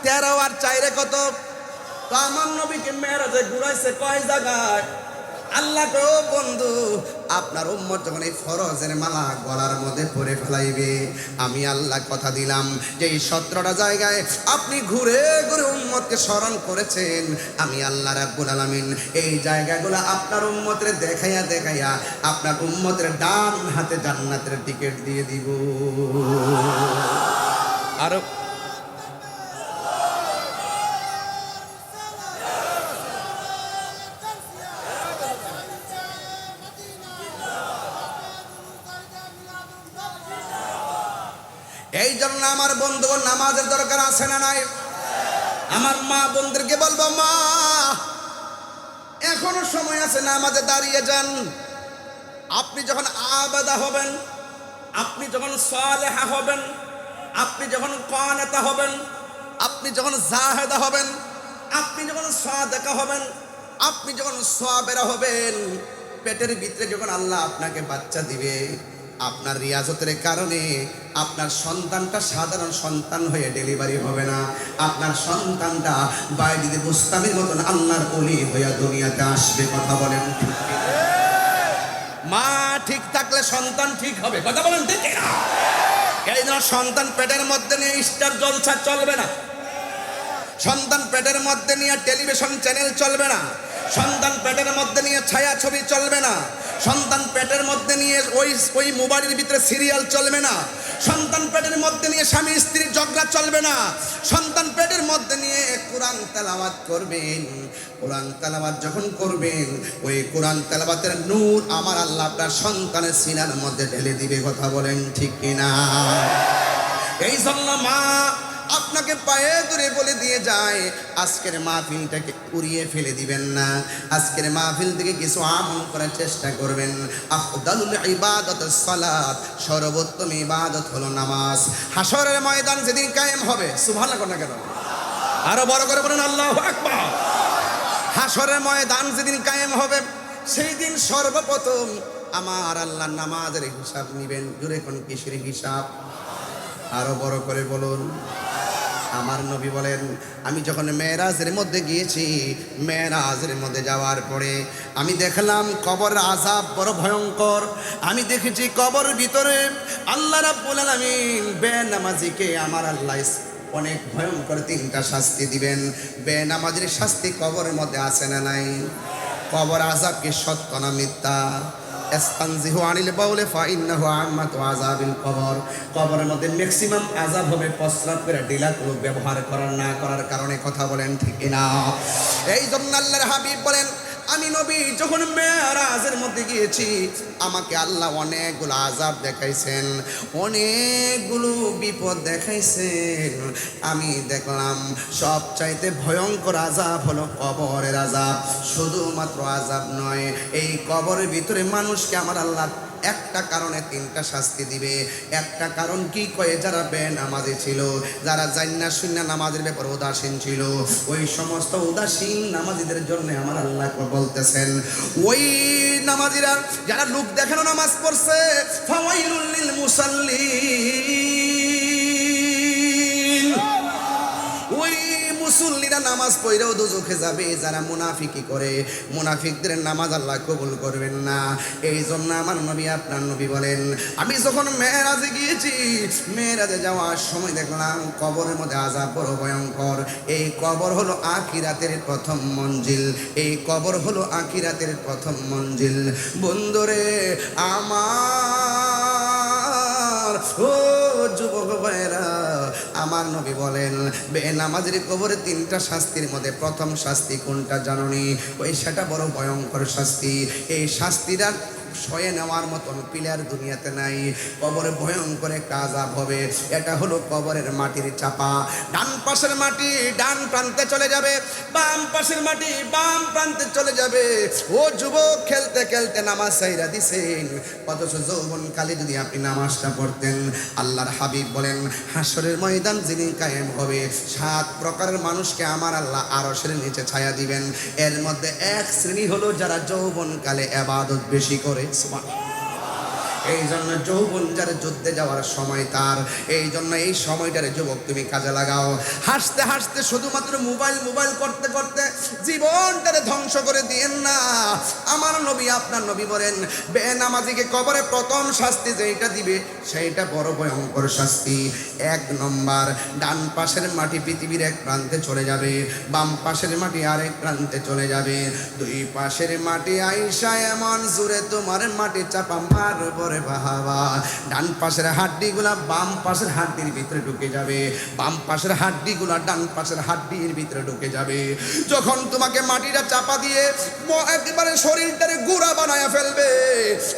13 আর 4 কত? তো আমার নবীকে মেরাজে ঘুরাইছে কয় জায়গায়? আল্লাহ গো বন্ধু, আপনার উম্মত যখন এই ফরজের মালা গলার মধ্যে পরে ফেলাইবে, আমি আল্লাহ কথা দিলাম যে এই 17টা জায়গায় আপনি ঘুরে ঘুরে উম্মতকে স্মরণ করেছেন, আমি আল্লাহ রাব্বুল আলামিন এই জায়গাগুলো আপনার উম্মতের দেখাইয়া দেখাইয়া আপনার উম্মতের ডান হাতে জান্নাতের টিকিট দিয়ে দিব। আরো এই জন্য আমার বন্ধু, নামাজের দরকার আছে না নাই? আমার মা বোনদেরকে বলবো, মা এখনো সময় আছে, নামাজে দাঁড়িয়ে যান। আপনি যখন আবাদা হবেন, আপনি যখন সালেহা হবেন, আপনি যখন কানেতা হবেন, আপনি যখন জাহেদা হবেন, আপনি যখন সাদেকা হবেন, আপনি যখন সাবেরা হবেন, পেটের ভিতরে যখন আল্লাহ আপনাকে বাচ্চা দিবে, আপনার রিয়াজতের কারণে আপনার সন্তানটা সাধারণ সন্তান হয়ে ডেলিভারি হবে না, আপনার সন্তানটা বাইরে বুস্তামির মতন আল্লাহর ওলি হইয়া দুনিয়াতে আসবে। কথা বলেন ঠিক কিনা? মা ঠিক থাকলে সন্তান ঠিক হবে। কথা বলেন ঠিক কিনা? এই জন্য সন্তান পেটের মধ্যে নিয়ে স্টার জলসা চলবে না, সন্তান পেটের মধ্যে নিয়ে টেলিভিশন চ্যানেল চলবে না, সন্তান পেটের মধ্যে নিয়ে ছায়া ছবি চলবে না, সন্তান পেটের মধ্যে নিয়ে ওই মোবাইলের ভিতরে সিরিয়াল চলবে না, সন্তান পেটের মধ্যে নিয়ে স্বামী স্ত্রীর ঝগড়া চলবে না, সন্তান পেটের মধ্যে নিয়ে কোরআন তেলাওয়াত করবেন। কোরআন তেলাওয়াত যখন করবেন, ওই কোরআন তেলাওয়াতের নূর আমার আল্লাহ আপনার সন্তানের সিনার মধ্যে ঢেলে দিবে। কথা বলেন ঠিক কিনা? এই জন্য মা আপনাকে পায়ে ধরে বলে দিয়ে যায়, আজকের মাহফিলটাকে উড়িয়ে ফেলে দিবেন না, আজকের মাহফিল থেকে কিছু আমল করার চেষ্টা করবেন। আফদালুল ইবাদাতুস সালাত, সর্বোত্তম ইবাদত হলো নামাজ। হাসরের ময়দান যেদিন কায়েম হবে, সুবহানাল্লাহ না কেন? আরো বড় করে বলেন আল্লাহু আকবার। হাসরের ময়দান যেদিন কায়েম হবে, সেই দিন সর্বপ্রথম আমার আল্লাহ নামাজের হিসাব নিবেন। জোরে কোন কিসের হিসাব? আরো বড় করে বলুন। আমার নবী বলেন, আমি যখন মেরাজের মধ্যে গিয়েছি, মেরাজের মধ্যে যাওয়ার পরে আমি দেখলাম কবর আযাব বড় ভয়ঙ্কর। আমি দেখেছি কবর ভিতরে আল্লাহ রাব্বুল আলামিন বেনামাজিকে আমার আল্লাহ অনেক ভয়ঙ্কর 3টা শাস্তি দিবেন। বেনামাজির শাস্তি কবরের মধ্যে আছে না নাই? কবর আযাব কি সত্য না মিথ্যা? ইস্তানজিহু আনিল বাউলি ফাইন্নাহু আম্মাতু আযাবিল কবর। কবরের মধ্যে ম্যাক্সিমাম আযাব হবে প্রস্রাব করে ঢিলা কোনো ব্যবহার করার না করার কারণে। কথা বলেন ঠিক না? এই জন্য আল্লাহর হাবিব বলেন, আমি নবী যখন মেরাজের মধ্যে গিয়েছি, আমাকে আল্লাহ অনেকগুলো আযাব দেখাইছেন, অনেকগুলো বিপদ দেখাইছেন। আমি দেখলাম সবচাইতে ভয়ঙ্কর আযাব হলো কবরের আযাব। শুধুমাত্র আযাব নয়, এই কবরের ভিতরে মানুষকে আমার আল্লাহ একটা কারণে তিনটা শাস্তি দিবে। একটা কারণ কি কয়ে, যারা বেনামাজি ছিল, যারা জান্না শূন্য নামাজের ব্যাপারে উদাসীন ছিল, ওই সমস্ত উদাসীন নামাজিদের জন্য আমার আল্লাহ বলতেছেন, ওই নামাজিরা যারা লোক দেখানো নামাজ পড়ছে, ফাওয়াইলুল লিল মুসাল্লিন, ওই মুসল্লিরা নামাজ পড়েও দোজখে যাবে। যারা মুনাফিকি করে, মুনাফিকদের নামাজ আল্লাহ কবুল করবেন না। এই জন্য আমার নবী, আপনার নবী বলেন, আমি যখন মেরাজে গিয়েছি, মেরাজে যাওয়ার সময় দেখলাম কবরের মধ্যে আযাব বড় ভয়ঙ্কর। এই কবর হলো আখিরাতের প্রথম মঞ্জিল, এই কবর হলো আখিরাতের প্রথম মঞ্জিল। বন্ধুরে আমার, ও যুবক ভাইরা, আমার নবী বলেন, বেনামাজের কবরে তিনটা শাস্তির মধ্যে প্রথম শাস্তি কোনটা জানোনি? ওই সেটা বড় ভয়ঙ্কর শাস্তি। এই শাস্তিটা সয়ে নেওয়ার মতন পিলার দুনিয়াতে নাই। কবরে ভয়ঙ্কর একটা আযাব হবে। এটা হলো কবরের মাটির চাপা। ডান পাশের মাটি ডান প্রান্তে চলে যাবে, বাম পাশের মাটি বাম প্রান্তে চলে যাবে। ও যুবক, খেলতে খেলতে নামাজ ছাইরা দিছেন, অথচ যৌবনকালে যদি আপনি নামাজটা পড়তেন, আল্লাহর হাবিব বলেন, হাসরের ময়দান যিনি কায়েম হবে, 7 প্রকারের মানুষকে আমার আল্লাহ আরশের নিচে ছায়া দিবেন। এর মধ্যে এক শ্রেণী হলো যারা যৌবনকালে ইবাদত বেশি করে। এই জন্য যৌবন যার যুদ্ধে যাওয়ার সময় তার, এই জন্য এই সময়টারে যুবক তুমি কাজে লাগাও। হাসতে হাসতে শুধুমাত্র মোবাইল মোবাইল করতে করতে জীবনটারে ধ্বংস করে দিয়েন না। আমার নবী, আপনার নবী বলেন, বেনামাজিকে কবরে প্রথম শাস্তি যেটা দিবে সেইটা বড় ভয়ঙ্কর শাস্তি। 1 নম্বর, ডান পাশের মাটি পৃথিবীর এক প্রান্তে চলে যাবে, বাম পাশের মাটি আরেক প্রান্তে চলে যাবে। 2 পাশের মাটি আইসা এমন জোরে তোমার মাটি চাপা মারবে বাহাবা, ডান পাশের হাড্ডিগুলা বাম পাশের হাড্ডির ভিতরে ঢুকে যাবে, বাম পাশের হাড্ডিগুলা ডান পাশের হাড্ডির ভিতরে ঢুকে যাবে। যখন তোমাকে মাটিটা চাপা দিয়ে একেবারে শরীরটারে গুঁড়া বানায় ফেলবে,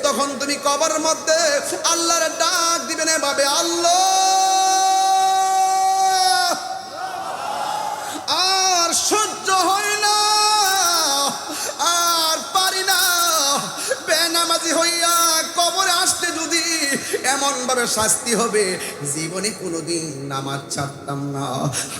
তখন তুমি কবরের মধ্যে আল্লাহর ডাক দিবেন এভাবে, আল্লাহ, আর সহ্য হয় না, আর পারি না। বেনামাজি হইয়া কবরে আসতে যদি এমন ভাবে শাস্তি হবে, জীবনে কোনোদিন নামাজ ছাড়তাম না,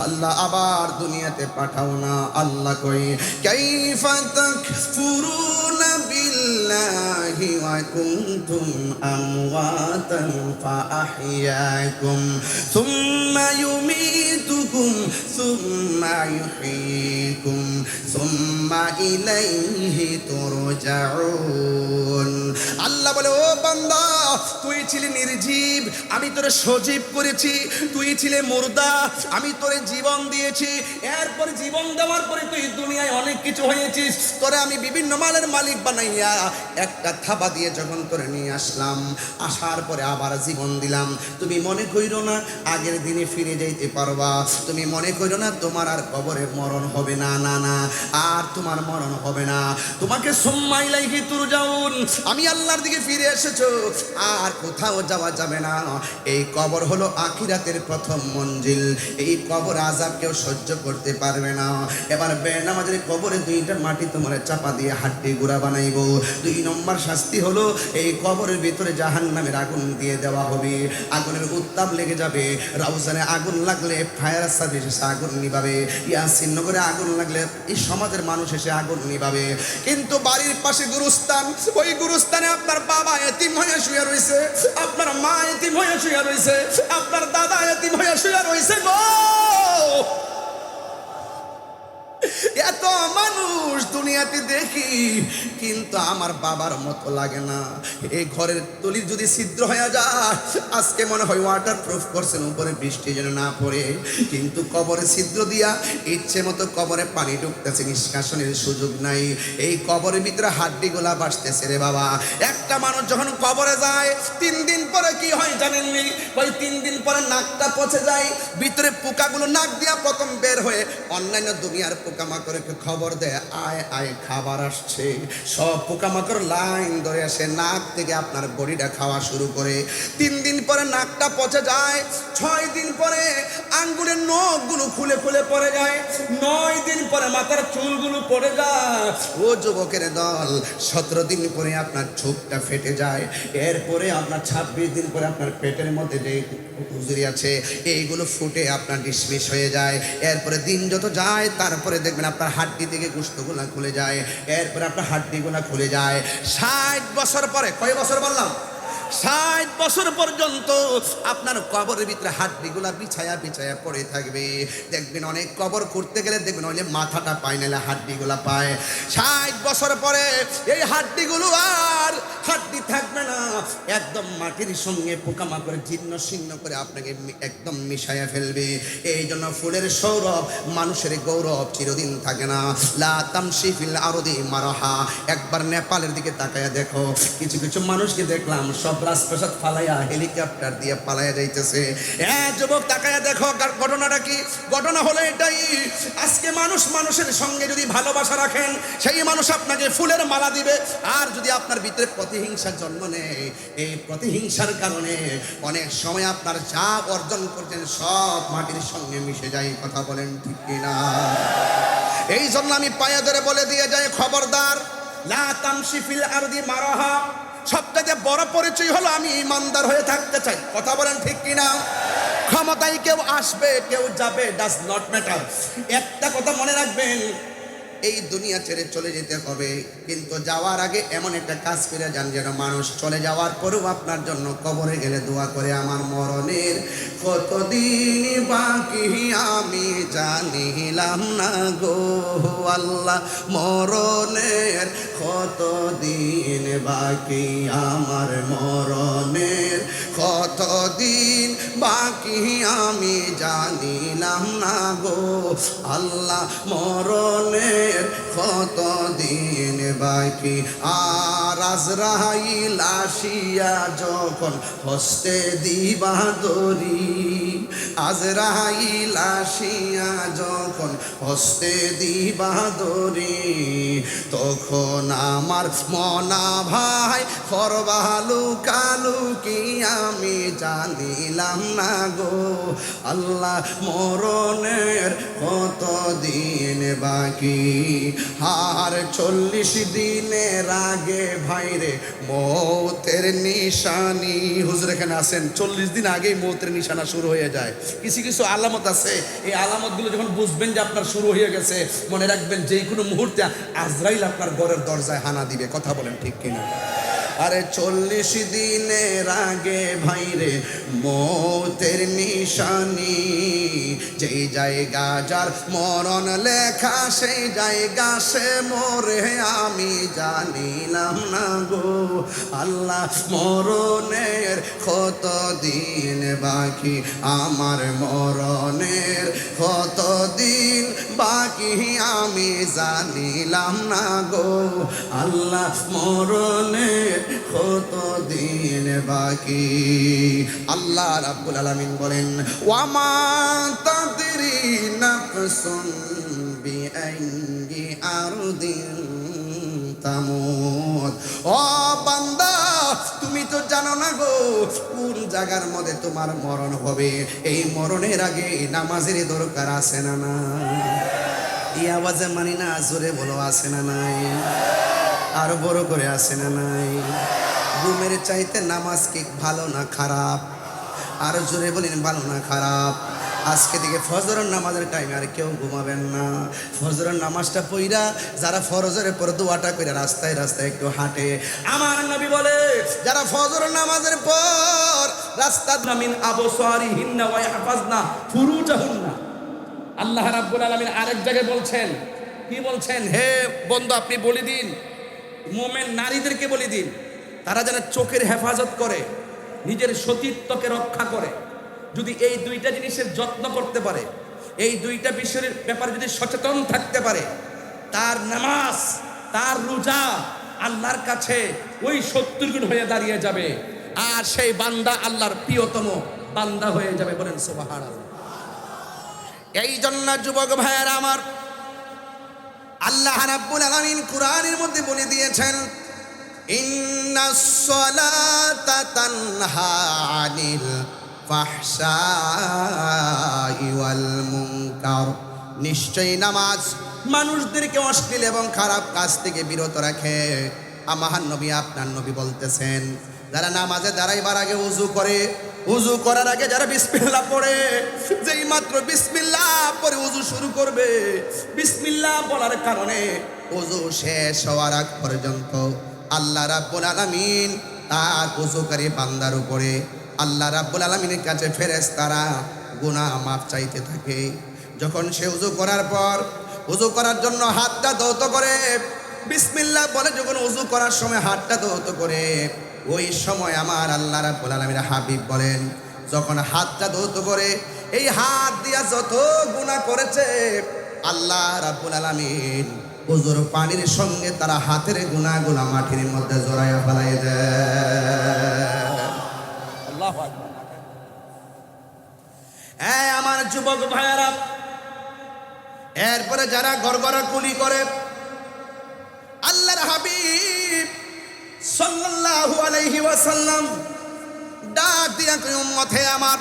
আল্লাহ আবার দুনিয়াতে পাঠাও না। আল্লাহ কই, কাইফা তাকফুরুনা বিল্লাহি ওয়া কুনতুম আমওয়াতান ফাআহইয়াকুম সুম্মা ইউমীতুকুম সুম্মা ইউহয়ীকুম সুম্মা ইলাইহি তুরজাউন। আল্লাহ বলে, ও বান্দা, তুই ছিলি নির্জীব, আমি তোরে সজীব করেছি। তুই ছিলে মুর্দা, আমি তোরে জীবন দিয়েছি। এরপর জীবন দেওয়ার পরে তুই দুনিয়ায় অনেক কিছু হয়েছিস। তোরে আমি বিভিন্ন মালের মালিক বানাইয়া একটা থাবা দিয়ে যখন তোরে নিয়ে আসলাম, আসার পরে আবার জীবন দিলাম। তুমি মনে কইরো না আগের দিনে ফিরে যাইতে পারবা। তুমি মনে কইরো না তোমার আর কবরে মরণ হবে না, না না, আর তোমার মরণ হবে না। তোমাকে সুম্মা ইলাইহি তুরজাউন, আমি আল্লাহর দিকে ফিরে এসেছো, আর কোথাও যাওয়া যাবে না। এই কবর হলো আখিরাতের প্রথম মঞ্জিল। এই কবর আযাব কেউ সহ্য করতে পারবে না। এবার বেনামাজের কবরে 2টা মাটি তোমার চাপা দিয়ে হাড্ডি গুঁড়া বানাইবো। 2 নম্বর শাস্তি হলো এই কবরের ভিতরে জাহান্নামের আগুন দিয়ে দেওয়া হবে। আগুনের উত্তাপ লেগে যাবে। রাউজানে আগুন লাগলে ফায়ার সার্ভিস এসে আগুন নিভাবে, ইয়াসিন নগরে আগুন লাগলে এই সমাজের মানুষ এসে আগুন নিভাবে। কিন্তু বাড়ির পাশে গুরুস্থান, ওই গুরুস্থানে আপনার বাবা এতিম হয়ে শুয়ে রয়েছে, আপনার মা এতিম হয়ে শুয়ে রয়েছে, আপনার দাদা এতিম হয়ে শুয়ে রয়েছে গো। এত মানুষ দুনিয়াতে দেখি, কিন্তু আমার বাবার মতো লাগে না। এই ঘরের তলির যদি ছিদ্র হয়ে যায়, আজকে মনে হয় ওয়াটার প্রুফ করছেন উপরে বৃষ্টি যেন না পড়ে, কিন্তু কবরে ছিদ্র দিয়া ইচ্ছে মতো কবরে পানি ঢুকতেছে, নিষ্কাশনের সুযোগ নাই। এই কবরের ভিতরে হাড্ডিগুলা বাসতেছে রে বাবা। একটা মানুষ যখন কবরে যায় 3 দিন পরে কি হয় জানেননি? ওই 3 দিন পরে নাকটা পচে যায়, ভিতরে পোকাগুলো নাক দিয়া প্রথম বের হয়ে অন্যান্য দুনিয়ার পোকামাকড় লোককে খবর দেয়, আয় আয় খাবার আসছে। সব পোকামাকড় লাইন ধরে আসে, নাক থেকে আপনার বডিটা খাওয়া শুরু করে। 3 দিন পরে নাকটা পচে যায়, 6 দিন পরে আঙ্গুলের নখগুলো খুলে খুলে পড়ে যায়, 9 দিন পরে মাথার চুলগুলো পড়ে যায়। ও যুবকের দল, 17 দিন পরে আপনার চোখটা ফেটে যায়। এরপরে আপনার 26 দিন পরে আপনার পেটের মধ্যে যে হুজুরি আছে এইগুলো ফুটে আপনার ডিসমিস হয়ে যায়। এরপরে দিন যত যায় তারপরে দেখবেন আপনার হাড্ডি থেকে গোশতগুলো খুলে যায়, এরপরে আপনার হাড্ডিগুলো খুলে যায়। 60 বছর পরে, কয় বছর বললাম? 60 বছর পর্যন্ত আপনার কবরের ভিতরে হাড্ডিগুলা বিছায়া বিছায়া পড়ে থাকবে। দেখবেন অনেক কবর করতে গেলে দেখবেন ওই যে মাথাটা পায়, নাহলে হাড্ডিগুলা পায়। 60 বছর পরে এই হাড্ডিগুলো আর হাড্ডি থাকবে না, একদম মাটির সঙ্গে পোকামাকড় জীর্ণ শীর্ণ করে আপনাকে একদম মিশাইয়া ফেলবে। এই জন্য ফুলের সৌরভ, মানুষের গৌরব চিরদিন থাকে না। লা তামশি ফিল আরদি মারাহা। একবার নেপালের দিকে তাকায়া দেখো, কিছু কিছু মানুষকে দেখলাম সব রাজপ্রাসাদ ফালাইয়া হেলিকপ্টার দিয়ে পালাইয়া যাইতেছে। যুবক তাকায়া দেখো ঘটনাটা কি? ঘটনা হলো এটাই, আজকে মানুষ মানুষের সঙ্গে যদি ভালোবাসা রাখেন, সেই মানুষ আপনাকে ফুলের মালা দিবে। আর যদি আপনার ভিতরে প্রতিহিংসার জন্ম নেয়, এই প্রতিহিংসার কারণে অনেক সময় আপনার যা অর্জন করছেন সব মাটির সঙ্গে মিশে যায়। কথা বলেন ঠিক কিনা? এই জন্য আমি পায়ে ধরে বলে দিয়ে যাই, খবরদার, লা তামশি ফিল আরদি মারাহা। সবথেকে বড় পরিচয় হলো আমি ইমানদার হয়ে থাকতে চাই। কথা বলেন ঠিক কিনা? ক্ষমতায় কেউ আসবে কেউ যাবে, ডাজ নট ম্যাটার। একটা কথা মনে রাখবেন, এই দুনিয়া ছেড়ে চলে যেতে হবে, কিন্তু যাওয়ার আগে এমন একটা কাজ করে যান যেন মানুষ চলে যাওয়ার পরেও আপনার জন্য কবরে গেলে দোয়া করে, আমার মরণের কতদিন বাকি আমি জানিলাম না গো আল্লাহ, মরণের কতদিন বাকি, আমার মরণের কতদিন বাকি আমি জানিলাম না গো আল্লাহ, মরণের কতদিন বাকি। আর আজরাইল আসিয়া যখন হস্তে দিবা দড়ি, আজরাইল আসিয়া যখন হস্তে দিবা দড়ি, তখন আমার মনা ভাই করবালু কালু কি আমি জানিলাম না গো আল্লাহ, মরণের কতদিন বাকি। আর 40 দিনের আগে ভাইরে মৌতের নিশানি। হুজুর এখানে আছেন, 40 দিন আগেই মৌতের নিশানা শুরু হয়ে যায়। কিছু কিছু আলামত আছে, এই আলামতগুলো যখন বুঝবেন যে আপনার শুরু হয়ে গেছে, মনে রাখবেন যে কোনো মুহূর্তে আজরাইল আপনার ঘরের দরজায় হানা দিবে। কথা বলেন ঠিক কিনা? আরে 40 দিনের আগে ভাইরে মৌতের নিশানি, যেই জায়গা যার মরণ লেখা সেই জায়গা সে মরে আমি জানিলাম না গো আল্লাহ, মরণের কতদিন বাকি, আমার মরণের কতদিন বাকি আমি জানিলাম না গো আল্লাহ, মরণের কতদিন বাকি। আল্লাহ রাব্বুল আলামিন বলেন, ওয়ামা তাদরি নাফসুন বিআইয়ি আরদিন তামুত। ও বান্দা, তুমি তো জানো না গো কোন জায়গার মধ্যে তোমার মরণ হবে। এই মরণের আগে নামাজের দরকার আছে না না? এই আওয়াজে মানি না, জোরে বলো আছে না নাই? আরো বড় করে আছে না নাই? ঘুমের চাইতে নামাজ কি ভালো না খারাপ? আরো জোরে বলেন, ভালো না খারাপ? আজকে থেকে ফজরের নামাজের টাইমে আর কেউ ঘুমাবেন না। ফজরের নামাজটা পইরা যারা ফরজের পর দোয়াটা কইরা রাস্তায় রাস্তায় একটু হাঁটে, আমার নবী বলে যারা ফজরের নামাজের পর রাস্তা মিন আবসারিহিন্না ওয়া ইয়াহফাজনা ফুরুজাহুন্না। আল্লাহ রাব্বুল আলামিন আরেক জায়গায় বলছেন, কি বলছেন? হে বন্ধু, আপনি বলে দিন মুমিন নারীদেরকে বলে দিন, তারা যেন চোখের হেফাজত করে, নিজের সতীত্বকে রক্ষা করে। যদি এই দুইটা জিনিসের যত্ন করতে পারে, এই দুইটা বিষয়ের ব্যাপারে যদি সচেতন থাকতে পারে, তার নামাজ তার রোজা আল্লাহর কাছে ওই 70 গুণ হয়ে দাঁড়িয়ে যাবে, আর সেই বান্দা আল্লাহর প্রিয়তম বান্দা হয়ে যাবে। বলেন সুবহানাল্লাহ। এই জন্য যুবক ভাইয়েরা আমার, আল্লাহ রাব্বুল আলামিন কুরআনের মধ্যে বলে দিয়েছেন, ইন্নাস সালাতা তানহা আনিল ফাহশাই ওয়াল মুনকার, নিশ্চয়ই নামাজ মানুষদেরকে অশ্লীল এবং খারাপ কাজ থেকে বিরত রাখে। আমার নবী, আপনার নবী বলতেছেন, যারা নামাজে দাঁড়াইবার আগে ওযু করে, ওযু করার আগে যারা বিসমিল্লাহ পড়ে, যেই মাত্র বিসমিল্লাহ পড়ে ওযু শুরু করবে, বিসমিল্লাহ বলার কারণে ওযু শেষ হওয়ার আগ পর্যন্ত আল্লাহ রাব্বুল আলামিন তার ওযুকারী বান্দার উপরে, আল্লাহ রাব্বুল আলামিনের কাছে ফেরেশতারা গুনাহ মাফ চাইতে থাকে। যখন সে ওযু করার পর ওযু করার জন্য হাতটা ধৌত করে, বিসমিল্লাহ বলে যখন ওযু করার সময় হাতটা ধৌত করে, ওই সময় আমার আল্লাহ রাব্বুল আলামিনের হাবিব বলেন, যখন হাতটা ধৌত করে এই হাত দিয়া যত গুনাহ করেছে আল্লাহ রাব্বুল আলামিন ওযুর পানির সঙ্গে তারা হাতের গুনাহগুলো মাটির মধ্যে জড়াইয়া ফেলাই দেয়। আল্লাহু আকবার। আমার যুবক ভাইয়েরা, এরপরে যারা গড়গড়া কুলি করে, আল্লাহর হাবিব সাল্লাল্লাহু আলাইহি ওয়াসাল্লাম ডাক দিয়া কই, উম্মত হে আমার,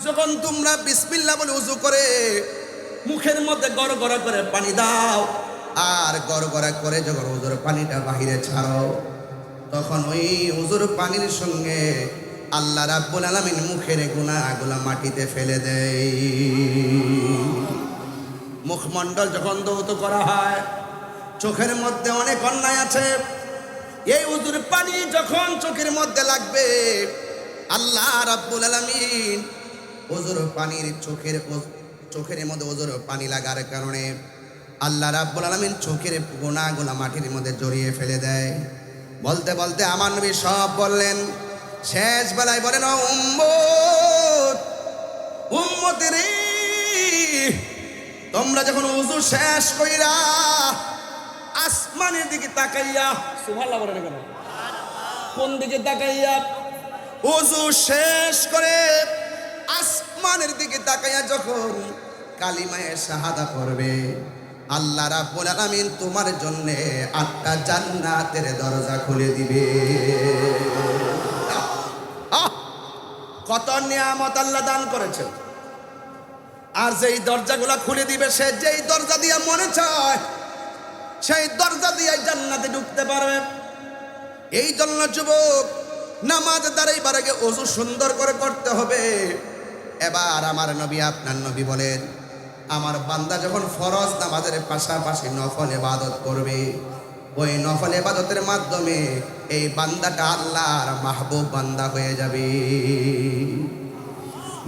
যখন তোমরা বিসমিল্লাহ বলে ওযু করে মুখের মধ্যে গড়গড়া করে পানি দাও, আর গড়গড়া করে যখন ওযুর পানিটা বাহিরে ছাড়ো, তখন ওই ওযুর পানির সঙ্গে আল্লাহ রাব্বুল আলামিন মুখের গুনাহগুলো মাটিতে ফেলে দেয়। মুখমণ্ডল যখন ধৌত করা হয়, চোখের মধ্যে অনেক অন্যায় আছে, এই ওযুর পানি যখন চোখের মধ্যে লাগবে, আল্লাহ রাব্বুল আলামিন ওযুর পানির চোখের মধ্যে ওযুর পানি লাগার কারণে আল্লাহ রাব্বুল আলামিন চোখের গুনাহগুলো মাটির মধ্যে জড়িয়ে ফেলে দেয়। বলতে বলতে আমার নবী সব বললেন, শেষ বেলায় বলেন, ও উম্মত, উম্মত রে, তোমরা যখন ওযু শেষ কইরা আসমানের দিকে তাকাইয়া, সুবহানাল্লাহ বলেন কেন, কোন দিকে তাকাইয়া, ওযু শেষ করে আসমানের দিকে তাকাইয়া যখন কালিমায়ে শাহাদা পড়বে, আল্লাহ রাব্বুল আলামিন তোমার জন্য 8টা জান্নাতের দরজা খুলে দিবে। কত নিয়ামত আল্লাহ দান করেছেন, আর যেই দরজাগুলো খুলে দিবে, সে যেই দরজা দিয়ে মনে চায় সেই দরজা দিয়ে জান্নাতে ঢুকতে পারবে। এই জন্য যুবক, নামাজ দাঁড়াইবার আগে ওযু সুন্দর করে করতে হবে। এবার আমার নবী, আপনার নবী বলেন, আমার বান্দা যখন ফরজ নামাজের পাশাপাশি নফল ইবাদত করবে, ওই নফল ইবাদতের মাধ্যমে এই বান্দাটা আল্লাহর মাহবুব বান্দা হয়ে যাবে।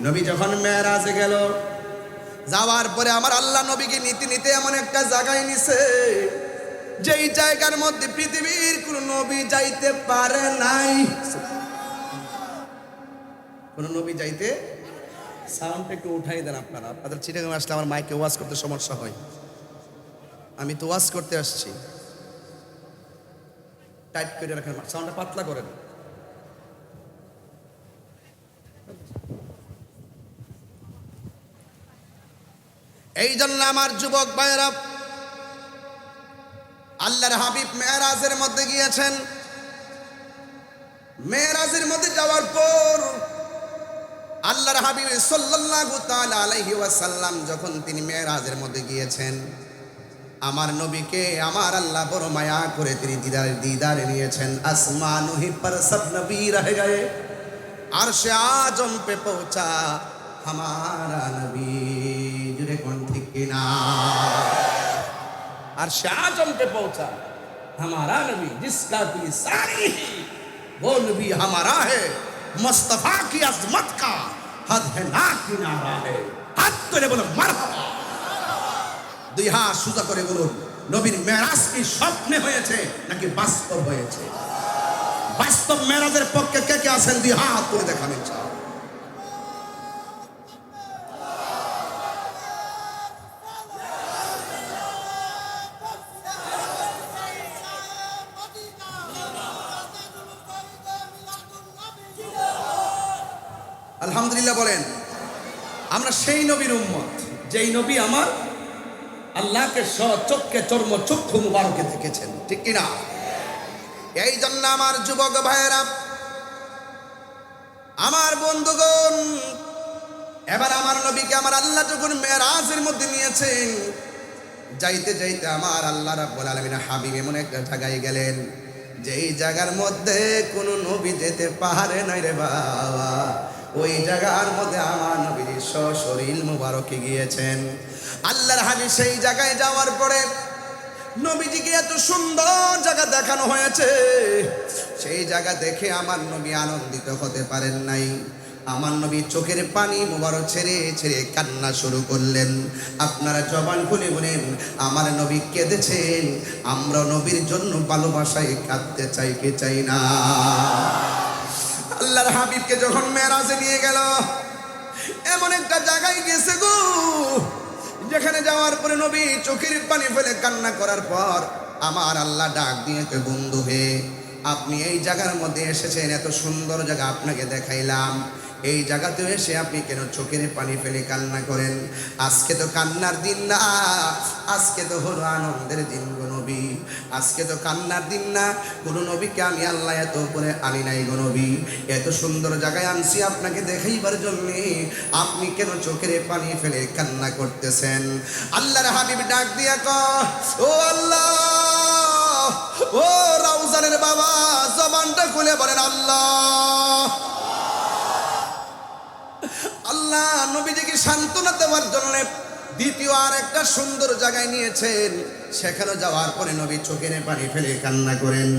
নবী যখন মেরাজে গেল, যাওয়ার পরে আমার আল্লাহ নবীকে নিতে নিতে এমন একটা জায়গায় নিছে, যেই জায়গার মধ্যে পৃথিবীর কোন নবী যাইতে পারে নাই। কোন নবী যাইতে, সাউন্ডটা একটু উঠাই দেন আপনারা, আপনাদের চিটাগাং আসলে আমার মাইকে ওয়াজ করতে সমস্যা হয়, আমি তো ওয়াজ করতে আসছি। টাইট করে রাখেন, সাউন্ডটা পাতলা করেন। এই জন্য আমার যুবক ভাইয়েরা, আল্লাহর হাবিব মেরাজের মধ্যে গিয়েছেন। মেরাজের মধ্যে যাওয়ার পর আল্লাহর হাবিব সাল্লাল্লাহু তাআলা আলাইহি ওয়াসাল্লাম যখন তিনি মেরাজের মধ্যে গিয়েছেন, আমার নবীকে আমার আল্লাহ বড় মায়া করে তিনি দিদারে নিয়েছেন। আসমান হি পর সব নবী রহ গয়ে, আরশে আজম পে পৌঁছা हमारा नबी, जुरे कौन ठीक किना, अर्श आजम पे पहुंचा हमारा नबी, जिसका दिल सारी वो नबी हमारा है, मुस्तफा की अजमत का हद है ना किनारा है। हाथ तुले बोलो मरहबा, দুই হাত সোজা করে বলুন, নবীর মেরাজ কি স্বপ্নে হয়েছে নাকি বাস্তব হয়েছে? বাস্তব মেরাজের পক্ষে কে কে আছেন দুই হাত তুলে দেখাবেন। আলহামদুলিল্লাহ বলেন। আমরা সেই নবীর উম্মত, যেই নবী আমার আল্লাহকে চক্ষে চক্ষু মুবারকে দেখেছেন, ঠিক কিনা? এই জন্য আমার যুবক ভাইয়েরা, আমার বন্ধুগণ, এবার আমার নবীকে আমার আল্লাহ যখন মেরাজের মধ্যে নিয়েছেন, যাইতে যাইতে আমার আল্লাহ রাব্বুল আলামিন হাবিব এমন একটা জায়গায় গেলেন যেই জায়গার মধ্যে কোনো নবী যেতে পারে নাই রে বাবা। ওই জায়গার মধ্যে আমার নবীর সশরীর মুবারকে গিয়েছেন। আল্লাহর হাবিব সেই জায়গায় যাওয়ার পরে নবীজিকে এত সুন্দর জায়গা দেখানো হয়েছে, সেই জায়গা দেখে আমার নবী আনন্দিত হতে পারেন নাই। আমার নবী চোখের পানি মোবারক ছেড়ে ছেড়ে কান্না শুরু করলেন। আপনারা জবান খুলে বলেন, আমার নবী কেঁদেছেন। আমরা নবীর জন্য ভালোবাসায় কাঁদতে চাই কি চাই না? আল্লাহর হাবিবকে যখন মেরাজে নিয়ে গেল, এমন একটা জায়গায় গেছে গো, যেখানে যাওয়ার পরে নবী চোখের পানি ফেলে কান্না করার পর আমার আল্লাহ ডাক দিয়েছে, বন্ধু হে, আপনি এই জায়গার মধ্যে এসেছেন, এত সুন্দর জায়গা আপনাকে দেখাইলাম, এই জায়গাতে এসে আপনি কেন চোখের পানি ফেলে কান্না করেন? আজকে তো কান্নার দিন না, আজকে তো হলো আনন্দের দিন গো নবী। আজকে তো কান্নার দিন না, কোনো নবীকে আমি আল্লাহ এত উপরে আনি নাই গো নবী। এত সুন্দর জায়গায় আনছি আপনাকে দেখাইবার জন্যে, আপনি কেন চোখের পানি ফেলে কান্না করতেছেন? আল্লাহর হাবিব ডাক দিয়া কয়, ও আল্লাহ, ও রাউজানের বাবা, জবানটা খুলে বলেন আল্লাহ। আল্লাহ নবীজিকে সান্ত্বনা দেওয়ার জন্য দ্বিতীয় আর একটা সুন্দর জায়গায় নিয়েছেন। সেখানে যাওয়ার পরে নবী চোখের পানি ফেলে কান্না করেন।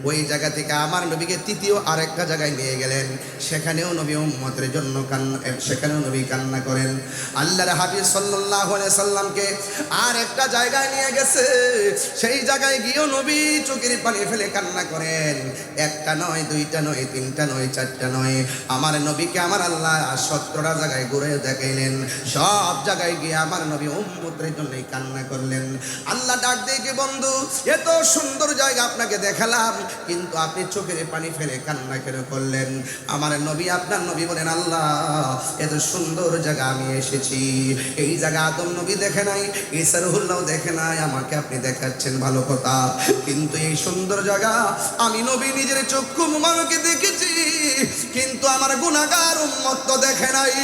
ওই জায়গা থেকে আমার নবীকে তৃতীয় আরেকটা জায়গায় নিয়ে গেলেন, সেখানেও নবী উম্মতের জন্য সেখানেও নবী কান্না করেন। আল্লাহর হাবিব সাল্লাল্লাহু আলাইহি সাল্লামকে আর একটা জায়গায় নিয়ে গেছে, সেই জায়গায় গিয়েও নবী চোখের পানি ফেলে কান্না করেন। একটা নয়, দুইটা নয়, তিনটা নয়, চারটা নয়, আমার নবীকে আমার আল্লাহ 17টা জায়গায় ঘুরে দেখাইলেন। সব জায়গায় গিয়ে আমার নবী উম্মতের জন্যই কান্না করলেন। আল্লাহ ডাক দিয়ে, বন্ধু, এত সুন্দর জায়গা আপনাকে দেখালাম, কিন্তু আপনি চোখের পানি ফেলে কান্না কেন করলেন? আমার নবী, আপনার নবী বলেন, আল্লাহ, এত সুন্দর জায়গা আমি এসেছি, এই জায়গা আদম নবী দেখে নাই, ঈসা রুহুল্লাহ দেখে নাই, আমাকে আপনি দেখাচ্ছেন, ভালো কথা, কিন্তু এই সুন্দর জায়গা আমি নবী নিজের চক্ষু মুবারকে দেখেছি, কিন্তু আমার গুনাহগার উম্মত তো দেখে নাই।